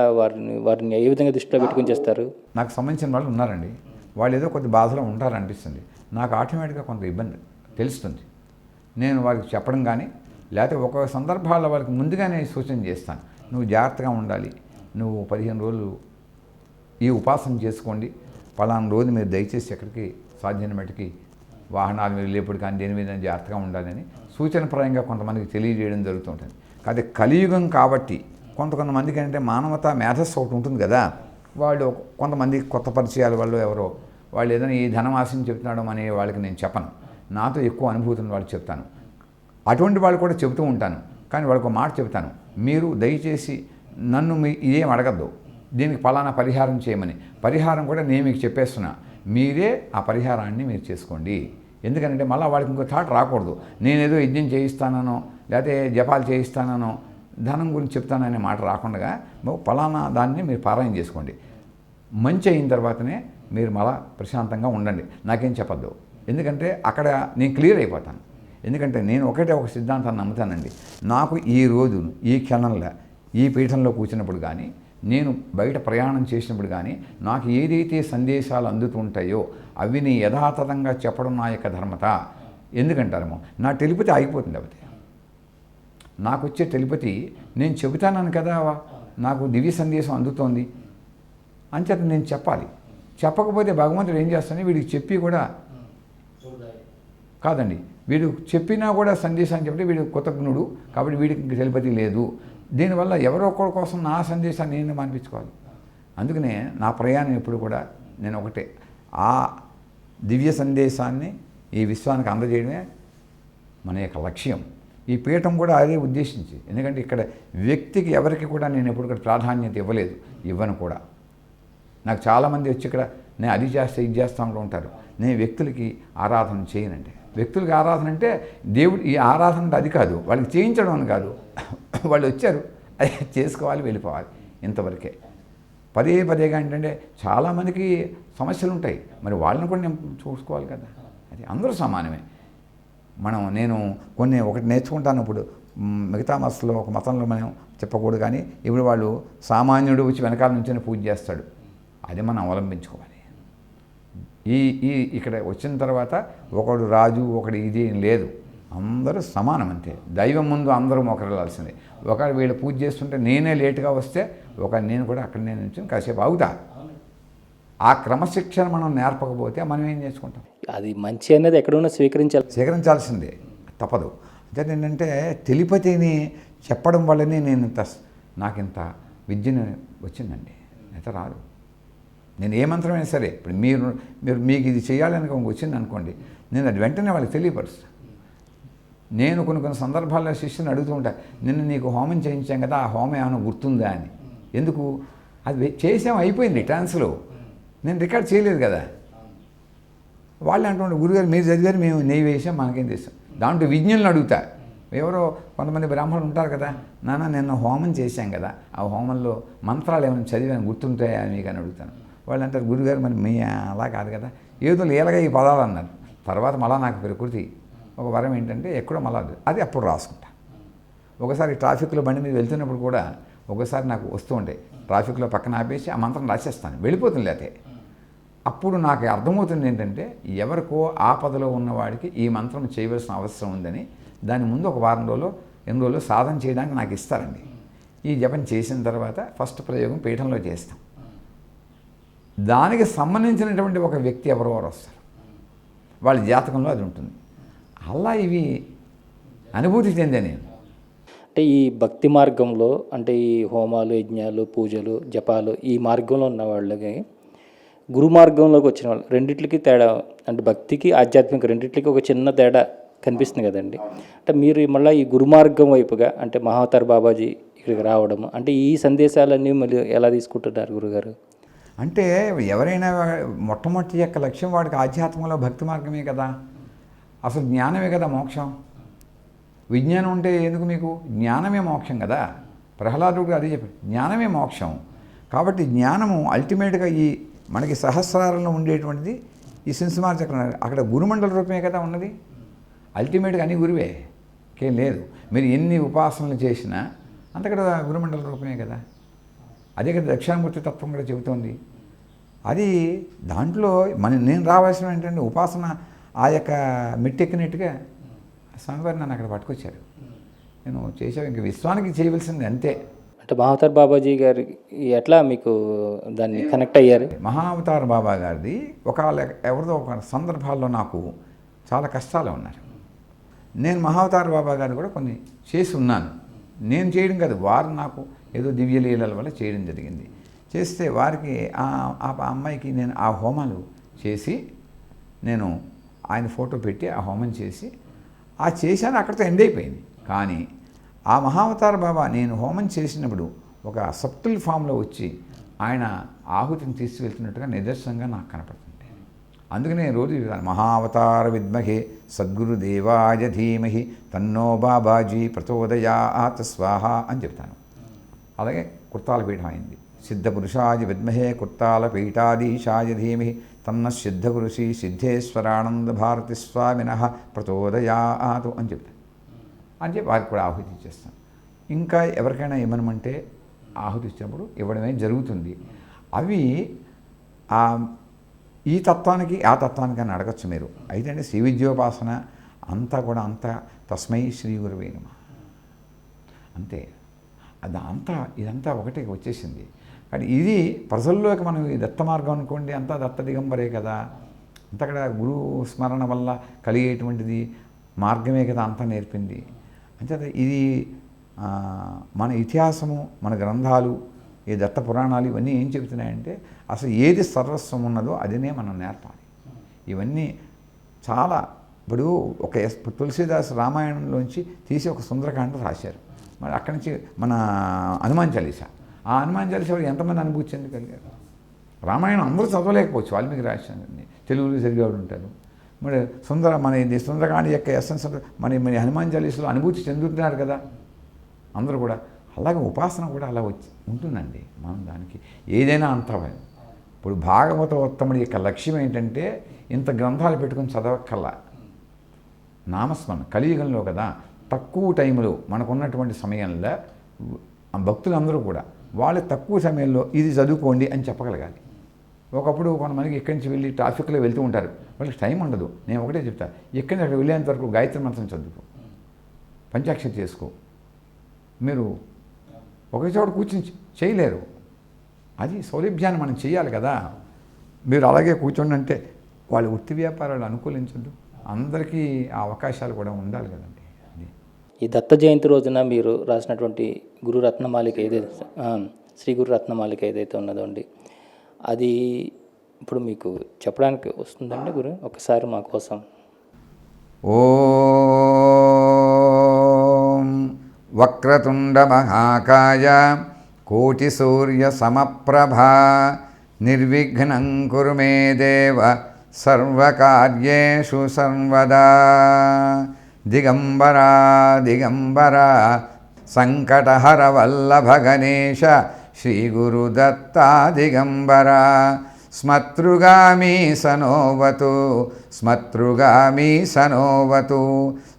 వారిని ఏ విధంగా దృష్టిలో పెట్టుకుని చేస్తారు? నాకు సంబంధించిన వాళ్ళు ఉన్నారండి, వాళ్ళు ఏదో కొద్ది బాధలో ఉంటారనిపిస్తుంది. నాకు ఆటోమేటిక్గా కొంత ఇబ్బంది తెలుస్తుంది. నేను వారికి చెప్పడం కానీ, లేకపోతే ఒక్కొక్క సందర్భాల్లో వాళ్ళకి ముందుగానే సూచన చేస్తాను. నువ్వు జాగ్రత్తగా ఉండాలి, నువ్వు 15 రోజులు ఈ ఉపాసన చేసుకోండి, పలానా రోజు మీరు దయచేసి ఎక్కడికి సాధ్యమైన మటుకి వాహనాలు మీరు లేపుడు కానీ దేని మీద జాగ్రత్తగా ఉండాలని సూచనప్రాయంగా కొంతమందికి తెలియజేయడం జరుగుతుంటుంది. కాదు కలియుగం కాబట్టి కొంతమందికి అంటే మానవతా మేధస్సు ఒకటి ఉంటుంది కదా, వాళ్ళు కొంతమంది కొత్త పరిచయాల వాళ్ళు ఎవరో వాళ్ళు ఏదైనా ఈ ధనం ఆశని చెప్తున్నాడు అనే వాళ్ళకి నేను చెప్పను. నాతో ఎక్కువ అనుభూతిని వాళ్ళు చెప్తాను. అటువంటి వాళ్ళు కూడా చెబుతూ ఉంటాను. కానీ వాళ్ళకు మాట చెబుతాను, మీరు దయచేసి నన్ను ఇదేం అడగద్దు, దీనికి పలానా పరిహారం చేయమని. పరిహారం కూడా నేను మీకు చెప్పేస్తున్నా, మీరే ఆ పరిహారాన్ని మీరు చేసుకోండి. ఎందుకంటే మళ్ళీ వాళ్ళకి ఇంకో థాట్ రాకూడదు, నేనేదో యజ్ఞం చేయిస్తానో లేకపోతే జపాలు చేయిస్తానో ధనం గురించి చెప్తాననే మాట రాకుండా ఫలానా దాన్ని మీరు పారాయణ చేసుకోండి, మంచి అయిన తర్వాతనే మీరు మళ్ళా ప్రశాంతంగా ఉండండి, నాకేం చెప్పద్దు. ఎందుకంటే అక్కడ నేను క్లియర్ అయిపోతాను. ఎందుకంటే నేను ఒక సిద్ధాంతాన్ని నమ్ముతానండి. నాకు ఈ రోజు ఈ క్షణంలో ఈ పీఠంలో కూర్చున్నప్పుడు కానీ, నేను బయట ప్రయాణం చేసినప్పుడు కానీ నాకు ఏదైతే సందేశాలు అందుతుంటాయో అవి నీ యథాతథంగా చెప్పడం నా యొక్క ధర్మత. ఎందుకంటారేమో నా టెలిపతి ఆగిపోతుంది. అవతే నాకు వచ్చే టెలిపతి నేను చెబుతానని కదా, నాకు దివ్య సందేశం అందుతోంది అంచేత నేను చెప్పాలి. చెప్పకపోతే భగవంతుడు ఏం చేస్తాను, వీడికి చెప్పి కూడా కాదండి, వీడు చెప్పినా కూడా సందేశాన్ని చెప్తే వీడు కృతజ్ఞుడు, కాబట్టి వీడికి టెలిపతి లేదు. దీనివల్ల ఎవరో ఒకరి కోసం నా సందేశాన్ని నేను మానిపించుకోవాలి. అందుకనే నా ప్రయాణం ఎప్పుడు కూడా నేను ఒకటే, ఆ దివ్య సందేశాన్ని ఈ విశ్వానికి అందజేయడమే మన యొక్క లక్ష్యం. ఈ పీఠం కూడా అదే ఉద్దేశించి, ఎందుకంటే ఇక్కడ వ్యక్తికి ఎవరికి కూడా నేను ఎప్పుడు కూడా ప్రాధాన్యత ఇవ్వను కూడా. నాకు చాలామంది వచ్చి ఇక్కడ నేను అది చేస్తే ఇది చేస్తా ఉంటారు. నేను వ్యక్తులకి ఆరాధన చేయనండి. వ్యక్తులకి ఆరాధన అంటే దేవుడు ఈ ఆరాధన అంటే అది కాదు, వాళ్ళకి చేయించడం అని కాదు. వాళ్ళు వచ్చారు, అది చేసుకోవాలి, వెళ్ళిపోవాలి, ఇంతవరకే. పదేగా ఏంటంటే చాలామందికి సమస్యలు ఉంటాయి, మరి వాళ్ళని కూడా నేను చూసుకోవాలి కదా. అది అందరూ సమానమే. నేను ఒకటి నేర్చుకుంటాను. ఇప్పుడు మిగతా మతంలో ఒక మతంలో మనం చెప్పకూడదు, కానీ ఇప్పుడు వాళ్ళు సామాన్యుడు వచ్చి వెనకాల నుంచే పూజ చేస్తాడు, అది మనం అవలంబించుకోవాలి. ఇక్కడ వచ్చిన తర్వాత ఒకడు రాజు ఒకడు ఇది ఏం లేదు, అందరూ సమానం అంతే. దైవం ముందు అందరూ మొకరిల్లాల్సిందే. ఒకరు వీళ్ళు పూజ చేస్తుంటే నేనే లేటుగా వస్తే నేను కూడా అక్కడనే నుంచి కాసేపు ఆగుతా. ఆ క్రమశిక్షణ మనం నేర్పకపోతే మనం ఏం చేసుకుంటాం? అది మంచి అనేది ఎక్కడున్నా స్వీకరించాల్సిందే, తప్పదు. అంటే ఏంటంటే టెలిపతిని చెప్పడం వల్లనే నాకు ఇంత విద్యను వచ్చిందండి, అయితే రాదు. నేను ఏ మంత్రమైనా సరే, ఇప్పుడు మీకు ఇది చేయాలని వచ్చింది అనుకోండి, నేను అది వెంటనే వాళ్ళకి తెలియపరుస్తాను. నేను కొన్ని సందర్భాల్లో శిష్యుని అడుగుతూ ఉంటా, నిన్న నీకు హోమం చేయించాం కదా, ఆ హోమం ఏమైనా గుర్తుందా అని. ఎందుకు? అది చేసాం, అయిపోయింది ట్రాన్స్లో, నేను రికార్డ్ చేయలేదు కదా. వాళ్ళు అంటుంటే, గురుగారు మీరు చదివారు, మేము నెయ్యి వేసాం, మనకేం చేసాం. దాంట్లో విజ్ఞులను అడుగుతా. ఎవరో కొంతమంది బ్రాహ్మణులు ఉంటారు కదా, నిన్న హోమం చేశాం కదా, ఆ హోమంలో మంత్రాలు ఏమైనా చదివాను గుర్తుంటాయా మీకు అని అడుగుతాను. వాళ్ళు అంటారు, గురుగారు మరి మీ అలా కాదు కదా, ఏదో లీలగా ఈ పదాలు అన్నారు. తర్వాత మళ్ళీ నాకు ప్రకృతి ఒక వరం ఏంటంటే ఎక్కడో మళ్ళీ అది అప్పుడు రాసుకుంటా. ఒకసారి ట్రాఫిక్లో బండి మీద వెళ్తున్నప్పుడు కూడా ఒకసారి నాకు వస్తూ ఉంటాయి, ట్రాఫిక్లో పక్కన ఆపేసి ఆ మంత్రం రాసేస్తాను, వెళ్ళిపోతుంది. లేకపోతే అప్పుడు నాకు అర్థమవుతుంది ఏంటంటే ఎవరికో ఆపదలో ఉన్నవాడికి ఈ మంత్రం చేయవలసిన అవసరం ఉందని, దాని ముందు ఒక వారం రోజులు 8 రోజులు సాధన చేయడానికి నాకు ఇస్తారండి. ఈ జపం చేసిన తర్వాత ఫస్ట్ ప్రయోగం పీఠంలో చేస్తాం. దానికి సంబంధించినటువంటి ఒక వ్యక్తి ఎవరో వస్తారు, వాళ్ళ జాతకంలో అది ఉంటుంది. అలా ఇవి అనుభూతి చెందే నేను. అంటే ఈ భక్తి మార్గంలో, అంటే ఈ హోమాలు, యజ్ఞాలు, పూజలు, జపాలు, ఈ మార్గంలో ఉన్న వాళ్ళకి గురు మార్గంలోకి వచ్చిన వాళ్ళు రెండిట్లకి తేడా, అంటే భక్తికి ఆధ్యాత్మిక రెండిట్లకి ఒక చిన్న తేడా కనిపిస్తుంది కదండి. అంటే మీరు మళ్ళీ ఈ గురు మార్గం వైపుగా, అంటే మహావతార్ బాబాజీ ఇక్కడికి రావడం, అంటే ఈ సందేశాలన్నీ మళ్ళీ ఎలా తీసుకుంటున్నారు గురుగారు? అంటే ఎవరైనా మొట్టమొదటి యొక్క లక్ష్యం వాడికి ఆధ్యాత్మంలో భక్తి మార్గమే కదా, అసలు జ్ఞానమే కదా మోక్షం. విజ్ఞానం ఉంటే ఎందుకు మీకు? జ్ఞానమే మోక్షం కదా. ప్రహ్లాదుడు అదే చెప్పాడు, జ్ఞానమే మోక్షం. కాబట్టి జ్ఞానము అల్టిమేట్గా ఈ మనకి సహస్రాలలో ఉండేటువంటిది ఈ సింసుమార్ చక్రం, అక్కడ గురుమండల రూపమే కదా ఉన్నది. అల్టిమేట్గా అన్ని గురువే, ఇంకేం లేదు. మీరు ఎన్ని ఉపాసనలు చేసినా అంతక్కడ గురుమండల రూపమే కదా. అదే కదా దక్షిణామూర్తి తత్వం కూడా చెబుతోంది. అది దాంట్లో నేను రావాల్సిన ఏంటంటే ఉపాసన ఆ యొక్క మెట్టెక్కినట్టుగా స్వామివారు నన్ను అక్కడ పట్టుకొచ్చారు. నేను చేసావు, ఇంక విశ్వానికి చేయవలసింది అంతే. అంటే మహావతార్ బాబాజీ గారి ఎట్లా మీకు దాన్ని కనెక్ట్ అయ్యారు? మహావతార్ బాబా గారిది ఎవరిదో ఒక సందర్భాల్లో నాకు చాలా కష్టాలు ఉన్నారు. నేను మహావతార్ బాబా గారిని కూడా కొన్ని చేసి ఉన్నాను. నేను చేయడం కాదు, వారు నాకు ఏదో దివ్యలీలల వల్ల చేయడం జరిగింది. చేస్తే వారికి ఆ అమ్మాయికి నేను ఆ హోమాలు చేసి, నేను ఆయన ఫోటో పెట్టి ఆ హోమం చేసి చేశాను, అక్కడితో ఎండ్ అయిపోయింది. కానీ ఆ మహావతార్ బాబా నేను హోమం చేసినప్పుడు ఒక సబ్టిల్ ఫామ్లో వచ్చి ఆయన ఆహుతిని తీసుకువెళ్తున్నట్టుగా నిదర్శనంగా నాకు కనపడుతుంది. అందుకనే రోజు చెప్తాను, మహావతార విద్మహే సద్గురుదేవాయ ధీమహి తన్నో బాబాజీ ప్రచోదయాత్ స్వాహ అని చెప్తాను. అలాగే కుర్తాల పీఠం అయింది. సిద్ధపురుషాయ విద్మహే కుర్తాల పీఠాధీశాయ ధీమహి తన్న సిద్ధగురుషి సిద్ధేశ్వరానంద భారతి స్వామినః ప్రచోదయాత్ అని చెప్తాను. అని చెప్పి వారికి కూడా ఆహుతి ఇచ్చేస్తాను. ఇంకా ఎవరికైనా ఇవ్వనమంటే ఆహుతి ఇచ్చినప్పుడు ఇవ్వడమే జరుగుతుంది. అవి ఈ తత్వానికి ఆ తత్వానికి అని అడగచ్చు మీరు. అయితే అండి శ్రీ విద్యోపాసన అంతా కూడా అంతా తస్మై శ్రీ గురువే నమః అంతే. ఇదంతా ఒకటే వచ్చేసింది. కానీ ఇది ప్రజల్లోకి మనం ఈ దత్త మార్గం అనుకోండి, అంతా దత్త దిగంబరే కదా, అంతా కూడా గురు స్మరణ వల్ల కలిగేటువంటిది మార్గమే కదా అంతా నేర్పింది. అంతే ఇది మన ఇతిహాసము, మన గ్రంథాలు, ఈ దత్త పురాణాలు ఇవన్నీ ఏం చెబుతున్నాయంటే అసలు ఏది సర్వస్వం ఉన్నదో అదినే మనం నేర్పాలి. ఇవన్నీ చాలా ఇప్పుడు తులసీదాస్ రామాయణంలోంచి తీసి ఒక సుందరకాండ రాశారు. మరి అక్కడి నుంచి మన హనుమాన్ చాలీసా, ఆ హనుమాన్ చాలీసా ఎంతమంది అనుభూతి చెందగలిగారు? రామాయణం అందరూ చదవలేకపోవచ్చు, వాల్మీకి రాశారండి, తెలుగులో సరిగా ఉంటారు. మరి మన ఇది సుందరకాండ యొక్క ఎస్సెన్స్ మన హనుమాన్ చాలీసాలో అనుభూతి చెందుతున్నారు కదా అందరూ కూడా. అలాగే ఉపాసన కూడా అలా ఉంటుందండి. మనం దానికి ఏదైనా అంతా ఇప్పుడు భాగవతోత్తముడి యొక్క లక్ష్యం ఏంటంటే ఇంత గ్రంథాలు పెట్టుకుని చదవక్కల్లా, నామస్మరణ కలియుగంలో కదా తక్కువ టైంలో మనకున్నటువంటి సమయంలో భక్తులందరూ కూడా వాళ్ళు తక్కువ సమయంలో ఇది చదువుకోండి అని చెప్పగలగాలి. ఒకప్పుడు కొంతమందికి ఇక్కడి నుంచి వెళ్ళి ట్రాఫిక్లో వెళ్తూ ఉంటారు, వాళ్ళకి టైం ఉండదు. నేను ఒకటే చెప్తా, ఇక్కడి నుంచి అక్కడ వెళ్ళేంత వరకు గాయత్రి మంత్రం చదువుకో, పంచాక్షరి చేసుకో. మీరు ఒకే చోట కూర్చొని చేయలేరు. అది సౌలభ్యాన్ని మనం చేయాలి కదా. మీరు అలాగే కూర్చోండి అంటే వాళ్ళు వృత్తి వ్యాపారాలు అనుకూలించద్దు. అందరికీ ఆ అవకాశాలు కూడా ఉండాలి కదండి. అది ఈ దత్త జయంతి రోజున మీరు రాసినటువంటి గురు రత్నమాలిక ఏదైతే శ్రీ గురు రత్నమాలిక ఏదైతే ఉన్నదో అండి, అది ఇప్పుడు మీకు చెప్పడానికి వస్తుందండి గురు? ఒకసారి మా కోసం. ఓం వక్రతుండ మహాకాయ కోటి సూర్య సమప్రభా నిర్విఘ్నం కురు మే దేవ సర్వకార్యేషు సర్వదా. దిగంబరా దిగంబరా సంకటహర వల్లభ గణేశ శ్రీ గురుదత్తా దిగంబరా. స్మతృగామీ సనోవతు స్మతృగామీ సనోవతు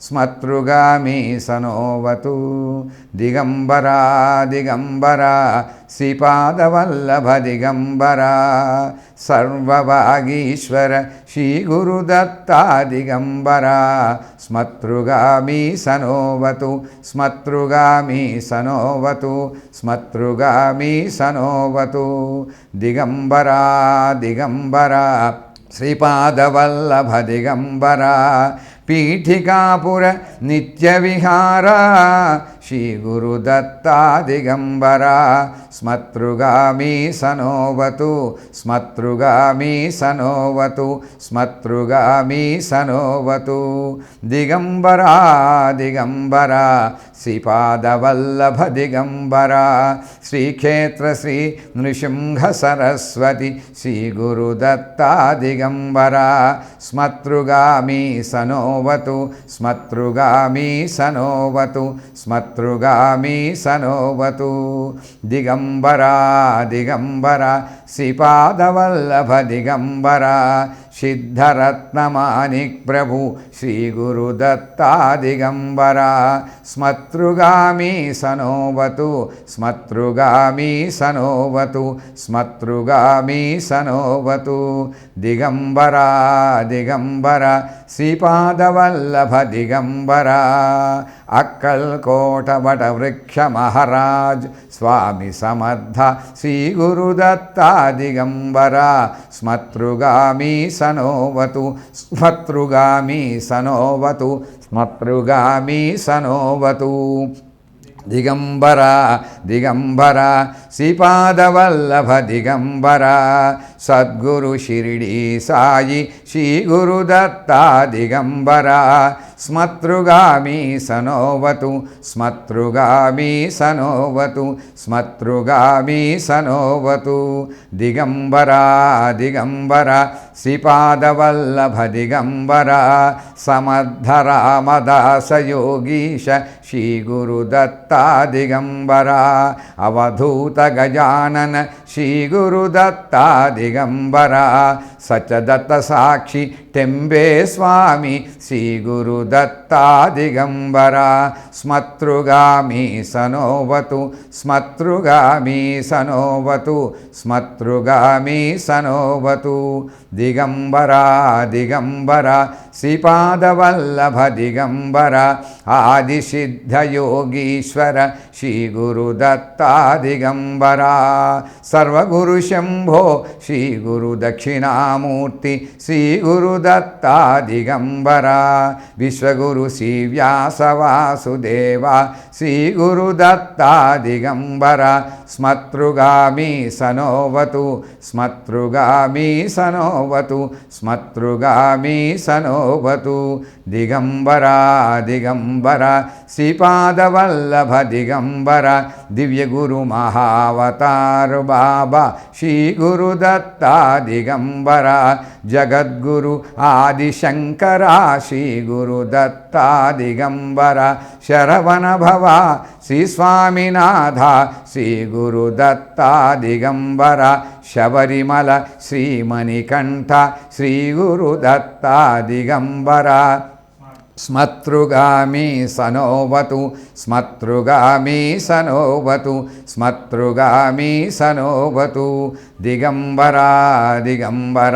స్మతృగామీ సనోవతు. దిగంబరా దిగంబరా శ్రీపాదవల్లభ దిగంబరా సర్వభాగీశ్వర శ్రీ గురుదత్తా దిగంబరా. స్మతృగామీ సనోవతు స్మతృగామీ సనోవతు స్మతృగామీ సనోవతు. దిగంబరా దిగంబరా శ్రీపాదవల్లభ దిగంబరా పీఠికాపుర నిత్యవిహారా శ్రీ గురుదత్తా దిగంబరా. స్మతృగామీ సనోవతు స్మతృగామీ సనోవతు స్మతృగామీ సనోవతు. దిగంబరా దిగంబరా శ్రీపాదవల్లభ దిగంబరా శ్రీక్షేత్ర శ్రీ నృసింహ సరస్వతి శ్రీ గురుదత్తా దిగంబరా. స్మతృగామీ సనోవతు స్మతృగామీ సనోవతు స్మతృగామీ సనోవతు. దిగంబరా దిగంబరా శ్రీపాదవల్లభ దిగంబరా సిద్ధరత్నమాణిక్ ప్రభు శ్రీ గురుదత్తా దిగంబరా. స్మతృగామీ సనోవతు స్మతృగామీ సనోవతు స్మతృగామీ సనోవతు. దిగంబరా దిగంబరా శ్రీపాదవల్లభ దిగంబరా అక్కల్కోట వట వృక్ష మహారాజ్ స్వామి సమర్థ శ్రీ గురుదత్తా దిగంబరా. స్మతృగామీ సనోవతు స్మతృగామీ సనోవతు స్మతృగామీ సనోవతు. దిగంబరా దిగంబరా శ్రీపాదవల్లభ దిగంబరా సద్గురు షిరిడి సాయి శ్రీ గురుదత్త దిగంబర స్మతృగామి సనోవతు స్మతృగామి సనోవతు స్మతృగామి సనోవతు దిగంబర దిగంబర శ్రీపాదవల్లభ దిగంబర సమర్థ రామదాస యోగీశ శ్రీ గురుదత్త దిగంబర అవధూత గజానన శ్రీ గురుదత్త దిగంబర సత్యదత్త సాక్షి టెంబే స్వామి శ్రీ గురుదత్త దిగంబర స్మతృగామి సనోవతు స్మతృగామి సనోవతు స్మతృగామి సనోవతు దిగంబర దిగంబర శ్రీపాదవల్లభ దిగంబర ఆదిసిద్ధయోగీశ్వర శ్రీ గురుదత్త దిగంబర సర్వగురు శంభో శ్రీ గురు దక్షిణామూర్తి శ్రీ గురుదత్త దిగంబర విశ్వగురు శ్రీ వ్యాస వాసుదేవ శ్రీ గురుదత్త దిగంబర స్మతృగామి సనోవతు స్మతృగామి సనోవతు స్మతృగామి సనోవతు దిగంబర దిగంబర శ్రీపాదవల్లభ దిగంబర దివ్యగురు మహావతారు బాబా శ్రీ గురుదత్త దిగంబర జగద్గురు ఆదిశంకర శ్రీ గురుదత్త దిగంబర శరవణ భవ శ్రీ స్వామినాథ శ్రీ గురుదత్త దిగంబర శబరిమల శ్రీమణికంఠ శ్రీ గురుదత్త దిగంబర స్మతృగామి సనోవతు స్మతృగామి సనోవతు స్మతృగామి సనోవతు దిగంబర దిగంబర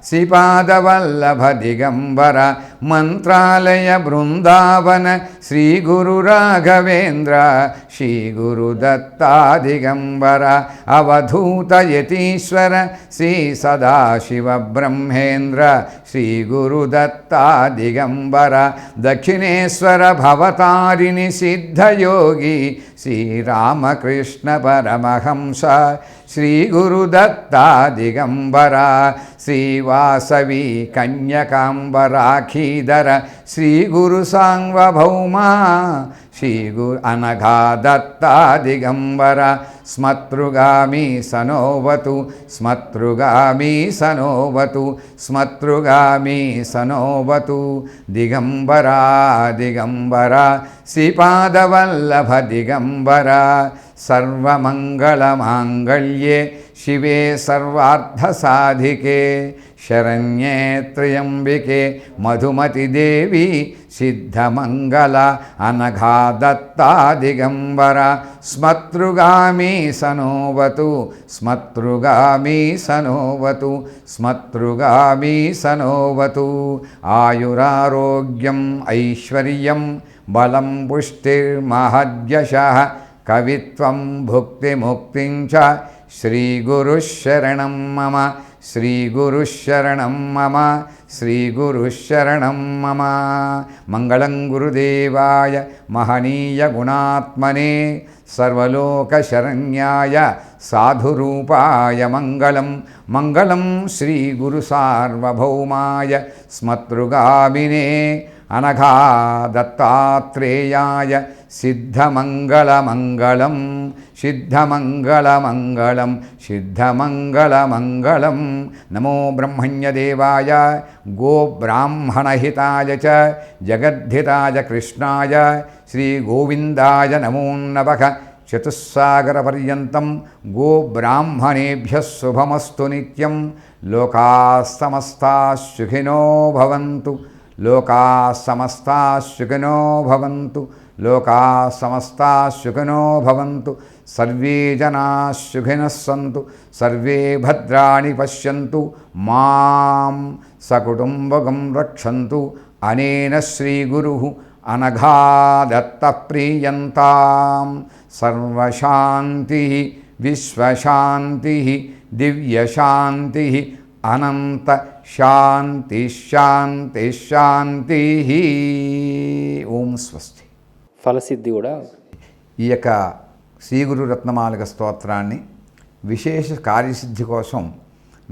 శ్రీపాదవల్లభ దిగంబర మంత్రాలయ బృందావన శ్రీ గురు రాఘవేంద్ర శ్రీ గురుదత్త దిగంబర అవధూత యతీశ్వర శ్రీ సదాశివ బ్రహ్మేంద్ర శ్రీ గురుదత్త దిగంబర దక్షిణేశ్వర భవతారిణి సిద్ధయోగి శ్రీరామకృష్ణ పరమహంస శ్రీ గురుదత్త దిగంబర శ్రీవాసవి కన్యకాంబరాఖీధర శ్రీ గురు సాంగభౌమ శ్రీ గురు అనఘాదత్త దిగంబర స్మతృగామి సనోవతు స్మతృగామి సనోవతు స్మతృగామి సనోవతు దిగంబర దిగంబర శ్రీపాదవల్లభ దిగంబర సర్వమంగళమాంగళ్యే శివే సర్వార్థసాధికే శరణ్యే త్ర్యంబికే మధుమతి దేవి సిద్ధమంగళ అనఘాదత్త దిగంబర స్మతృగామి సనోవతు స్మతృగామి సనోవతు స్మతృగామి సనోవతు ఆయురారోగ్యం ఐశ్వర్యం బలం పుష్టిర్మహద్యశః కవిత్వం భుక్తిముక్తిం చ శ్రీగురుశరణం మమ శ్రీగురుశరణం మమ శ్రీగురుశరణం మమ మంగళం గురుదేవాయ మహనీయ గుణాత్మనే సర్వలోకశరణ్యాయ సాధురూపాయ మంగళం మంగళం శ్రీగురు సార్వభౌమాయ స్మతృగామినే అనఘా దత్తాత్రేయాయ సిద్ధమంగళమంగళం సిద్ధమంగళమంగళం సిద్ధమంగళమంగళం నమో బ్రహ్మణ్యదేవాయ గోబ్రాహ్మణహితాయ చ జగద్ధితాయ కృష్ణాయ శ్రీగోవిందాయ నమో నమః చతుస్సాగరపర్యంతం గోబ్రాహ్మణేభ్యः శుభమస్తు నిత్యం లోకాः సమస్తాः సుఖినో భవంతు లోకాः సమస్తాः సుఖినో భవంతు లోకాः సమస్తాः సుఖినో భవంతు సర్వే జనాः సుఖినः సంతు సర్వే భద్రాణి పశ్యంతు మాం సకుటుంబకం రక్షन्तు అనేన శ్రీగురుః అనఘా దత్తప్రీయంతాం సర్వశాంతి విశ్వశాంతి దివ్యశాంతి అనంత శాంతి శాంతి శాంతి. ఓం స్వస్తి. ఫలసిద్ధి కూడా ఈ యొక్క శ్రీ గురు రత్నమాలిక స్తోత్రాన్ని విశేష కార్యసిద్ధి కోసం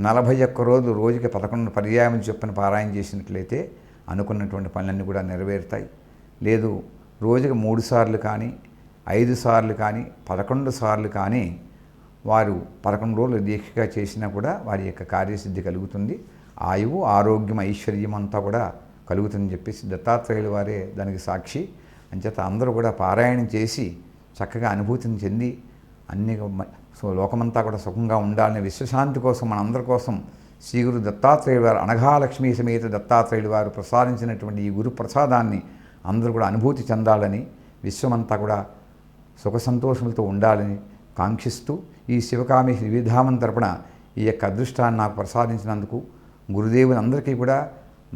41 రోజులు రోజుకి 11 పర్యాయం చొప్పున పారాయణ చేసినట్లయితే అనుకున్నటువంటి పనులన్నీ కూడా నెరవేరుతాయి. లేదు రోజుకి 3 సార్లు కానీ 5 సార్లు కానీ 11 సార్లు కానీ వారు 11 రోజులు దీక్షగా చేసినా కూడా వారి యొక్క కార్యసిద్ధి కలుగుతుంది. ఆయువు, ఆరోగ్యం, ఐశ్వర్యం అంతా కూడా కలుగుతుందని చెప్పేసి దత్తాత్రేయుల వారే దానికి సాక్షి. అంచేత అందరూ కూడా పారాయణం చేసి చక్కగా అనుభూతిని చెంది అన్ని లోకమంతా కూడా సుఖంగా ఉండాలనే విశ్వశాంతి కోసం మనందరి కోసం శ్రీ గురు దత్తాత్రేయుల వారు అనఘాలక్ష్మీ సమేత దత్తాత్రేయుల వారు ప్రసాదించినటువంటి ఈ గురు ప్రసాదాన్ని అందరూ కూడా అనుభూతి చెందాలని, విశ్వమంతా కూడా సుఖ సంతోషాలతో ఉండాలని కాంక్షిస్తూ ఈ శివకామేశ్వరి విధామం తరపున ఈ యొక్క అదృష్టాన్ని నాకు ప్రసాదించినందుకు గురుదేవుని అందరికీ కూడా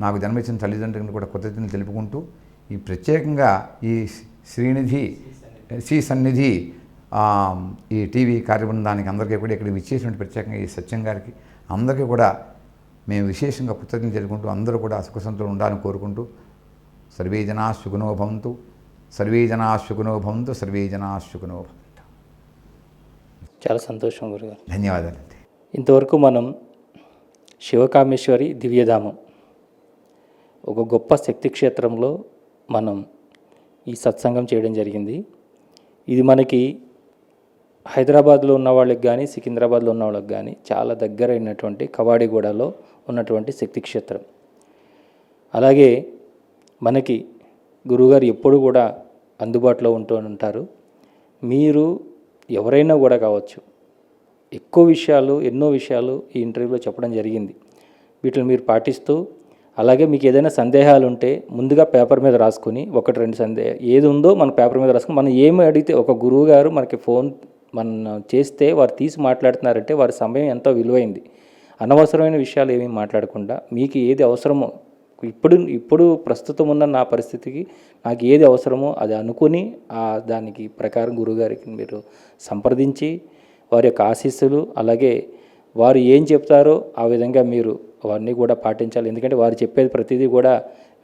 నాకు జన్మించిన తల్లిదండ్రులను కూడా కృతజ్ఞతలు తెలుపుకుంటూ ఈ ప్రత్యేకంగా ఈ శ్రీ సన్నిధి ఈ టీవీ కార్యబృందానికి అందరికీ కూడా ఇక్కడ విచ్చేసినటువంటి ప్రత్యేకంగా ఈ సత్యం గారికి అందరికీ కూడా మేము విశేషంగా కృతజ్ఞతలు తెలుపుకుంటూ అందరూ కూడా సుఖ సంతోషంతో ఉండాలని కోరుకుంటూ సర్వే జనా సుఖినో భవంతు, సర్వే జనా సుఖినో భవంతు, సర్వే జనా సుఖినో భవంతు. చాలా సంతోషం గురుగారు. ధన్యవాదాలండి. ఇంతవరకు మనం శివకామేశ్వరి దివ్యధామం ఒక గొప్ప శక్తి క్షేత్రంలో మనం ఈ సత్సంగం చేయడం జరిగింది. ఇది మనకి హైదరాబాద్లో ఉన్న వాళ్ళకి కానీ సికింద్రాబాద్లో ఉన్న వాళ్ళకి కానీ చాలా దగ్గరైనటువంటి కవాడిగూడలో ఉన్నటువంటి శక్తి క్షేత్రం. అలాగే మనకి గురువుగారు ఎప్పుడు కూడా అందుబాటులో ఉంటూ ఉంటారు. మీరు ఎవరైనా కూడా కావచ్చు, ఎన్నో విషయాలు ఈ ఇంటర్వ్యూలో చెప్పడం జరిగింది. వీటిని మీరు పాటిస్తూ, అలాగే మీకు ఏదైనా సందేహాలు ఉంటే ముందుగా పేపర్ మీద రాసుకుని 1-2 ఏది ఉందో మన పేపర్ మీద రాసుకుని మనం ఏమి అడిగితే ఒక గురువు గారు మనకి ఫోన్ చేస్తే వారు తీసి మాట్లాడుతున్నారంటే వారి సమయం ఎంతో విలువైంది. అనవసరమైన విషయాలు ఏమీ మాట్లాడకుండా మీకు ఏది అవసరమో ఇప్పుడు ప్రస్తుతం ఉన్న నా పరిస్థితికి నాకు ఏది అవసరమో అది అనుకుని దానికి ప్రకారం గురువుగారికి మీరు సంప్రదించి వారి యొక్క ఆశీస్సులు, అలాగే వారు ఏం చెప్తారో ఆ విధంగా మీరు అవన్నీ కూడా పాటించాలి. ఎందుకంటే వారు చెప్పేది ప్రతిదీ కూడా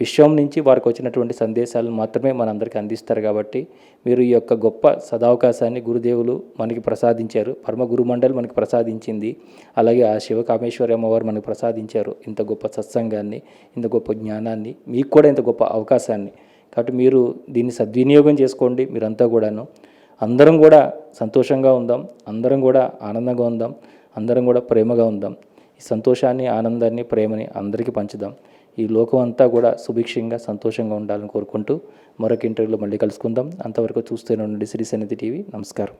విశ్వం నుంచి వారికి వచ్చినటువంటి సందేశాలను మాత్రమే మనందరికీ అందిస్తారు. కాబట్టి మీరు ఈ యొక్క గొప్ప సదావకాశాన్ని గురుదేవులు మనకి ప్రసాదించారు, పరమ గురుమండలి మనకి ప్రసాదించింది. అలాగే ఆ శివకామేశ్వరి అమ్మవారు మనకు ప్రసాదించారు ఇంత గొప్ప సత్సంగాన్ని, ఇంత గొప్ప జ్ఞానాన్ని, మీకు కూడా ఇంత గొప్ప అవకాశాన్ని. కాబట్టి మీరు దీన్ని సద్వినియోగం చేసుకోండి. మీరంతా కూడాను అందరం కూడా సంతోషంగా ఉందాం, అందరం కూడా ఆనందంగా ఉందాం, అందరం కూడా ప్రేమగా ఉందాం. ఈ సంతోషాన్ని, ఆనందాన్ని, ప్రేమని అందరికీ పంచుదాం. ఈ లోకం అంతా కూడా సుభిక్షంగా సంతోషంగా ఉండాలని కోరుకుంటూ మరొక ఇంటర్వ్యూలో మళ్ళీ కలుసుకుందాం. అంతవరకు చూస్తూనే ఉండండి శ్రీ సన్నిధి టీవీ. నమస్కారం.